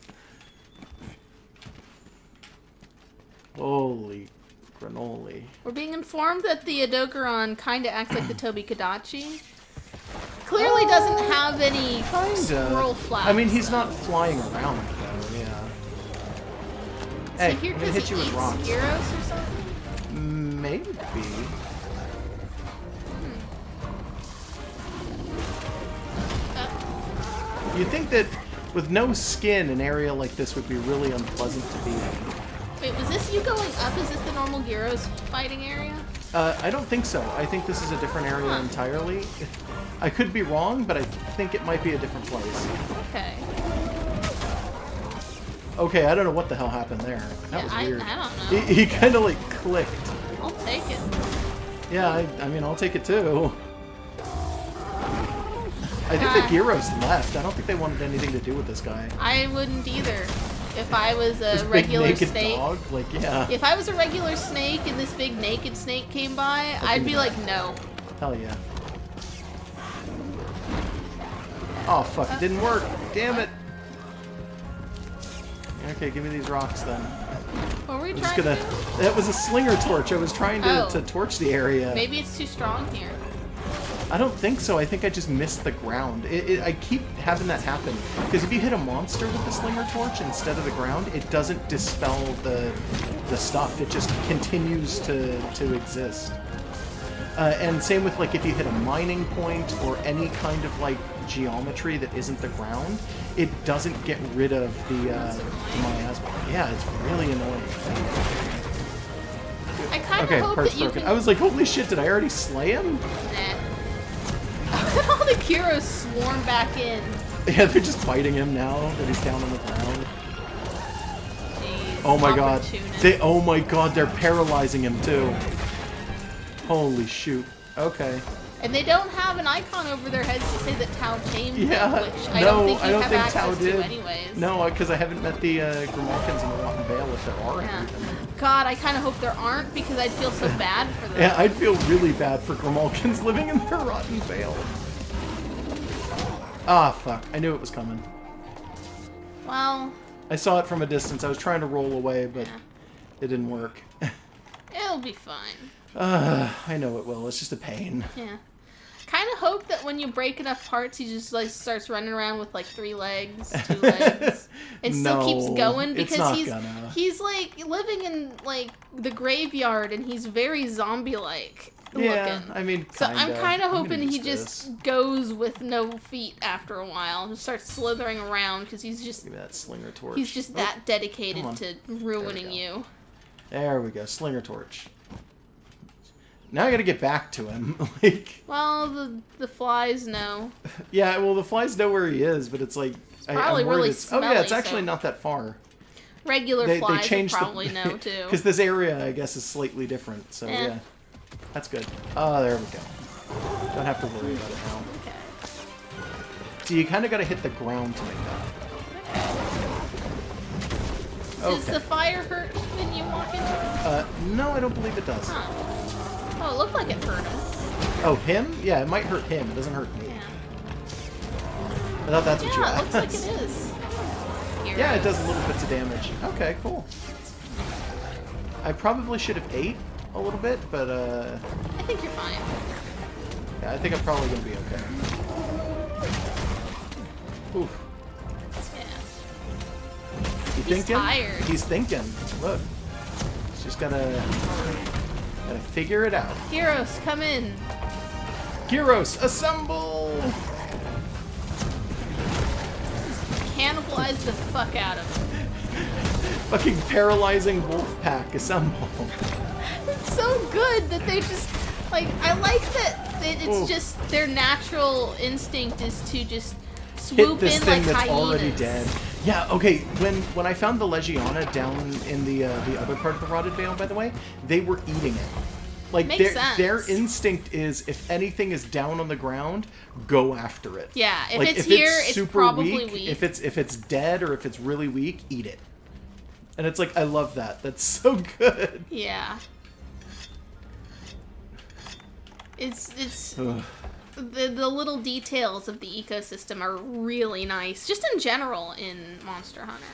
Speaker 1: Holy granoli.
Speaker 2: We're being informed that the Odogaron kind of acts like the Tobi Kadachi. Clearly doesn't have any scroll flaps.
Speaker 1: I mean, he's not flying around, though, yeah.
Speaker 2: Is
Speaker 1: Hey,
Speaker 2: he here
Speaker 1: I'm gonna
Speaker 2: because
Speaker 1: hit
Speaker 2: he
Speaker 1: you with
Speaker 2: eats
Speaker 1: rocks.
Speaker 2: gyros or something?
Speaker 1: Maybe. You'd think that with no skin, an area like this would be really unpleasant to be in.
Speaker 2: Wait, was this you going up? Is this the normal gyros fighting area?
Speaker 1: I don't think so. I think this is a different area entirely. I could be wrong, but I think it might be a different place.
Speaker 2: Okay.
Speaker 1: Okay, I don't know what the hell happened there. That was weird.
Speaker 2: I don't know.
Speaker 1: He kind of like clicked.
Speaker 2: I'll take it.
Speaker 1: Yeah, I mean, I'll take it too. I think the Gyros left. I don't think they wanted anything to do with this guy.
Speaker 2: I wouldn't either. If I was a
Speaker 1: This big
Speaker 2: regular
Speaker 1: naked
Speaker 2: snake.
Speaker 1: dog? Like, yeah.
Speaker 2: If I was a regular snake and this big naked snake came by, I'd be like, no.
Speaker 1: Hell yeah. Oh, fuck. It didn't work. Damn it. Okay, give me these rocks then.
Speaker 2: What were we
Speaker 1: I'm
Speaker 2: trying
Speaker 1: just gonna...
Speaker 2: to do?
Speaker 1: That was a slinger torch. I was trying to torch the area.
Speaker 2: Maybe it's too strong here.
Speaker 1: I don't think so. I think I just missed the ground. I keep having that happen. Because if you hit a monster with the slinger torch instead of the ground, it doesn't dispel the stuff. It just continues to exist. And same with, like, if you hit a mining point or any kind of, like, geometry that isn't the ground, it doesn't get rid of the miasma. Yeah, it's really annoying.
Speaker 2: I kind of
Speaker 1: Okay,
Speaker 2: hope
Speaker 1: part's
Speaker 2: that you
Speaker 1: broken.
Speaker 2: can...
Speaker 1: I was like, holy shit, did I already slay him?
Speaker 2: Nah. All the Kyros swarm back in.
Speaker 1: Yeah, they're just fighting him now that he's down on the ground.
Speaker 2: Jeez,
Speaker 1: Oh my god.
Speaker 2: opportunist.
Speaker 1: Oh my god, they're paralyzing him too. Holy shoot. Okay.
Speaker 2: And they don't have an icon over their heads to say that Tao tamed
Speaker 1: Yeah,
Speaker 2: them, which I
Speaker 1: no,
Speaker 2: don't think
Speaker 1: I
Speaker 2: you
Speaker 1: don't
Speaker 2: have
Speaker 1: think
Speaker 2: access
Speaker 1: Tao
Speaker 2: to
Speaker 1: did.
Speaker 2: anyways.
Speaker 1: No, because I haven't met the Grimalkins in the Rotten Vale if there are
Speaker 2: Yeah.
Speaker 1: even.
Speaker 2: God, I kind of hope there aren't because I'd feel so bad for them.
Speaker 1: Yeah, I'd feel really bad for Grimalkins living in their Rotten Vale. Ah, fuck. I knew it was coming.
Speaker 2: Well,
Speaker 1: I saw it from a distance. I was trying to roll away, but
Speaker 2: yeah.
Speaker 1: it didn't work.
Speaker 2: It'll be fine.
Speaker 1: I know it will. It's just a pain.
Speaker 2: Yeah. Kind of hope that when you break enough parts, he just like starts running around with like 3 legs, 2 legs, and still keeps going
Speaker 1: it's
Speaker 2: because
Speaker 1: not
Speaker 2: he's
Speaker 1: gonna.
Speaker 2: he's like living in like the graveyard and he's very zombie-like
Speaker 1: Yeah,
Speaker 2: looking.
Speaker 1: I mean,
Speaker 2: So I'm kind of
Speaker 1: gonna
Speaker 2: hoping he
Speaker 1: use
Speaker 2: just
Speaker 1: this.
Speaker 2: goes with no feet after a while, just starts slithering around because he's just
Speaker 1: Give me that slinger torch.
Speaker 2: he's just
Speaker 1: Oh,
Speaker 2: that dedicated
Speaker 1: come on.
Speaker 2: to ruining
Speaker 1: go.
Speaker 2: you.
Speaker 1: There we go. Slinger torch. Now I gotta get back to him. Like,
Speaker 2: Well, the flies know.
Speaker 1: yeah, well, the flies know where he is, but it's like...
Speaker 2: probably
Speaker 1: I'm worried
Speaker 2: really
Speaker 1: it's, oh, yeah, it's
Speaker 2: smelly,
Speaker 1: actually
Speaker 2: so-
Speaker 1: not that far.
Speaker 2: Regular
Speaker 1: They
Speaker 2: flies would
Speaker 1: changed
Speaker 2: probably know too.
Speaker 1: Because this area, I guess, is slightly different, so
Speaker 2: Eh.
Speaker 1: yeah. That's good. Oh, there we go. Don't have to worry about it now.
Speaker 2: Okay.
Speaker 1: So you kind of gotta hit the ground to make that.
Speaker 2: Does
Speaker 1: Okay.
Speaker 2: the fire hurt when you walk into it?
Speaker 1: No, I don't believe it does.
Speaker 2: Huh. Oh, it looked like it hurt him.
Speaker 1: Oh, him? Yeah, it might hurt him. It doesn't hurt me.
Speaker 2: Yeah.
Speaker 1: I thought that's what you
Speaker 2: Yeah, it
Speaker 1: asked.
Speaker 2: looks like it is. Here.
Speaker 1: Yeah, it does little bits of damage. Okay, cool. I probably should have ate a little bit, but
Speaker 2: I think you're fine.
Speaker 1: yeah, I think I'm probably gonna be okay. Oof.
Speaker 2: Yeah.
Speaker 1: You
Speaker 2: He's
Speaker 1: thinking?
Speaker 2: tired.
Speaker 1: He's thinking. Look. He's just gotta figure it out.
Speaker 2: Heroes, come in.
Speaker 1: Gyros, assemble!
Speaker 2: Cannibalize the fuck out of him.
Speaker 1: Fucking paralyzing wolf pack, assemble.
Speaker 2: It's so good that they just like. I like that it's
Speaker 1: Oof.
Speaker 2: just their natural instinct is to just
Speaker 1: Hit
Speaker 2: swoop
Speaker 1: this
Speaker 2: in
Speaker 1: thing
Speaker 2: like
Speaker 1: that's
Speaker 2: hyenas.
Speaker 1: already dead. Yeah, okay, when I found the Legiana down in the other part of the Rotted Vale, by the way, they were eating it. Like,
Speaker 2: Makes
Speaker 1: their
Speaker 2: sense.
Speaker 1: instinct is, if anything is down on the ground, go after it.
Speaker 2: Yeah, if
Speaker 1: Like,
Speaker 2: it's here, it's
Speaker 1: super
Speaker 2: probably weak.
Speaker 1: If it's dead or if it's really weak, eat it. And it's like, I love that. That's so good.
Speaker 2: Yeah. It's
Speaker 1: Ugh.
Speaker 2: the little details of the ecosystem are really nice, just in general in Monster Hunter.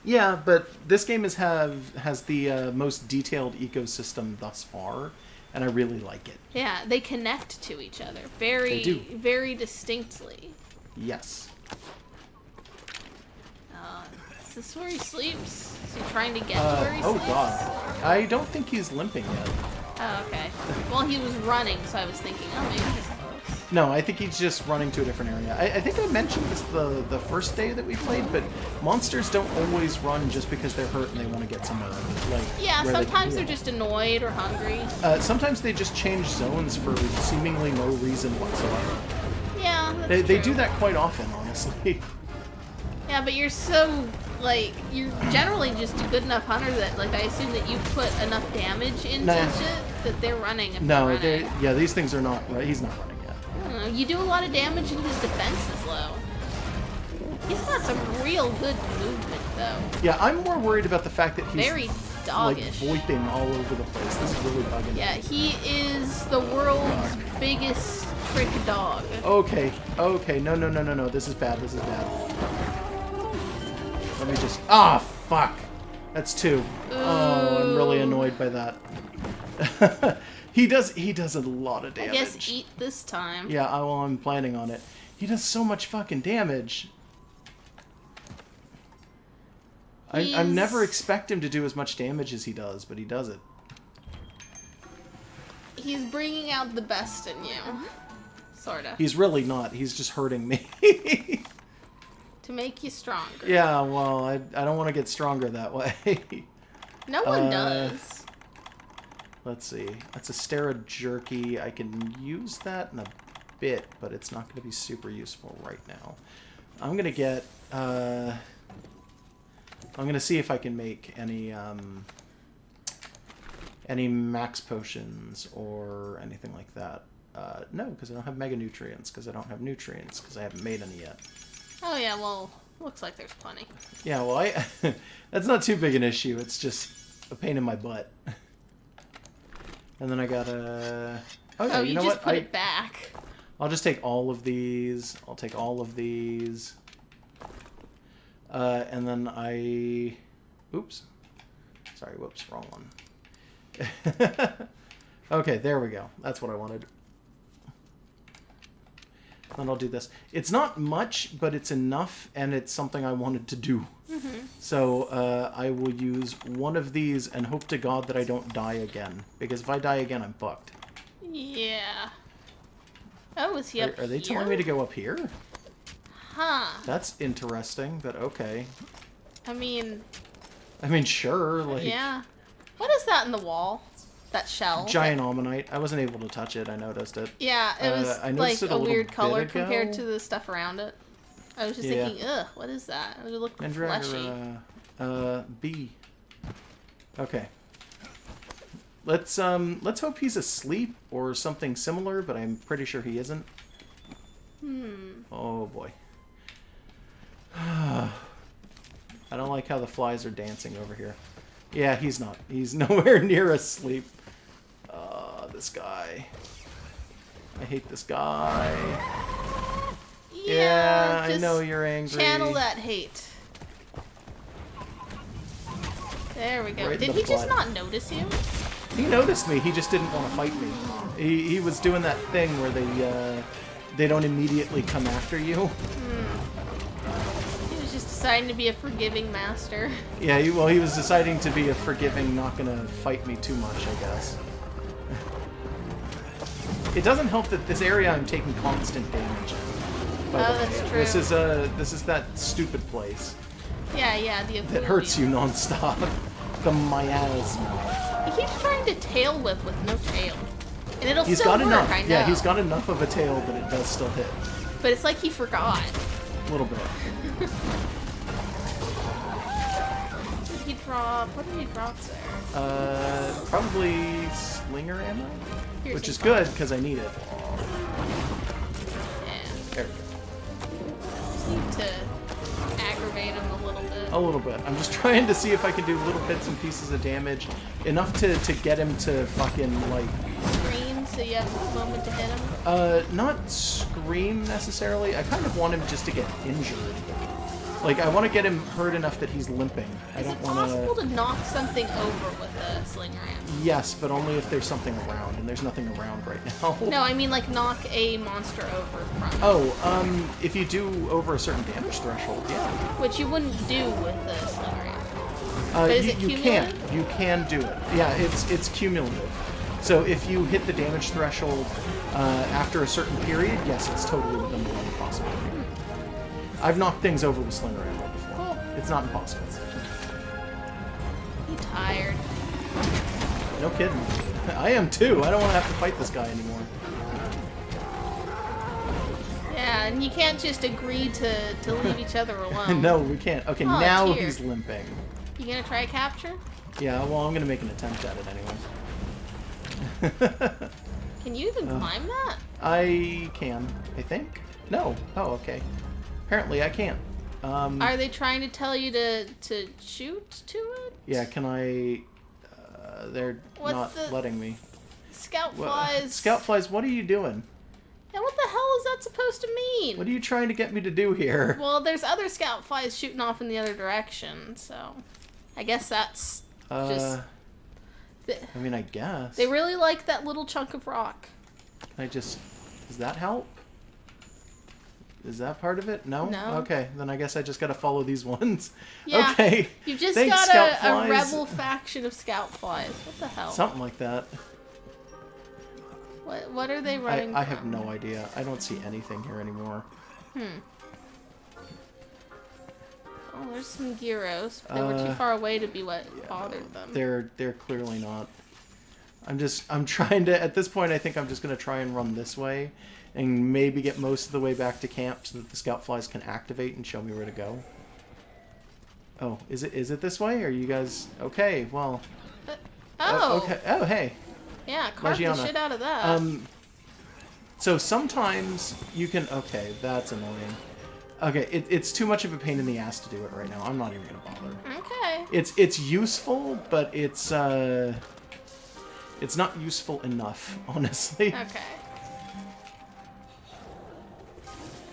Speaker 1: Yeah, but this game has the most detailed ecosystem thus far, and I really like it.
Speaker 2: Yeah, they connect to each other
Speaker 1: They do.
Speaker 2: very distinctly.
Speaker 1: Yes.
Speaker 2: Is this where he sleeps? Is he trying to get to where he
Speaker 1: Oh
Speaker 2: sleeps?
Speaker 1: god. I don't think he's limping yet.
Speaker 2: Oh, okay. Well, he was running, so I was thinking, oh, maybe he's close.
Speaker 1: No, I think he's just running to a different area. I think I mentioned this the first day that we played, but monsters don't always run just because they're hurt and they want to get somewhere. Like,
Speaker 2: Yeah,
Speaker 1: where they can
Speaker 2: sometimes
Speaker 1: heal.
Speaker 2: they're just annoyed or hungry.
Speaker 1: Sometimes they just change zones for seemingly no reason whatsoever.
Speaker 2: Yeah, that's
Speaker 1: They
Speaker 2: true.
Speaker 1: do that quite often, honestly.
Speaker 2: Yeah, but you're so, like, you're generally just a good enough hunter that, like, I assume that you put enough damage into
Speaker 1: Nah.
Speaker 2: shit that they're running if
Speaker 1: No,
Speaker 2: they're running.
Speaker 1: yeah, these things are not right. He's not running yet.
Speaker 2: I don't know, you do a lot of damage and his defense is low. He's got some real good movement, though.
Speaker 1: Yeah, I'm more worried about the fact that he's
Speaker 2: Very
Speaker 1: like
Speaker 2: doggish.
Speaker 1: voiping all over the place. This is really bugging me.
Speaker 2: Yeah, he is the world's biggest trick dog.
Speaker 1: Okay, no. This is bad. Let me just... Ah, fuck! That's two. Oh, I'm really annoyed by that. He does a lot of
Speaker 2: I
Speaker 1: damage.
Speaker 2: guess eat this time.
Speaker 1: Yeah, well, I'm planning on it. He does so much fucking damage. I never expect him to do as much damage as he does, but he does it.
Speaker 2: He's bringing out the best in you. Sorta.
Speaker 1: He's really not. He's just hurting me.
Speaker 2: To make you stronger.
Speaker 1: Yeah, well, I don't want to get stronger that way.
Speaker 2: No one does.
Speaker 1: Let's see. That's a Stera Jerky. I can use that in a bit, but it's not going to be super useful right now. I'm going to get... I'm going to see if I can make any max potions or anything like that. No, because I don't have Mega Nutrients, because I don't have Nutrients, because I haven't made any yet.
Speaker 2: Oh yeah, well, looks like there's plenty.
Speaker 1: Yeah, well, that's not too big an issue. It's just a pain in my butt. And then I gotta... Oh, yeah,
Speaker 2: Oh,
Speaker 1: you know
Speaker 2: just
Speaker 1: what?
Speaker 2: put it back.
Speaker 1: I'll just take all of these. I'll take all of these. And then I... Oops. Sorry, whoops, wrong one. Okay, there we go. That's what I wanted. And I'll do this. It's not much, but it's enough, and it's something I wanted to do. So I will use one of these and hope to God that I don't die again. Because if I die again, I'm fucked.
Speaker 2: Yeah. Oh, is he up
Speaker 1: Are they
Speaker 2: here?
Speaker 1: telling me to go up here?
Speaker 2: Huh.
Speaker 1: That's interesting, but okay.
Speaker 2: I mean,
Speaker 1: Sure, like...
Speaker 2: yeah. What is that in the wall? That shell?
Speaker 1: Giant Ammonite. I wasn't able to touch it. I noticed it.
Speaker 2: Yeah, it was
Speaker 1: I
Speaker 2: like
Speaker 1: noticed it a
Speaker 2: a
Speaker 1: little
Speaker 2: weird
Speaker 1: bit
Speaker 2: color
Speaker 1: ago.
Speaker 2: compared to the stuff around it. I was just
Speaker 1: Yeah.
Speaker 2: thinking, ugh, what is that? It looked fleshy.
Speaker 1: B. Okay. Let's hope he's asleep or something similar, but I'm pretty sure he isn't. Oh boy. I don't like how the flies are dancing over here. Yeah, he's not. He's nowhere near asleep. This guy. I hate this guy. Yeah, I
Speaker 2: just
Speaker 1: know you're angry.
Speaker 2: Channel that hate. There we go.
Speaker 1: Right in
Speaker 2: Did
Speaker 1: the
Speaker 2: he just
Speaker 1: butt.
Speaker 2: not notice you?
Speaker 1: He noticed me. He just didn't want to fight me. He was doing that thing where they don't immediately come after you.
Speaker 2: He was just deciding to be a forgiving master.
Speaker 1: Yeah, he was deciding to be a forgiving, not gonna fight me too much, I guess. It doesn't help that this area I'm taking constant damage in. by the way.
Speaker 2: That's true.
Speaker 1: This is that stupid place
Speaker 2: Yeah, the
Speaker 1: that hurts you nonstop. The miasma.
Speaker 2: He keeps trying to tail whip with no tail. And it'll
Speaker 1: He's
Speaker 2: still
Speaker 1: got
Speaker 2: work,
Speaker 1: enough.
Speaker 2: I know.
Speaker 1: Yeah, he's got enough of a tail that it does still hit.
Speaker 2: But it's like he forgot.
Speaker 1: A little bit.
Speaker 2: What did he drop? What did he drop there?
Speaker 1: Probably slinger ammo,
Speaker 2: Here's
Speaker 1: which
Speaker 2: his
Speaker 1: is good because I need it.
Speaker 2: Yeah.
Speaker 1: There we go.
Speaker 2: Just need to aggravate him a little bit.
Speaker 1: A little bit. I'm just trying to see if I can do little bits and pieces of damage, enough to get him to fucking like.
Speaker 2: Scream so you have a moment to hit him.
Speaker 1: Not scream necessarily. I kind of want him just to get injured. Like, I want to get him hurt enough that he's limping. I
Speaker 2: Is
Speaker 1: don't
Speaker 2: it
Speaker 1: want
Speaker 2: possible
Speaker 1: to...
Speaker 2: to knock something over with a sling ram?
Speaker 1: Yes, but only if there's something around, and there's nothing around right now.
Speaker 2: No, I mean like knock a monster over from.
Speaker 1: Oh, if you do over a certain damage threshold, yeah.
Speaker 2: Which you wouldn't do with a sling ram. But is it
Speaker 1: you can.
Speaker 2: cumulative?
Speaker 1: You can do it. Yeah, it's cumulative. So if you hit the damage threshold after a certain period, yes, it's totally within the realm of possibility. I've knocked things over with Slinger Ammo before.
Speaker 2: Cool.
Speaker 1: It's not impossible.
Speaker 2: You tired?
Speaker 1: No kidding. I am too. I don't want to have to fight this guy anymore.
Speaker 2: Yeah, and you can't just agree to leave each other alone.
Speaker 1: No, we can't. Okay,
Speaker 2: Oh,
Speaker 1: now
Speaker 2: dear.
Speaker 1: he's limping.
Speaker 2: You gonna try a capture?
Speaker 1: Yeah, well, I'm gonna make an attempt at it anyway.
Speaker 2: Can you even climb that?
Speaker 1: I can, I think. No. Oh, okay. Apparently I can't.
Speaker 2: Are they trying to tell you to shoot to it?
Speaker 1: Yeah, can I... they're
Speaker 2: What's
Speaker 1: not
Speaker 2: the-
Speaker 1: letting me.
Speaker 2: Scout
Speaker 1: What-
Speaker 2: flies.
Speaker 1: Scout flies, what are you doing?
Speaker 2: Yeah, what the hell is that supposed to mean?
Speaker 1: What are you trying to get me to do here?
Speaker 2: Well, there's other scout flies shooting off in the other direction, so I guess that's just.
Speaker 1: I mean, I guess.
Speaker 2: They really like that little chunk of rock.
Speaker 1: Can I just... Does that help? Is that part of it? No?
Speaker 2: No.
Speaker 1: Okay, then I guess I just gotta follow these ones.
Speaker 2: Yeah.
Speaker 1: Okay.
Speaker 2: You've just
Speaker 1: Thanks,
Speaker 2: got
Speaker 1: Scout
Speaker 2: a
Speaker 1: Flies.
Speaker 2: rebel faction of scout flies. What the hell?
Speaker 1: Something like that.
Speaker 2: What are they running
Speaker 1: I have
Speaker 2: from?
Speaker 1: no idea. I don't see anything here anymore.
Speaker 2: Oh, there's some gyros. But they were too far away to be what bothered them.
Speaker 1: They're clearly not. I'm trying to, at this point I think I'm just gonna try and run this way and maybe get most of the way back to camp so that the scout flies can activate and show me where to go. Oh, is it this way? Are you guys okay? Well,
Speaker 2: Oh!
Speaker 1: okay. Oh, hey.
Speaker 2: Yeah, carve the
Speaker 1: Magiana.
Speaker 2: shit out of that.
Speaker 1: So sometimes you can... Okay, that's annoying. Okay, it's too much of a pain in the ass to do it right now. I'm not even gonna bother.
Speaker 2: Okay.
Speaker 1: It's useful, but it's not useful enough, honestly.
Speaker 2: Okay.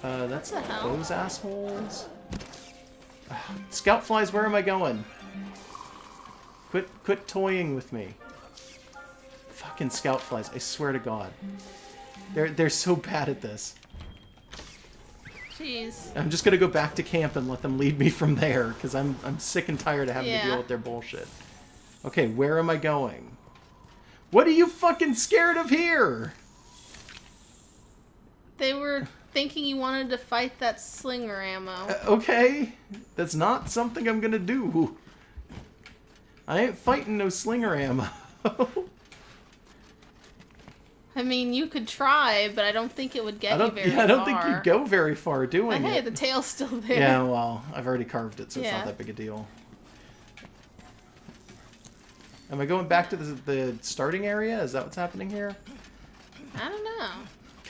Speaker 1: That's
Speaker 2: What the hell?
Speaker 1: those assholes. Scout flies, where am I going? Quit toying with me. Fucking scout flies, I swear to God. They're so bad at this.
Speaker 2: Jeez.
Speaker 1: I'm just gonna go back to camp and let them lead me from there, because I'm sick and tired of having to
Speaker 2: Yeah.
Speaker 1: deal with their bullshit. Okay, where am I going? What are you fucking scared of here?
Speaker 2: They were thinking you wanted to fight that slinger ammo.
Speaker 1: Okay, that's not something I'm gonna do. I ain't fighting no slinger ammo.
Speaker 2: I mean, you could try, but I don't think it would get you very far.
Speaker 1: I don't think you'd go very far
Speaker 2: But
Speaker 1: doing
Speaker 2: hey,
Speaker 1: it.
Speaker 2: the tail's still there.
Speaker 1: Yeah, well, I've already carved it, so it's
Speaker 2: Yeah.
Speaker 1: not that big a deal. Am I going back to the starting area? Is that what's happening here?
Speaker 2: I don't know.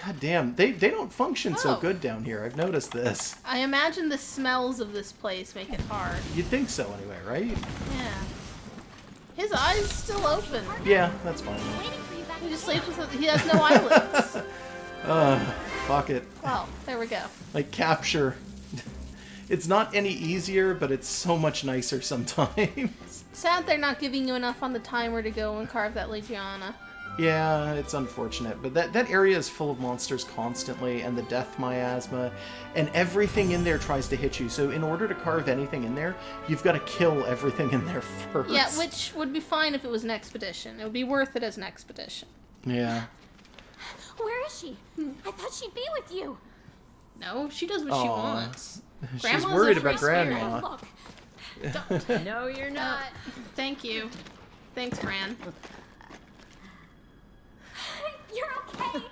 Speaker 1: God damn, they don't function so
Speaker 2: Oh.
Speaker 1: good down here. I've noticed this.
Speaker 2: I imagine the smells of this place make it hard.
Speaker 1: You'd think so anyway, right?
Speaker 2: Yeah. His eyes still open.
Speaker 1: Yeah, that's fine.
Speaker 3: Waiting for you back.
Speaker 2: He just sleeps with. He has no eyelids.
Speaker 1: Fuck it.
Speaker 2: Well, there we go.
Speaker 1: Like, capture. It's not any easier, but it's so much nicer sometimes.
Speaker 2: Sad they're not giving you enough on the timer to go and carve that Legiana.
Speaker 1: Yeah, it's unfortunate, but that area is full of monsters constantly, and the death miasma, and everything in there tries to hit you. So in order to carve anything in there, you've got to kill everything in there first.
Speaker 2: Yeah, which would be fine if it was an expedition. It would be worth it as an expedition.
Speaker 1: Yeah.
Speaker 3: Where is she? I thought she'd be with you.
Speaker 2: No, she does what she
Speaker 1: Aw.
Speaker 2: wants.
Speaker 1: She's
Speaker 2: Grandma's a
Speaker 1: worried
Speaker 2: free
Speaker 1: about
Speaker 2: spirit.
Speaker 1: Grandma.
Speaker 3: Look,
Speaker 5: No, you're not.
Speaker 2: Thank you. Thanks, Gran.
Speaker 3: you're okay.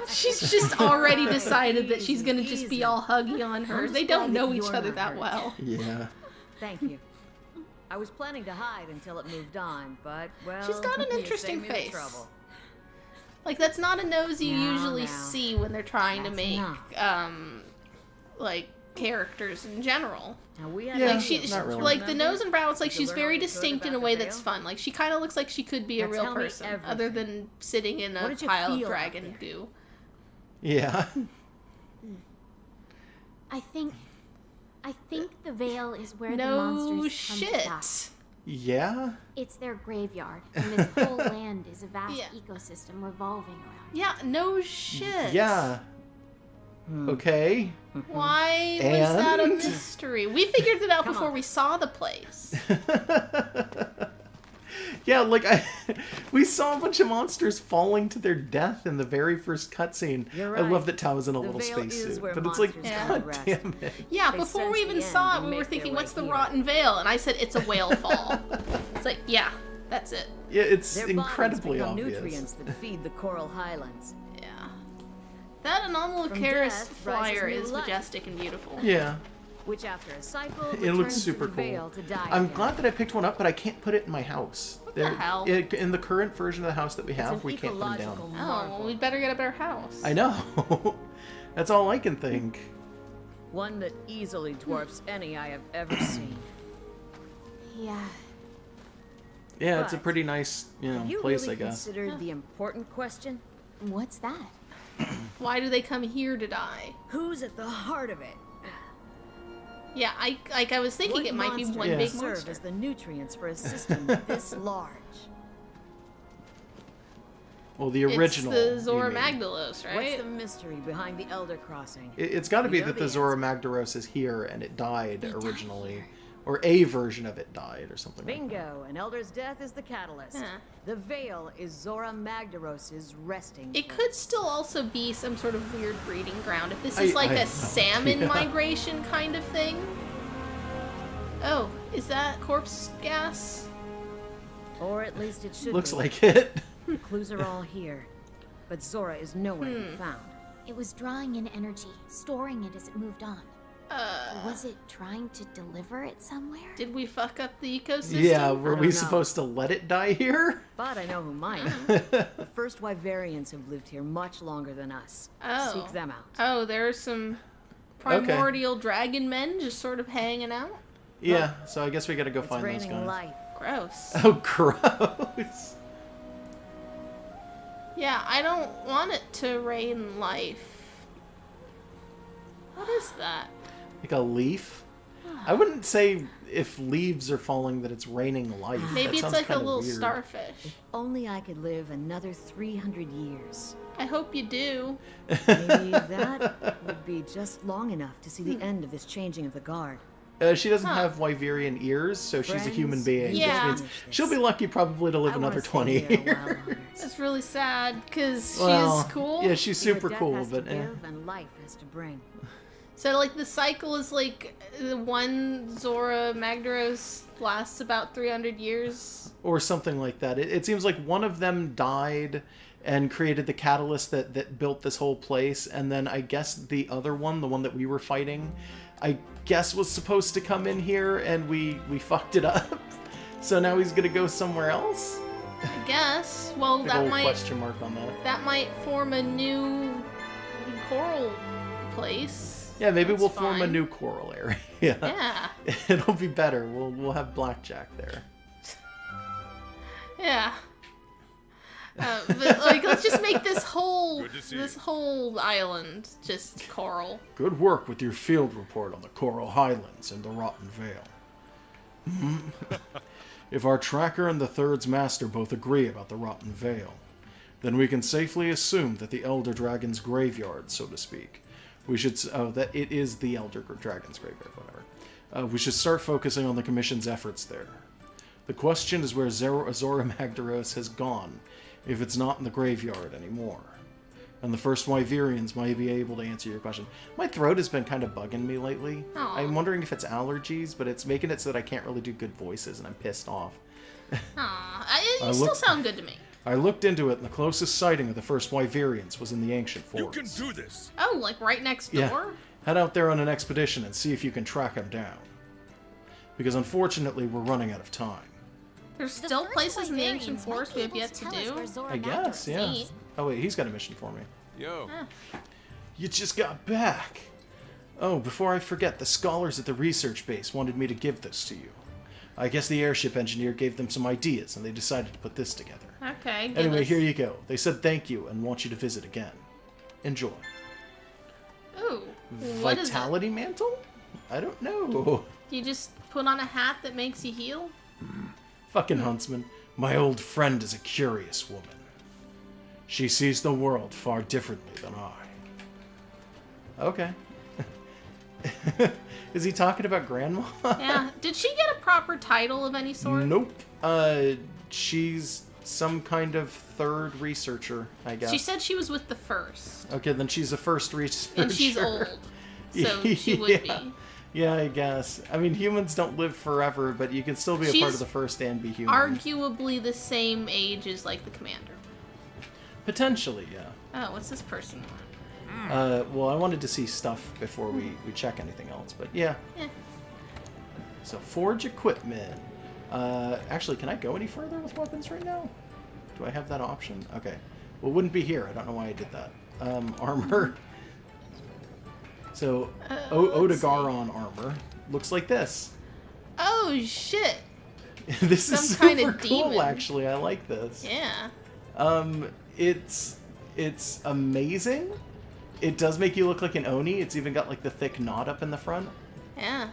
Speaker 2: She's just already decided that she's gonna just be all huggy on her.
Speaker 6: I'm
Speaker 2: They
Speaker 6: just
Speaker 2: don't
Speaker 6: glad
Speaker 2: know
Speaker 6: that
Speaker 2: each
Speaker 6: you're
Speaker 2: other
Speaker 6: not
Speaker 2: that
Speaker 6: hurt.
Speaker 2: well.
Speaker 1: Yeah.
Speaker 6: Thank you. I was planning to hide until it moved on, but, well...
Speaker 2: She's got an
Speaker 6: you
Speaker 2: interesting
Speaker 6: saved me the
Speaker 2: face.
Speaker 6: trouble.
Speaker 2: Like, that's not a nose you
Speaker 6: No,
Speaker 2: usually
Speaker 6: no.
Speaker 2: see when they're trying to
Speaker 6: That's
Speaker 2: make,
Speaker 6: enough.
Speaker 2: like, characters in general.
Speaker 6: Now, we had
Speaker 1: Yeah,
Speaker 2: Like,
Speaker 6: a
Speaker 2: she,
Speaker 6: deal,
Speaker 1: not really.
Speaker 2: like, the
Speaker 6: remember?
Speaker 2: nose and brow, it's like
Speaker 6: Did you
Speaker 2: she's
Speaker 6: learn
Speaker 2: very
Speaker 6: all you could
Speaker 2: distinct in a
Speaker 6: about
Speaker 2: way
Speaker 6: the
Speaker 2: that's
Speaker 6: veil?
Speaker 2: fun. Like, she kind of looks like she could be a
Speaker 6: Now
Speaker 2: real
Speaker 6: tell me
Speaker 2: person, other
Speaker 6: everything.
Speaker 2: than sitting in
Speaker 6: What
Speaker 2: a
Speaker 6: did you
Speaker 2: pile of
Speaker 6: feel out
Speaker 2: dragon
Speaker 6: there?
Speaker 2: goo.
Speaker 1: Yeah.
Speaker 3: I think I think the Veil is where the
Speaker 2: No
Speaker 3: monsters come to die.
Speaker 2: shit.
Speaker 1: Yeah?
Speaker 3: It's their graveyard, and this whole land is a vast
Speaker 2: Yeah.
Speaker 3: ecosystem revolving around.
Speaker 2: Yeah, no shit.
Speaker 1: Yeah. Okay.
Speaker 2: Why was that a
Speaker 1: And?
Speaker 2: mystery? We figured it out
Speaker 6: Come
Speaker 2: before
Speaker 6: on.
Speaker 2: we saw the place.
Speaker 1: Yeah, like we saw a bunch of monsters falling to their death in the very first cutscene.
Speaker 6: You're
Speaker 1: I love
Speaker 6: right.
Speaker 1: that Tao's in a
Speaker 6: The
Speaker 1: little
Speaker 6: Veil is
Speaker 1: spacesuit,
Speaker 6: where
Speaker 1: but it's like,
Speaker 6: monsters
Speaker 2: come
Speaker 1: god
Speaker 6: to rest.
Speaker 1: damn it.
Speaker 2: Yeah,
Speaker 6: They
Speaker 2: before
Speaker 6: sense
Speaker 2: we
Speaker 6: the
Speaker 2: even
Speaker 6: end
Speaker 2: saw it,
Speaker 6: and
Speaker 2: we were
Speaker 6: make their
Speaker 2: thinking,
Speaker 6: way
Speaker 2: what's the
Speaker 6: here.
Speaker 2: rotten veil? And I said, it's a whale fall. It's like, yeah, that's it.
Speaker 1: Yeah, it's
Speaker 6: Their
Speaker 1: incredibly
Speaker 6: bodies become
Speaker 1: obvious.
Speaker 6: nutrients that feed the coral highlands.
Speaker 2: Yeah. That anomalous
Speaker 6: From
Speaker 2: Karis
Speaker 6: death rises
Speaker 2: flyer
Speaker 6: new
Speaker 2: is
Speaker 6: life.
Speaker 2: majestic and beautiful.
Speaker 1: Yeah,
Speaker 6: Which after a cycle
Speaker 1: it looks
Speaker 6: returns
Speaker 1: super
Speaker 6: to the
Speaker 1: cool.
Speaker 6: Veil to die
Speaker 1: I'm
Speaker 6: again.
Speaker 1: glad that I picked one up, but I can't put it in my house.
Speaker 2: the hell?
Speaker 1: In the current version of the house that we
Speaker 6: It's
Speaker 1: have,
Speaker 6: an
Speaker 1: we can't put them
Speaker 6: ecological
Speaker 1: down.
Speaker 2: Oh,
Speaker 6: marvel.
Speaker 2: well, we'd better get a better house.
Speaker 1: I know. That's all I can think.
Speaker 6: One that easily dwarfs any I have ever seen.
Speaker 3: Yeah.
Speaker 1: Yeah, it's a
Speaker 6: But,
Speaker 1: pretty nice,
Speaker 6: Have you
Speaker 1: place,
Speaker 6: really
Speaker 1: I guess.
Speaker 6: considered the important question?
Speaker 3: What's that?
Speaker 2: Why do they come here to die?
Speaker 6: Who's at the heart of it?
Speaker 2: Yeah, I was thinking
Speaker 6: What
Speaker 2: it might be
Speaker 6: monster
Speaker 2: one
Speaker 1: Yeah.
Speaker 2: big
Speaker 6: serve
Speaker 2: monster.
Speaker 6: as the nutrients for a system this large?
Speaker 1: Well, the original.
Speaker 2: It's the
Speaker 1: you
Speaker 2: Zora
Speaker 1: mean.
Speaker 2: Magdalos,
Speaker 6: What's
Speaker 2: right?
Speaker 6: the mystery behind the Elder Crossing?
Speaker 1: It's got to be
Speaker 6: We know
Speaker 1: that the
Speaker 6: the
Speaker 1: Zora Magdaros is here and it died
Speaker 3: It died
Speaker 1: originally.
Speaker 3: here.
Speaker 1: Or a version of it died or something like that.
Speaker 6: Bingo! An Elder's death is the catalyst.
Speaker 2: Yeah.
Speaker 6: The Veil is Zora Magdaros' resting
Speaker 2: It
Speaker 6: place.
Speaker 2: could still also be some sort of weird breeding ground. If this
Speaker 1: I-
Speaker 2: is like
Speaker 1: I
Speaker 2: a
Speaker 1: have no
Speaker 2: salmon
Speaker 1: idea.
Speaker 2: migration kind of thing. Oh, is that corpse gas?
Speaker 6: Or at least it should
Speaker 1: Looks
Speaker 6: be.
Speaker 1: like it.
Speaker 6: Clues are all here. But Zora is nowhere to be found.
Speaker 3: It was drawing in energy, storing it as it moved on. Was it trying to deliver it somewhere?
Speaker 2: Did we fuck up the ecosystem?
Speaker 1: Yeah, were
Speaker 6: don't
Speaker 1: we
Speaker 6: know.
Speaker 1: supposed to let it die here?
Speaker 6: But I know who might. The first Wyverians have lived here much longer than us.
Speaker 2: Oh.
Speaker 6: Seek them out.
Speaker 2: Oh, there are some primordial dragon men just sort of hanging out.
Speaker 1: Yeah, so I guess we gotta go
Speaker 6: It's
Speaker 1: find those
Speaker 6: raining
Speaker 1: guys.
Speaker 6: life.
Speaker 2: Gross.
Speaker 1: Oh, gross.
Speaker 2: Yeah, I don't want it to rain life. What is that?
Speaker 1: Like a leaf? I wouldn't say if leaves are falling that it's raining life.
Speaker 2: Maybe
Speaker 1: That
Speaker 2: it's
Speaker 1: sounds
Speaker 2: like a
Speaker 1: kinda
Speaker 2: little
Speaker 1: weird.
Speaker 2: starfish.
Speaker 6: Only I could live another 300 years.
Speaker 2: I hope you do.
Speaker 6: Maybe that would be just long enough to see the end of this changing of the guard.
Speaker 1: She doesn't
Speaker 2: Huh.
Speaker 1: have Wyverian ears, so she's a human
Speaker 6: Friends,
Speaker 1: being.
Speaker 2: Yeah.
Speaker 1: Which means she'll be lucky probably to live
Speaker 6: I wanna
Speaker 1: another
Speaker 6: stay
Speaker 1: 20
Speaker 6: here a
Speaker 1: years.
Speaker 6: while longer.
Speaker 2: That's really sad because
Speaker 1: Well,
Speaker 2: she's cool.
Speaker 1: Yeah, she's
Speaker 6: See what
Speaker 1: super
Speaker 6: death
Speaker 1: cool,
Speaker 6: has to
Speaker 1: but
Speaker 6: give and life has to bring.
Speaker 2: So like the cycle is like the one Zora Magdaros lasts about 300 years.
Speaker 1: or something like that. It seems like one of them died and created the catalyst that built this whole place, and then I guess the other one, the one that we were fighting, I guess was supposed to come in here and we fucked it up. So now he's gonna go somewhere else?
Speaker 2: I guess. Well,
Speaker 1: Big
Speaker 2: that
Speaker 1: old
Speaker 2: might
Speaker 1: question mark on that.
Speaker 2: form a new coral place.
Speaker 1: Yeah, maybe
Speaker 2: That's
Speaker 1: we'll form a
Speaker 2: fine.
Speaker 1: new coral area.
Speaker 2: Yeah.
Speaker 1: It'll be better. We'll have blackjack there.
Speaker 2: Yeah. But like, let's just make this
Speaker 4: Good to see
Speaker 2: this
Speaker 4: you.
Speaker 2: whole island just coral.
Speaker 1: Good work with your field report on the Coral Highlands and the Rotten Vale. If our tracker and the Third's master both agree about the Rotten Vale, then we can safely assume that the Elder Dragon's graveyard, so to speak. We should that it is the Elder Dragon's graveyard, whatever. We should start focusing on the Commission's efforts there. The question is where Zora Magdaros has gone, if it's not in the graveyard anymore. And the first Wyverians might be able to answer your question. My throat has been kind of bugging me lately.
Speaker 2: Aw.
Speaker 1: I'm wondering if it's allergies, but it's making it so that I can't really do good voices, and I'm pissed off.
Speaker 2: Aw, you
Speaker 1: I
Speaker 2: still
Speaker 1: look-
Speaker 2: sound good to me.
Speaker 1: I looked into it, and the closest sighting of the first Wyverians was in the ancient
Speaker 4: You
Speaker 1: forest.
Speaker 4: can do this.
Speaker 2: Oh, like right next
Speaker 1: Yeah.
Speaker 2: door?
Speaker 1: Head out there on an expedition and see if you can track them down. Because unfortunately, we're running out of time.
Speaker 2: There's
Speaker 3: The
Speaker 2: still
Speaker 3: first
Speaker 2: places in the
Speaker 3: Wyverians
Speaker 2: ancient
Speaker 3: might
Speaker 2: forest
Speaker 3: be
Speaker 2: we have
Speaker 3: able
Speaker 2: yet to
Speaker 3: tell us
Speaker 2: do.
Speaker 3: where Zora
Speaker 1: I guess,
Speaker 3: Magdaros
Speaker 1: yeah.
Speaker 3: is.
Speaker 1: Oh wait, he's got a mission for me.
Speaker 4: Yo.
Speaker 1: You just got back. Oh, before I forget, the scholars at the research base wanted me to give this to you. I guess the airship engineer gave them some ideas, and they decided to put this together.
Speaker 2: Okay, give
Speaker 1: Anyway,
Speaker 2: us-
Speaker 1: here you go. They said thank you and want you to visit again. Enjoy.
Speaker 2: Ooh, what is it?
Speaker 1: Vitality Mantle? I don't know.
Speaker 2: You just put on a hat that makes you heal?
Speaker 1: Fucking huntsman. My old friend is a curious woman. She sees the world far differently than I. Okay. Is he talking about Grandma?
Speaker 2: Yeah. Did she get a proper title of any sort?
Speaker 1: Nope. She's some kind of third researcher, I guess.
Speaker 2: She said she was with the first.
Speaker 1: Okay, then she's a first researcher.
Speaker 2: And she's old. So she would be.
Speaker 1: Yeah, I guess. I mean, humans don't live forever, but you can still be a part of the first and be human.
Speaker 2: Arguably the same age as, like, the commander.
Speaker 1: Potentially, yeah.
Speaker 2: Oh, what's this person want?
Speaker 1: Well, I wanted to see stuff before we check anything else, but yeah.
Speaker 2: Yeah.
Speaker 1: So, forge equipment. Actually, can I go any further with weapons right now? Do I have that option? Okay. Well, it wouldn't be here. I don't know why I did that. Armor. So, Odogaron armor looks like this.
Speaker 2: Oh, shit.
Speaker 1: This is
Speaker 2: Some kind
Speaker 1: super
Speaker 2: of
Speaker 1: cool,
Speaker 2: demon.
Speaker 1: actually. I like this.
Speaker 2: Yeah.
Speaker 1: It's amazing. It does make you look like an Oni. It's even got, like, the thick knot up in the front.
Speaker 2: Yeah.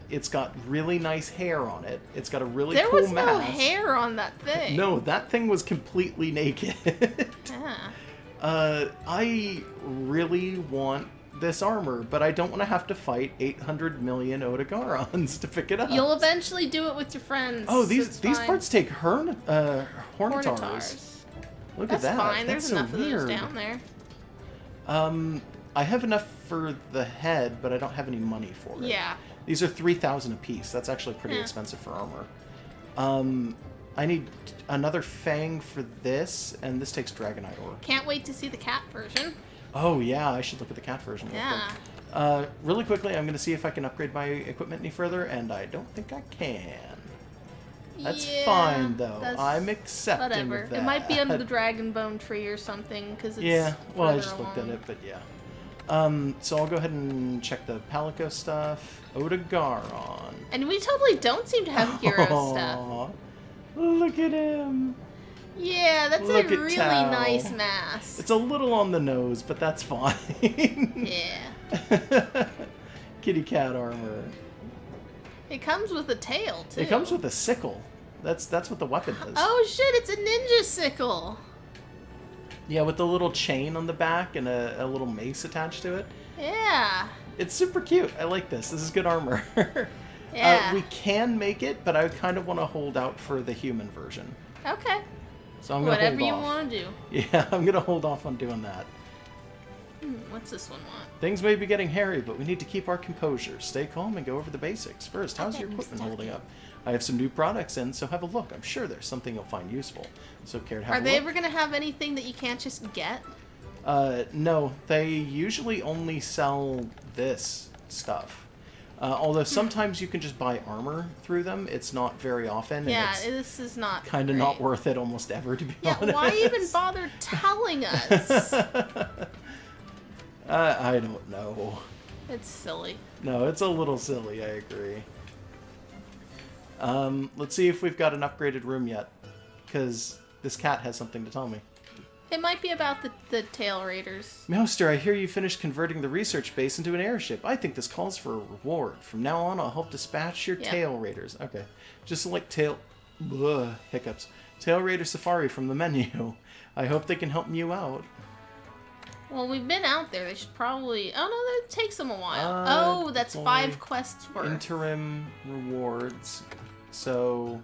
Speaker 1: It's got really nice hair on it. It's got a really
Speaker 2: There
Speaker 1: cool
Speaker 2: was no
Speaker 1: mask.
Speaker 2: hair on that thing.
Speaker 1: No, that thing was completely naked.
Speaker 2: Yeah.
Speaker 1: I really want this armor, but I don't want to have to fight 800 million Odogarons to pick it up.
Speaker 2: You'll eventually do it with your friends.
Speaker 1: Oh,
Speaker 2: It's
Speaker 1: these
Speaker 2: fine.
Speaker 1: parts take Hornitars. Look
Speaker 2: That's
Speaker 1: at that.
Speaker 2: fine.
Speaker 1: That's
Speaker 2: There's
Speaker 1: so
Speaker 2: enough
Speaker 1: weird.
Speaker 2: of those down there.
Speaker 1: I have enough for the head, but I don't have any money for it.
Speaker 2: Yeah.
Speaker 1: These are 3,000 apiece. That's actually pretty
Speaker 2: Yeah.
Speaker 1: expensive for armor. I need another fang for this, and this takes Dragonite ore.
Speaker 2: Can't wait to see the cat version.
Speaker 1: Oh yeah, I should look at the cat version real
Speaker 2: Yeah.
Speaker 1: quick. Really quickly, I'm going to see if I can upgrade my equipment any further, and I don't think I can. That's
Speaker 2: Yeah,
Speaker 1: fine, though.
Speaker 2: that's-
Speaker 1: I'm accepting
Speaker 2: Whatever.
Speaker 1: of that.
Speaker 2: It might be under the dragon bone tree or something, because it's
Speaker 1: Yeah, well, I
Speaker 2: further
Speaker 1: just looked at
Speaker 2: along.
Speaker 1: it, but yeah. So I'll go ahead and check the Palico stuff. Odogaron.
Speaker 2: And we totally don't seem to have hero stuff.
Speaker 1: Aw, look at him.
Speaker 2: Yeah, that's
Speaker 1: Look
Speaker 2: a
Speaker 1: at
Speaker 2: really
Speaker 1: Tao.
Speaker 2: nice mask.
Speaker 1: It's a little on the nose, but that's fine.
Speaker 2: Yeah.
Speaker 1: Kitty cat armor.
Speaker 2: It comes with a tail, too.
Speaker 1: It comes with a sickle. That's what the weapon is.
Speaker 2: Oh shit, it's a ninja sickle.
Speaker 1: Yeah, with the little chain on the back and a little mace attached to it.
Speaker 2: Yeah.
Speaker 1: It's super cute. I like this. This is good armor.
Speaker 2: Yeah.
Speaker 1: We can make it, but I kind of want to hold out for the human version.
Speaker 2: Okay.
Speaker 1: So I'm going to hold
Speaker 2: Whatever you
Speaker 1: off.
Speaker 2: want to do.
Speaker 1: Yeah, I'm going to hold off on doing that.
Speaker 2: What's this one want?
Speaker 1: Things may be getting hairy, but we need to keep our composure. Stay calm and go over the basics. First, how's
Speaker 3: bet
Speaker 1: your
Speaker 3: I'm
Speaker 1: equipment
Speaker 3: stuck
Speaker 1: holding
Speaker 3: in.
Speaker 1: up? I have some new products in, so have a look. I'm sure there's something you'll find useful. So care to have
Speaker 2: Are
Speaker 1: a
Speaker 2: they
Speaker 1: look?
Speaker 2: ever going to have anything that you can't just get?
Speaker 1: No, they usually only sell this stuff. Although sometimes you can just buy armor through them. It's not very often.
Speaker 2: Yeah,
Speaker 1: and
Speaker 2: this is not
Speaker 1: kind of
Speaker 2: great.
Speaker 1: not worth it almost ever, to be
Speaker 2: Yeah,
Speaker 1: honest.
Speaker 2: why even bother telling us?
Speaker 1: I don't know.
Speaker 2: It's silly.
Speaker 1: No, it's a little silly, I agree. Let's see if we've got an upgraded room yet. Because this cat has something to tell me.
Speaker 2: It might be about the tail raiders.
Speaker 1: Meowster, I hear you finished converting the research base into an airship. I think this calls for a reward. From now on, I'll help dispatch your
Speaker 2: Yeah.
Speaker 1: tail raiders. Okay. Just like hiccups. Tail Raider Safari from the menu. I hope they can help you out.
Speaker 2: Well, we've been out there. They should probably... Oh, no, that takes them a while. Oh, that's
Speaker 1: deploy
Speaker 2: 5 quests worth.
Speaker 1: Interim rewards. So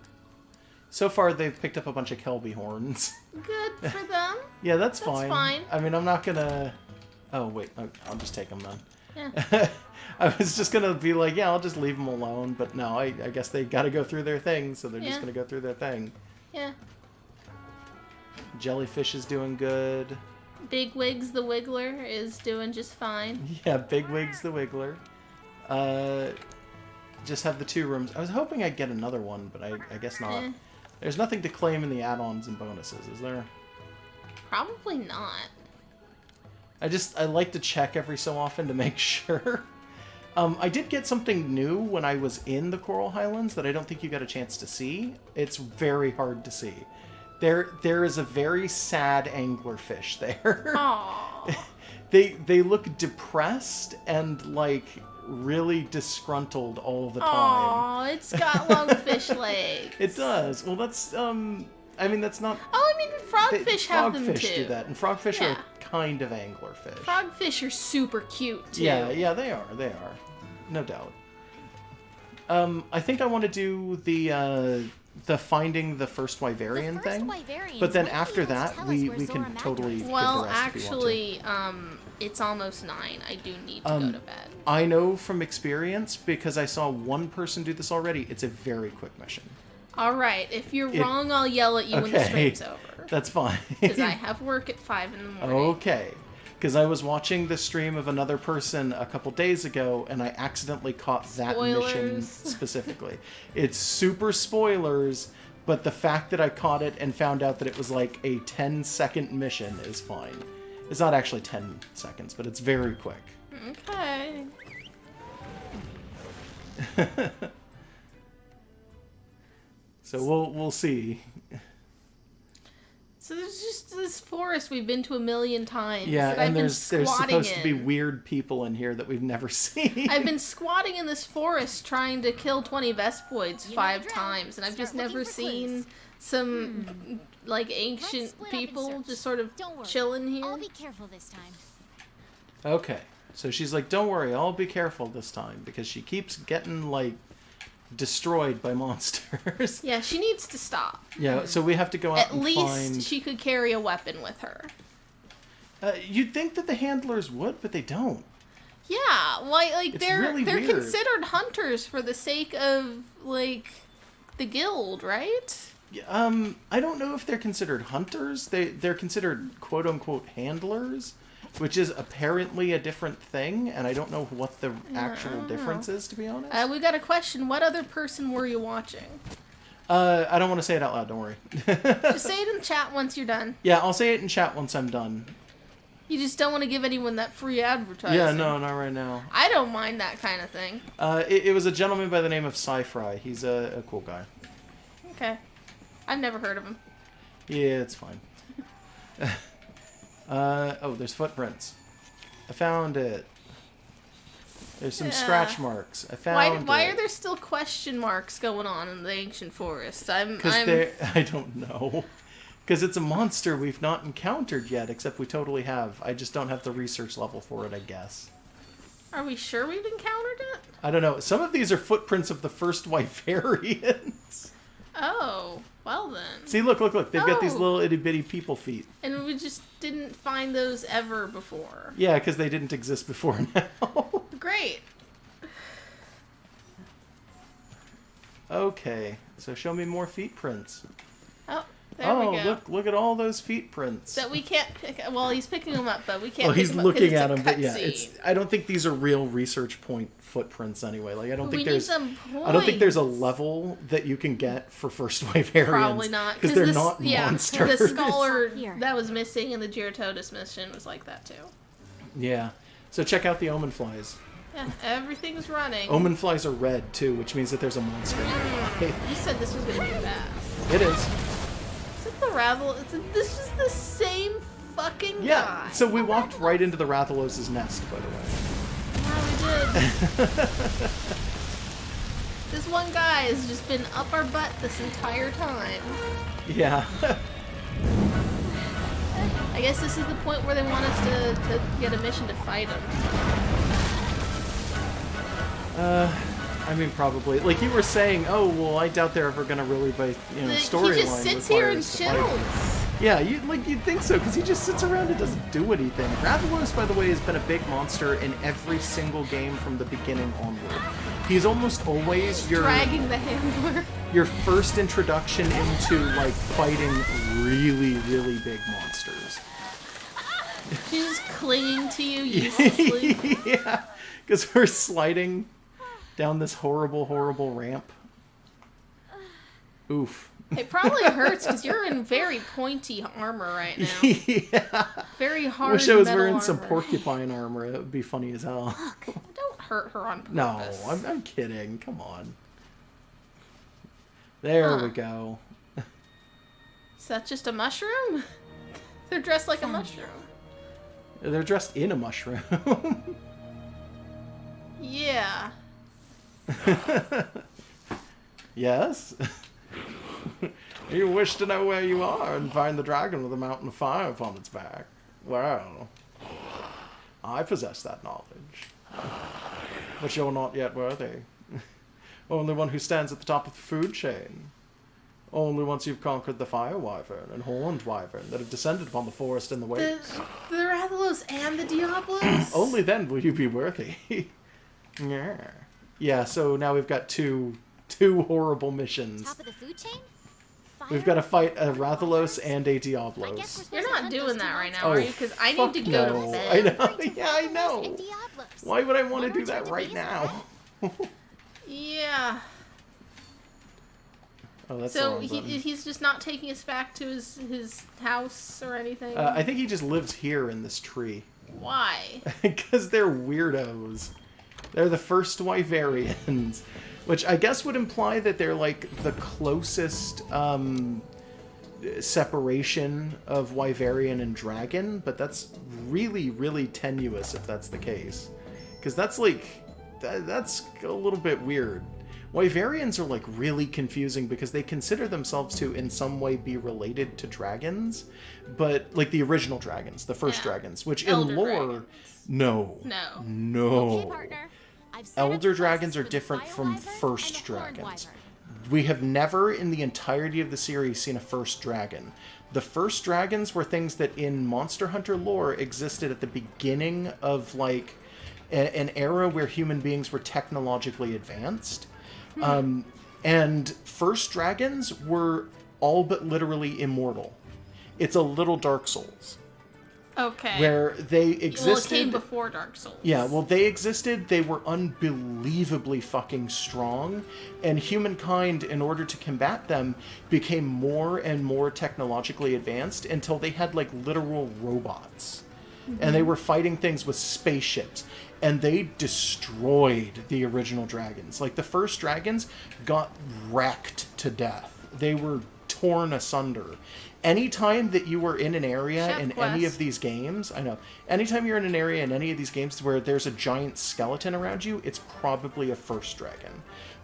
Speaker 1: far, they've picked up a bunch of Kelby horns.
Speaker 2: Good for them.
Speaker 1: Yeah, that's
Speaker 2: That's
Speaker 1: fine.
Speaker 2: fine.
Speaker 1: I mean, I'm not gonna... Oh, wait. I'll just take them then.
Speaker 2: Yeah.
Speaker 1: I was just gonna be like, yeah, I'll just leave them alone. But no, I guess they gotta go through their thing, so they're just
Speaker 2: Yeah.
Speaker 1: gonna go through their thing.
Speaker 2: Yeah.
Speaker 1: Jellyfish is doing good.
Speaker 2: Big Wigs the Wiggler is doing just fine.
Speaker 1: Yeah, Big Wigs the Wiggler. Just have the 2 rooms. I was hoping I'd get another one, but I guess not.
Speaker 2: Eh.
Speaker 1: There's nothing to claim in the add-ons and bonuses, is there?
Speaker 2: Probably not.
Speaker 1: I like to check every so often to make sure. I did get something new when I was in the Coral Highlands that I don't think you got a chance to see. It's very hard to see. There is a very sad anglerfish there.
Speaker 2: Aww.
Speaker 1: they look depressed and like really disgruntled all the time.
Speaker 2: Aw, it's got long fish legs.
Speaker 1: It does. Well, that's I mean, that's not.
Speaker 2: Oh, I mean, frogfish have them
Speaker 1: Frogfish
Speaker 2: too.
Speaker 1: do that, and frogfish
Speaker 2: Yeah.
Speaker 1: are kind of anglerfish.
Speaker 2: Frogfish are super cute too.
Speaker 1: Yeah, they are. They are, no doubt. I think I want to do the finding the first Wyverian thing, but then after that we can totally.
Speaker 2: Well,
Speaker 1: give the rest if we want to.
Speaker 2: actually, it's almost 9. I do need to go to bed.
Speaker 1: I know from experience because I saw one person do this already. It's a very quick mission.
Speaker 2: All right, if you're wrong, I'll yell at you when the
Speaker 1: Okay.
Speaker 2: stream's over.
Speaker 1: That's fine.
Speaker 2: Because I have work at 5 in the morning.
Speaker 1: Okay. Because I was watching the stream of another person a couple days ago, and I accidentally caught that mission
Speaker 2: Spoilers.
Speaker 1: specifically. It's super spoilers, but the fact that I caught it and found out that it was like a 10-second mission is fine. It's not actually 10 seconds, but it's very quick.
Speaker 2: Okay.
Speaker 1: So we'll see.
Speaker 2: So there's just this forest we've been to a million times.
Speaker 1: Yeah,
Speaker 2: that I've
Speaker 1: and
Speaker 2: been
Speaker 1: there's
Speaker 2: squatting
Speaker 1: supposed to be
Speaker 2: in.
Speaker 1: weird people in here that we've never seen.
Speaker 2: I've been squatting in this forest trying to kill 20 Vespoids 5 times, and I've just never seen some like ancient people just sort of chilling here.
Speaker 3: I'll be careful this time.
Speaker 1: Okay, so she's like, don't worry, I'll be careful this time, because she keeps getting, like, destroyed by monsters.
Speaker 2: Yeah, she needs to stop.
Speaker 1: Yeah, so we have to go out
Speaker 2: At
Speaker 1: and
Speaker 2: least
Speaker 1: find...
Speaker 2: she could carry a weapon with her.
Speaker 1: You'd think that the handlers would, but they don't.
Speaker 2: Yeah, like
Speaker 1: It's
Speaker 2: they're
Speaker 1: really weird.
Speaker 2: considered hunters for the sake of like the guild, right?
Speaker 1: I don't know if they're considered hunters. They're considered quote-unquote handlers, which is apparently a different thing, and I don't know what the actual difference is, to be honest.
Speaker 2: We got a question. What other person were you watching?
Speaker 1: I don't want to say it out loud, don't worry.
Speaker 2: Just say it in chat once you're done.
Speaker 1: Yeah, I'll say it in chat once I'm done.
Speaker 2: You just don't want to give anyone that free advertising.
Speaker 1: Yeah, no, not right now.
Speaker 2: I don't mind that kind of thing.
Speaker 1: It was a gentleman by the name of Sci-Fry. He's a cool guy.
Speaker 2: Okay. I've never heard of him.
Speaker 1: Yeah, it's fine. Oh, there's footprints. I found it. There's some scratch marks. I found
Speaker 2: Why
Speaker 1: it.
Speaker 2: are there still question marks going on in the ancient forest?
Speaker 1: Because I don't know. Because it's a monster we've not encountered yet, except we totally have. I just don't have the research level for it, I guess.
Speaker 2: Are we sure we've encountered it?
Speaker 1: I don't know. Some of these are footprints of the first Wyverians.
Speaker 2: Oh, well then.
Speaker 1: See, look. They've got these
Speaker 2: Oh.
Speaker 1: little itty-bitty people feet.
Speaker 2: And we just didn't find those ever before.
Speaker 1: Yeah, because they didn't exist before now.
Speaker 2: Great.
Speaker 1: Okay, so show me more feet prints.
Speaker 2: Oh, there we go.
Speaker 1: look at all those feet prints.
Speaker 2: That we can't pick. Well, he's picking them up, but we can't.
Speaker 1: Well,
Speaker 2: pick
Speaker 1: he's
Speaker 2: them up 'cause
Speaker 1: looking
Speaker 2: it's
Speaker 1: at
Speaker 2: a
Speaker 1: them, but yeah, it's.
Speaker 2: cutscene.
Speaker 1: I don't think these are real research point footprints anyway. Like, I don't think
Speaker 2: We need
Speaker 1: there's.
Speaker 2: some
Speaker 1: I don't think there's a
Speaker 2: points.
Speaker 1: level that you can get for first Wyverians.
Speaker 2: Probably not,
Speaker 1: because they're
Speaker 2: this,
Speaker 1: not monsters.
Speaker 2: The scholar
Speaker 3: Here.
Speaker 2: that was missing in the Gyarados mission was like that too.
Speaker 1: Yeah, so check out the omen flies.
Speaker 2: Yeah, everything's running.
Speaker 1: Omen flies are red too, which means that there's a monster. in the
Speaker 2: You said this was gonna be bad.
Speaker 1: fly. It is.
Speaker 2: Is it the Ravel? This is the same fucking
Speaker 1: Yeah.
Speaker 2: guy.
Speaker 1: So we walked right into the Rathalos' nest, by the way.
Speaker 2: Yeah, we did. This one guy has just been up our butt this entire time.
Speaker 1: Yeah.
Speaker 2: I guess this is the point where they want us to get a mission to fight him.
Speaker 1: I mean, probably. Like you were saying, oh well, I doubt they're ever gonna really, by
Speaker 2: He
Speaker 1: storyline.
Speaker 2: just sits here and
Speaker 1: require us to fight him.
Speaker 2: chills.
Speaker 1: Yeah, you'd think so, because he just sits around and doesn't do anything. Rathalos, by the way, has been a big monster in every single game from the beginning onward. He's almost always
Speaker 2: Dragging the handler.
Speaker 1: your first introduction into like fighting really, really big monsters.
Speaker 2: She's just clinging to you uselessly.
Speaker 1: Yeah, because we're sliding down this horrible, horrible ramp. Oof.
Speaker 2: It probably hurts because you're in very pointy armor right now.
Speaker 1: Yeah.
Speaker 2: Very hard.
Speaker 1: Wish I was
Speaker 2: metal
Speaker 1: wearing some
Speaker 2: armor.
Speaker 1: porcupine armor. It would be funny as hell.
Speaker 2: Don't hurt her on purpose.
Speaker 1: No, I'm kidding. Come on. There we go.
Speaker 2: Is that just a mushroom? They're dressed like a mushroom.
Speaker 1: They're dressed in a mushroom.
Speaker 2: Yeah.
Speaker 1: Yes? You wish to know where you are and find the dragon with a mountain of fire upon its back. Well, I possess that knowledge. But you're not yet worthy. Only one who stands at the top of the food chain. Only once you've conquered the fire wyvern and horned wyvern that have descended upon the forest and the wakes.
Speaker 2: The Rathalos and the Diablos?
Speaker 1: Only then will you be worthy. Yeah. Yeah, so now we've got two horrible missions.
Speaker 3: Top of the food chain?
Speaker 1: We've got to fight a Rathalos and a Diablos.
Speaker 2: You're not doing that right now,
Speaker 1: Oh,
Speaker 2: are you? Because I need to
Speaker 1: fuck
Speaker 2: go
Speaker 1: no.
Speaker 2: to
Speaker 1: I
Speaker 2: bed.
Speaker 1: know. Yeah, I know. Why would I want to do that right now?
Speaker 2: Yeah.
Speaker 1: Oh, that's
Speaker 2: So
Speaker 1: the wrong button.
Speaker 2: he's just not taking us back to his house or anything?
Speaker 1: I think he just lives here in this tree.
Speaker 2: Why?
Speaker 1: Because they're weirdos. They're the first Wyverians. Which I guess would imply that they're like the closest separation of Wyverian and Dragon, but that's really, really tenuous if that's the case. Because that's like, that's a little bit weird. Wyverians are like really confusing because they consider themselves to in some way be related to dragons, but like the original dragons, the first dragons, which
Speaker 2: Elder
Speaker 1: in lore,
Speaker 2: dragons.
Speaker 1: no.
Speaker 3: Okay, partner. I've set up
Speaker 1: Elder
Speaker 3: the
Speaker 1: dragons
Speaker 3: quests
Speaker 1: are
Speaker 3: for the
Speaker 1: different
Speaker 3: fire
Speaker 1: from
Speaker 3: wyvern
Speaker 1: first
Speaker 3: and the horned
Speaker 1: dragons.
Speaker 3: wyvern.
Speaker 1: We have never in the entirety of the series seen a first dragon. The first dragons were things that in Monster Hunter lore existed at the beginning of like an era where human beings were technologically advanced. And first dragons were all but literally immortal. It's a little Dark Souls.
Speaker 2: Okay.
Speaker 1: Where they existed.
Speaker 2: Well, it came before Dark Souls.
Speaker 1: Yeah, well, they existed. They were unbelievably fucking strong, and humankind, in order to combat them, became more and more technologically advanced until they had like literal robots, and they were fighting things with spaceships, and they destroyed the original dragons. Like the first dragons got wrecked to death. They were torn asunder. Anytime that you were in an area
Speaker 2: Chef
Speaker 1: in
Speaker 2: Quest.
Speaker 1: any of these games, I know, anytime you're in an area in any of these games where there's a giant skeleton around you, it's probably a first dragon.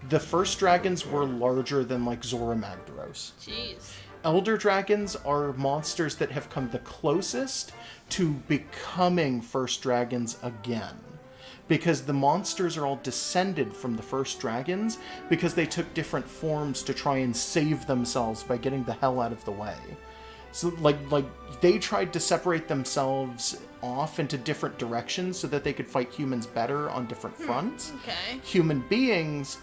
Speaker 1: The first dragons were larger than like Zora Magdaros.
Speaker 2: Jeez.
Speaker 1: Elder dragons are monsters that have come the closest to becoming first dragons again. Because the monsters are all descended from the first dragons because they took different forms to try and save themselves by getting the hell out of the way. So like they tried to separate themselves off into different directions so that they could fight humans better on different fronts.
Speaker 2: Okay.
Speaker 1: Human beings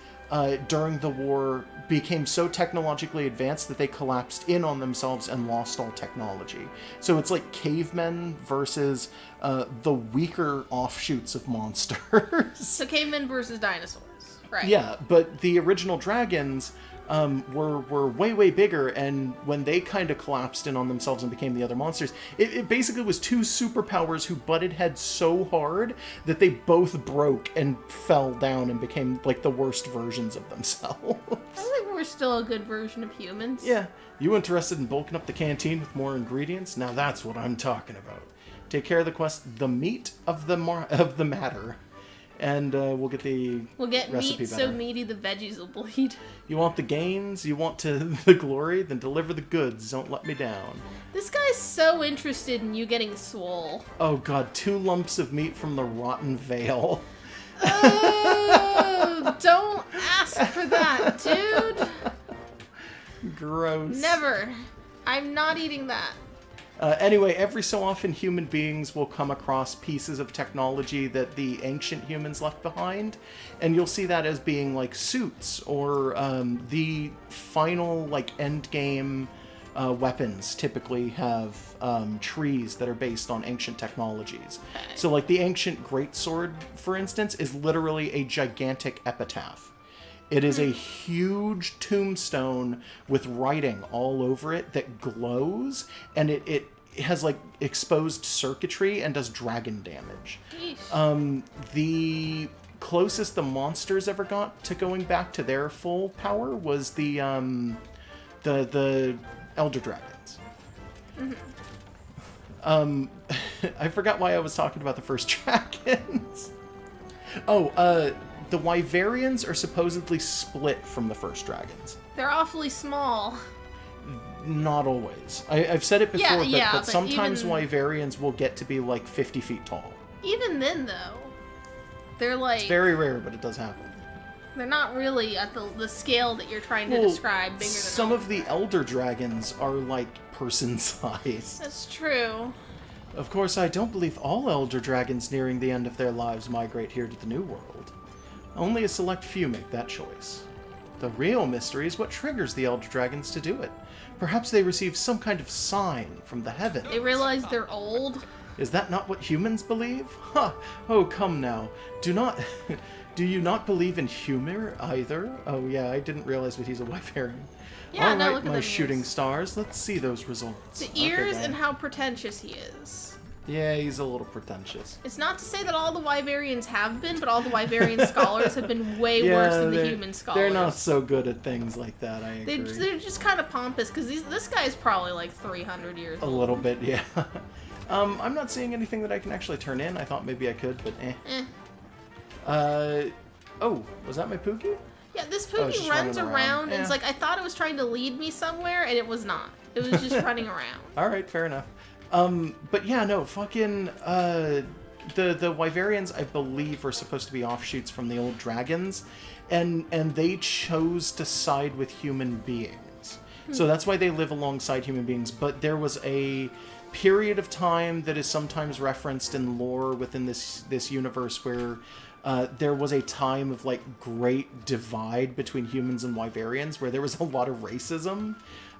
Speaker 1: during the war became so technologically advanced that they collapsed in on themselves and lost all technology. So it's like cavemen versus the weaker offshoots of monsters.
Speaker 2: So cavemen versus dinosaurs. Right.
Speaker 1: Yeah, but the original dragons were way bigger, and when they kind of collapsed in on themselves and became the other monsters, it basically was two superpowers who butted heads so hard that they both broke and fell down and became like the worst versions of themselves.
Speaker 2: I think we're still a good version of humans.
Speaker 1: Yeah, you interested in bulking up the canteen with more ingredients? Now that's what I'm talking about. Take care of the quest, the meat of the matter. And we'll get the recipe
Speaker 2: meat
Speaker 1: better.
Speaker 2: so meaty the veggies will bleed.
Speaker 1: You want the gains? You want the glory? Then deliver the goods. Don't let me down.
Speaker 2: This guy's so interested in you getting swole.
Speaker 1: Oh god, 2 lumps of meat from the rotten veil.
Speaker 2: Oh, don't ask for that, dude.
Speaker 1: Gross.
Speaker 2: Never. I'm not eating that.
Speaker 1: Anyway, every so often human beings will come across pieces of technology that the ancient humans left behind, and you'll see that as being like suits or the final like end game weapons typically have trees that are based on ancient technologies. So like the ancient greatsword, for instance, is literally a gigantic epitaph. It is a huge tombstone with writing all over it that glows, and it has like exposed circuitry and does dragon damage. The closest the monsters ever got to going back to their full power was the Elder Dragons. I forgot why I was talking about the first dragons. Oh, the Wyverians are supposedly split from the first dragons.
Speaker 2: They're awfully small.
Speaker 1: Not always. I've said it before, but
Speaker 2: but
Speaker 1: sometimes
Speaker 2: even,
Speaker 1: Wyverians will get to be like 50 feet tall.
Speaker 2: Even then, though, they're like...
Speaker 1: It's very rare, but it does happen.
Speaker 2: They're not really at the scale that you're trying to describe, bigger than
Speaker 1: some of the elder dragons are like person size.
Speaker 2: That's true.
Speaker 1: Of course, I don't believe all elder dragons nearing the end of their lives migrate here to the New World. Only a select few make that choice. The real mystery is what triggers the elder dragons to do it. Perhaps they receive some kind of sign from the heavens.
Speaker 2: They realize they're old.
Speaker 1: Is that not what humans believe? Ha! Oh, come now. Do you not believe in humor either? Oh yeah, I didn't realize that he's a Wyverian.
Speaker 2: Yeah,
Speaker 1: All
Speaker 2: no,
Speaker 1: right,
Speaker 2: look at
Speaker 1: my
Speaker 2: them
Speaker 1: shooting
Speaker 2: ears.
Speaker 1: stars. Let's see those results.
Speaker 2: The
Speaker 1: Okay,
Speaker 2: ears
Speaker 1: guy.
Speaker 2: and how pretentious he is.
Speaker 1: Yeah, he's a little pretentious.
Speaker 2: It's not to say that all the Wyverians have been, but all the Wyverian scholars have been way worse than the human scholars.
Speaker 1: They're not so good at things like that, I agree.
Speaker 2: They're just kind of pompous, because this guy's probably like 300 years
Speaker 1: A
Speaker 2: old.
Speaker 1: little bit, yeah. I'm not seeing anything that I can actually turn in. I thought maybe I could, but oh, was that my Pookie?
Speaker 2: Yeah, this
Speaker 1: Oh, it's
Speaker 2: Pookie
Speaker 1: just
Speaker 2: runs
Speaker 1: running
Speaker 2: around,
Speaker 1: around.
Speaker 2: and it's
Speaker 1: Yeah.
Speaker 2: like, I thought it was trying to lead me somewhere, and it was not. It was just running around.
Speaker 1: Alright, fair enough. But yeah, no, fucking, the Wyverians, I believe, are supposed to be offshoots from the old dragons, and they chose to side with human beings. So that's why they live alongside human beings, but there was a period of time that is sometimes referenced in lore within this universe where there was a time of like great divide between humans and Wyverians where there was a lot of racism,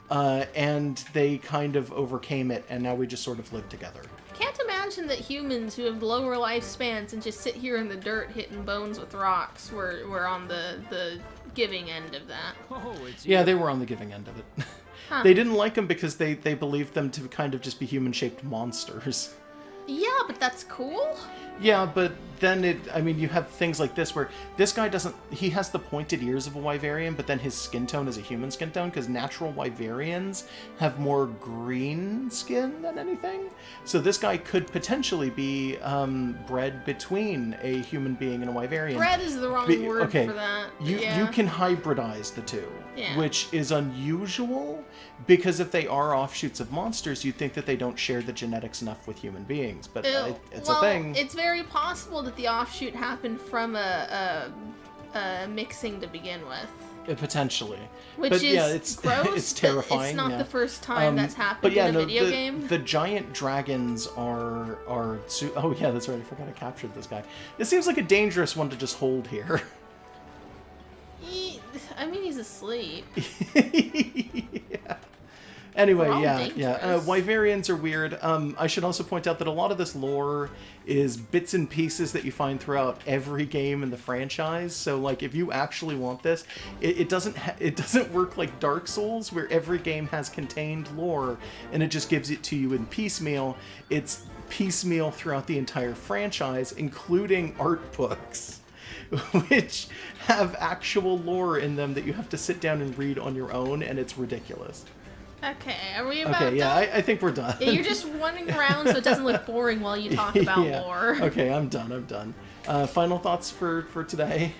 Speaker 1: and they kind of overcame it, and now we just sort of live together.
Speaker 2: Can't imagine that humans who have lower lifespans and just sit here in the dirt hitting bones with rocks were on the giving end of that.
Speaker 4: Oh, it's
Speaker 1: Yeah, they were on the giving end of it.
Speaker 2: Huh.
Speaker 1: They didn't like them because they believed them to kind of just be human-shaped monsters.
Speaker 2: Yeah, but that's cool.
Speaker 1: Yeah, but then you have things like this where this guy he has the pointed ears of a Wyverian, but then his skin tone is a human skin tone, because natural Wyverians have more green skin than anything. So this guy could potentially be bred between a human being and a Wyverian.
Speaker 2: Bred is the wrong word
Speaker 1: okay,
Speaker 2: for that.
Speaker 1: You can hybridize the two,
Speaker 2: Yeah.
Speaker 1: which is unusual, because if they are offshoots of monsters, you'd think that they don't share the genetics enough with human beings, but it's a thing.
Speaker 2: It's very possible that the offshoot happened from a mixing to begin with.
Speaker 1: Potentially.
Speaker 2: Which
Speaker 1: but
Speaker 2: is
Speaker 1: yeah, it's
Speaker 2: gross,
Speaker 1: it's
Speaker 2: but
Speaker 1: terrifying.
Speaker 2: it's not
Speaker 1: yeah.
Speaker 2: the first time that's happened
Speaker 1: but yeah,
Speaker 2: in a
Speaker 1: no,
Speaker 2: video
Speaker 1: the,
Speaker 2: game.
Speaker 1: The giant dragons are oh yeah, that's right. I forgot I captured this guy. It seems like a dangerous one to just hold here.
Speaker 2: I mean, he's asleep.
Speaker 1: Yeah. Anyway,
Speaker 2: They're all
Speaker 1: yeah.
Speaker 2: dangerous.
Speaker 1: Wyverians are weird. I should also point out that a lot of this lore is bits and pieces that you find throughout every game in the franchise. So, like, if you actually want this, it doesn't work like Dark Souls, where every game has contained lore and it just gives it to you in piecemeal. It's piecemeal throughout the entire franchise, including art books, which have actual lore in them that you have to sit down and read on your own, and it's ridiculous.
Speaker 2: Okay, are we about
Speaker 1: Okay, yeah,
Speaker 2: done?
Speaker 1: I think we're done.
Speaker 2: Yeah, you're just running around so it doesn't look boring while you talk about
Speaker 1: Yeah.
Speaker 2: lore.
Speaker 1: Okay, I'm done. Final thoughts for today?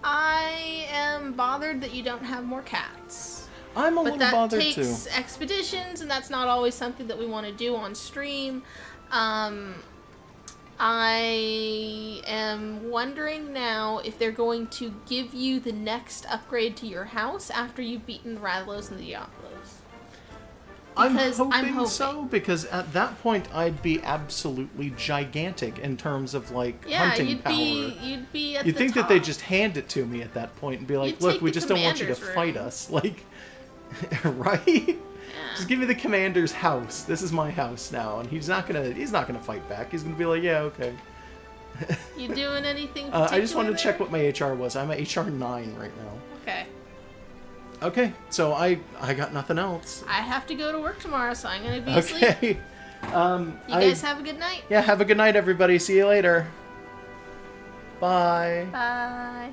Speaker 2: I am bothered that you don't have more cats.
Speaker 1: I'm a
Speaker 2: But
Speaker 1: little
Speaker 2: that
Speaker 1: bothered
Speaker 2: takes
Speaker 1: too.
Speaker 2: expeditions, and that's not always something that we want to do on stream. I am wondering now if they're going to give you the next upgrade to your house after you've beaten the Rathalos and the Diablos. Because
Speaker 1: I'm
Speaker 2: I'm
Speaker 1: hoping so,
Speaker 2: hoping.
Speaker 1: because at that point I'd be absolutely gigantic in terms of like
Speaker 2: Yeah,
Speaker 1: hunting
Speaker 2: you'd
Speaker 1: power.
Speaker 2: you'd be at
Speaker 1: You'd
Speaker 2: the
Speaker 1: think
Speaker 2: top.
Speaker 1: that they'd just hand it to me at that point and be like,
Speaker 2: You'd
Speaker 1: "Look,
Speaker 2: take
Speaker 1: we
Speaker 2: the
Speaker 1: just don't want you to
Speaker 2: commander's
Speaker 1: fight
Speaker 2: room.
Speaker 1: us." Like, right? Just give me the commander's house. This is my house now, and he's not gonna fight back. He's gonna be like, "Yeah, okay."
Speaker 2: You doing anything?
Speaker 1: I just wanted to check
Speaker 2: there?
Speaker 1: what my HR was. I'm at HR 9 right now.
Speaker 2: Okay.
Speaker 1: Okay, so I got nothing else.
Speaker 2: I have to go to work tomorrow, so I'm gonna be asleep.
Speaker 1: Okay.
Speaker 2: You guys have a good night.
Speaker 1: Yeah, have a good night, everybody. See you later. Bye.
Speaker 2: Bye.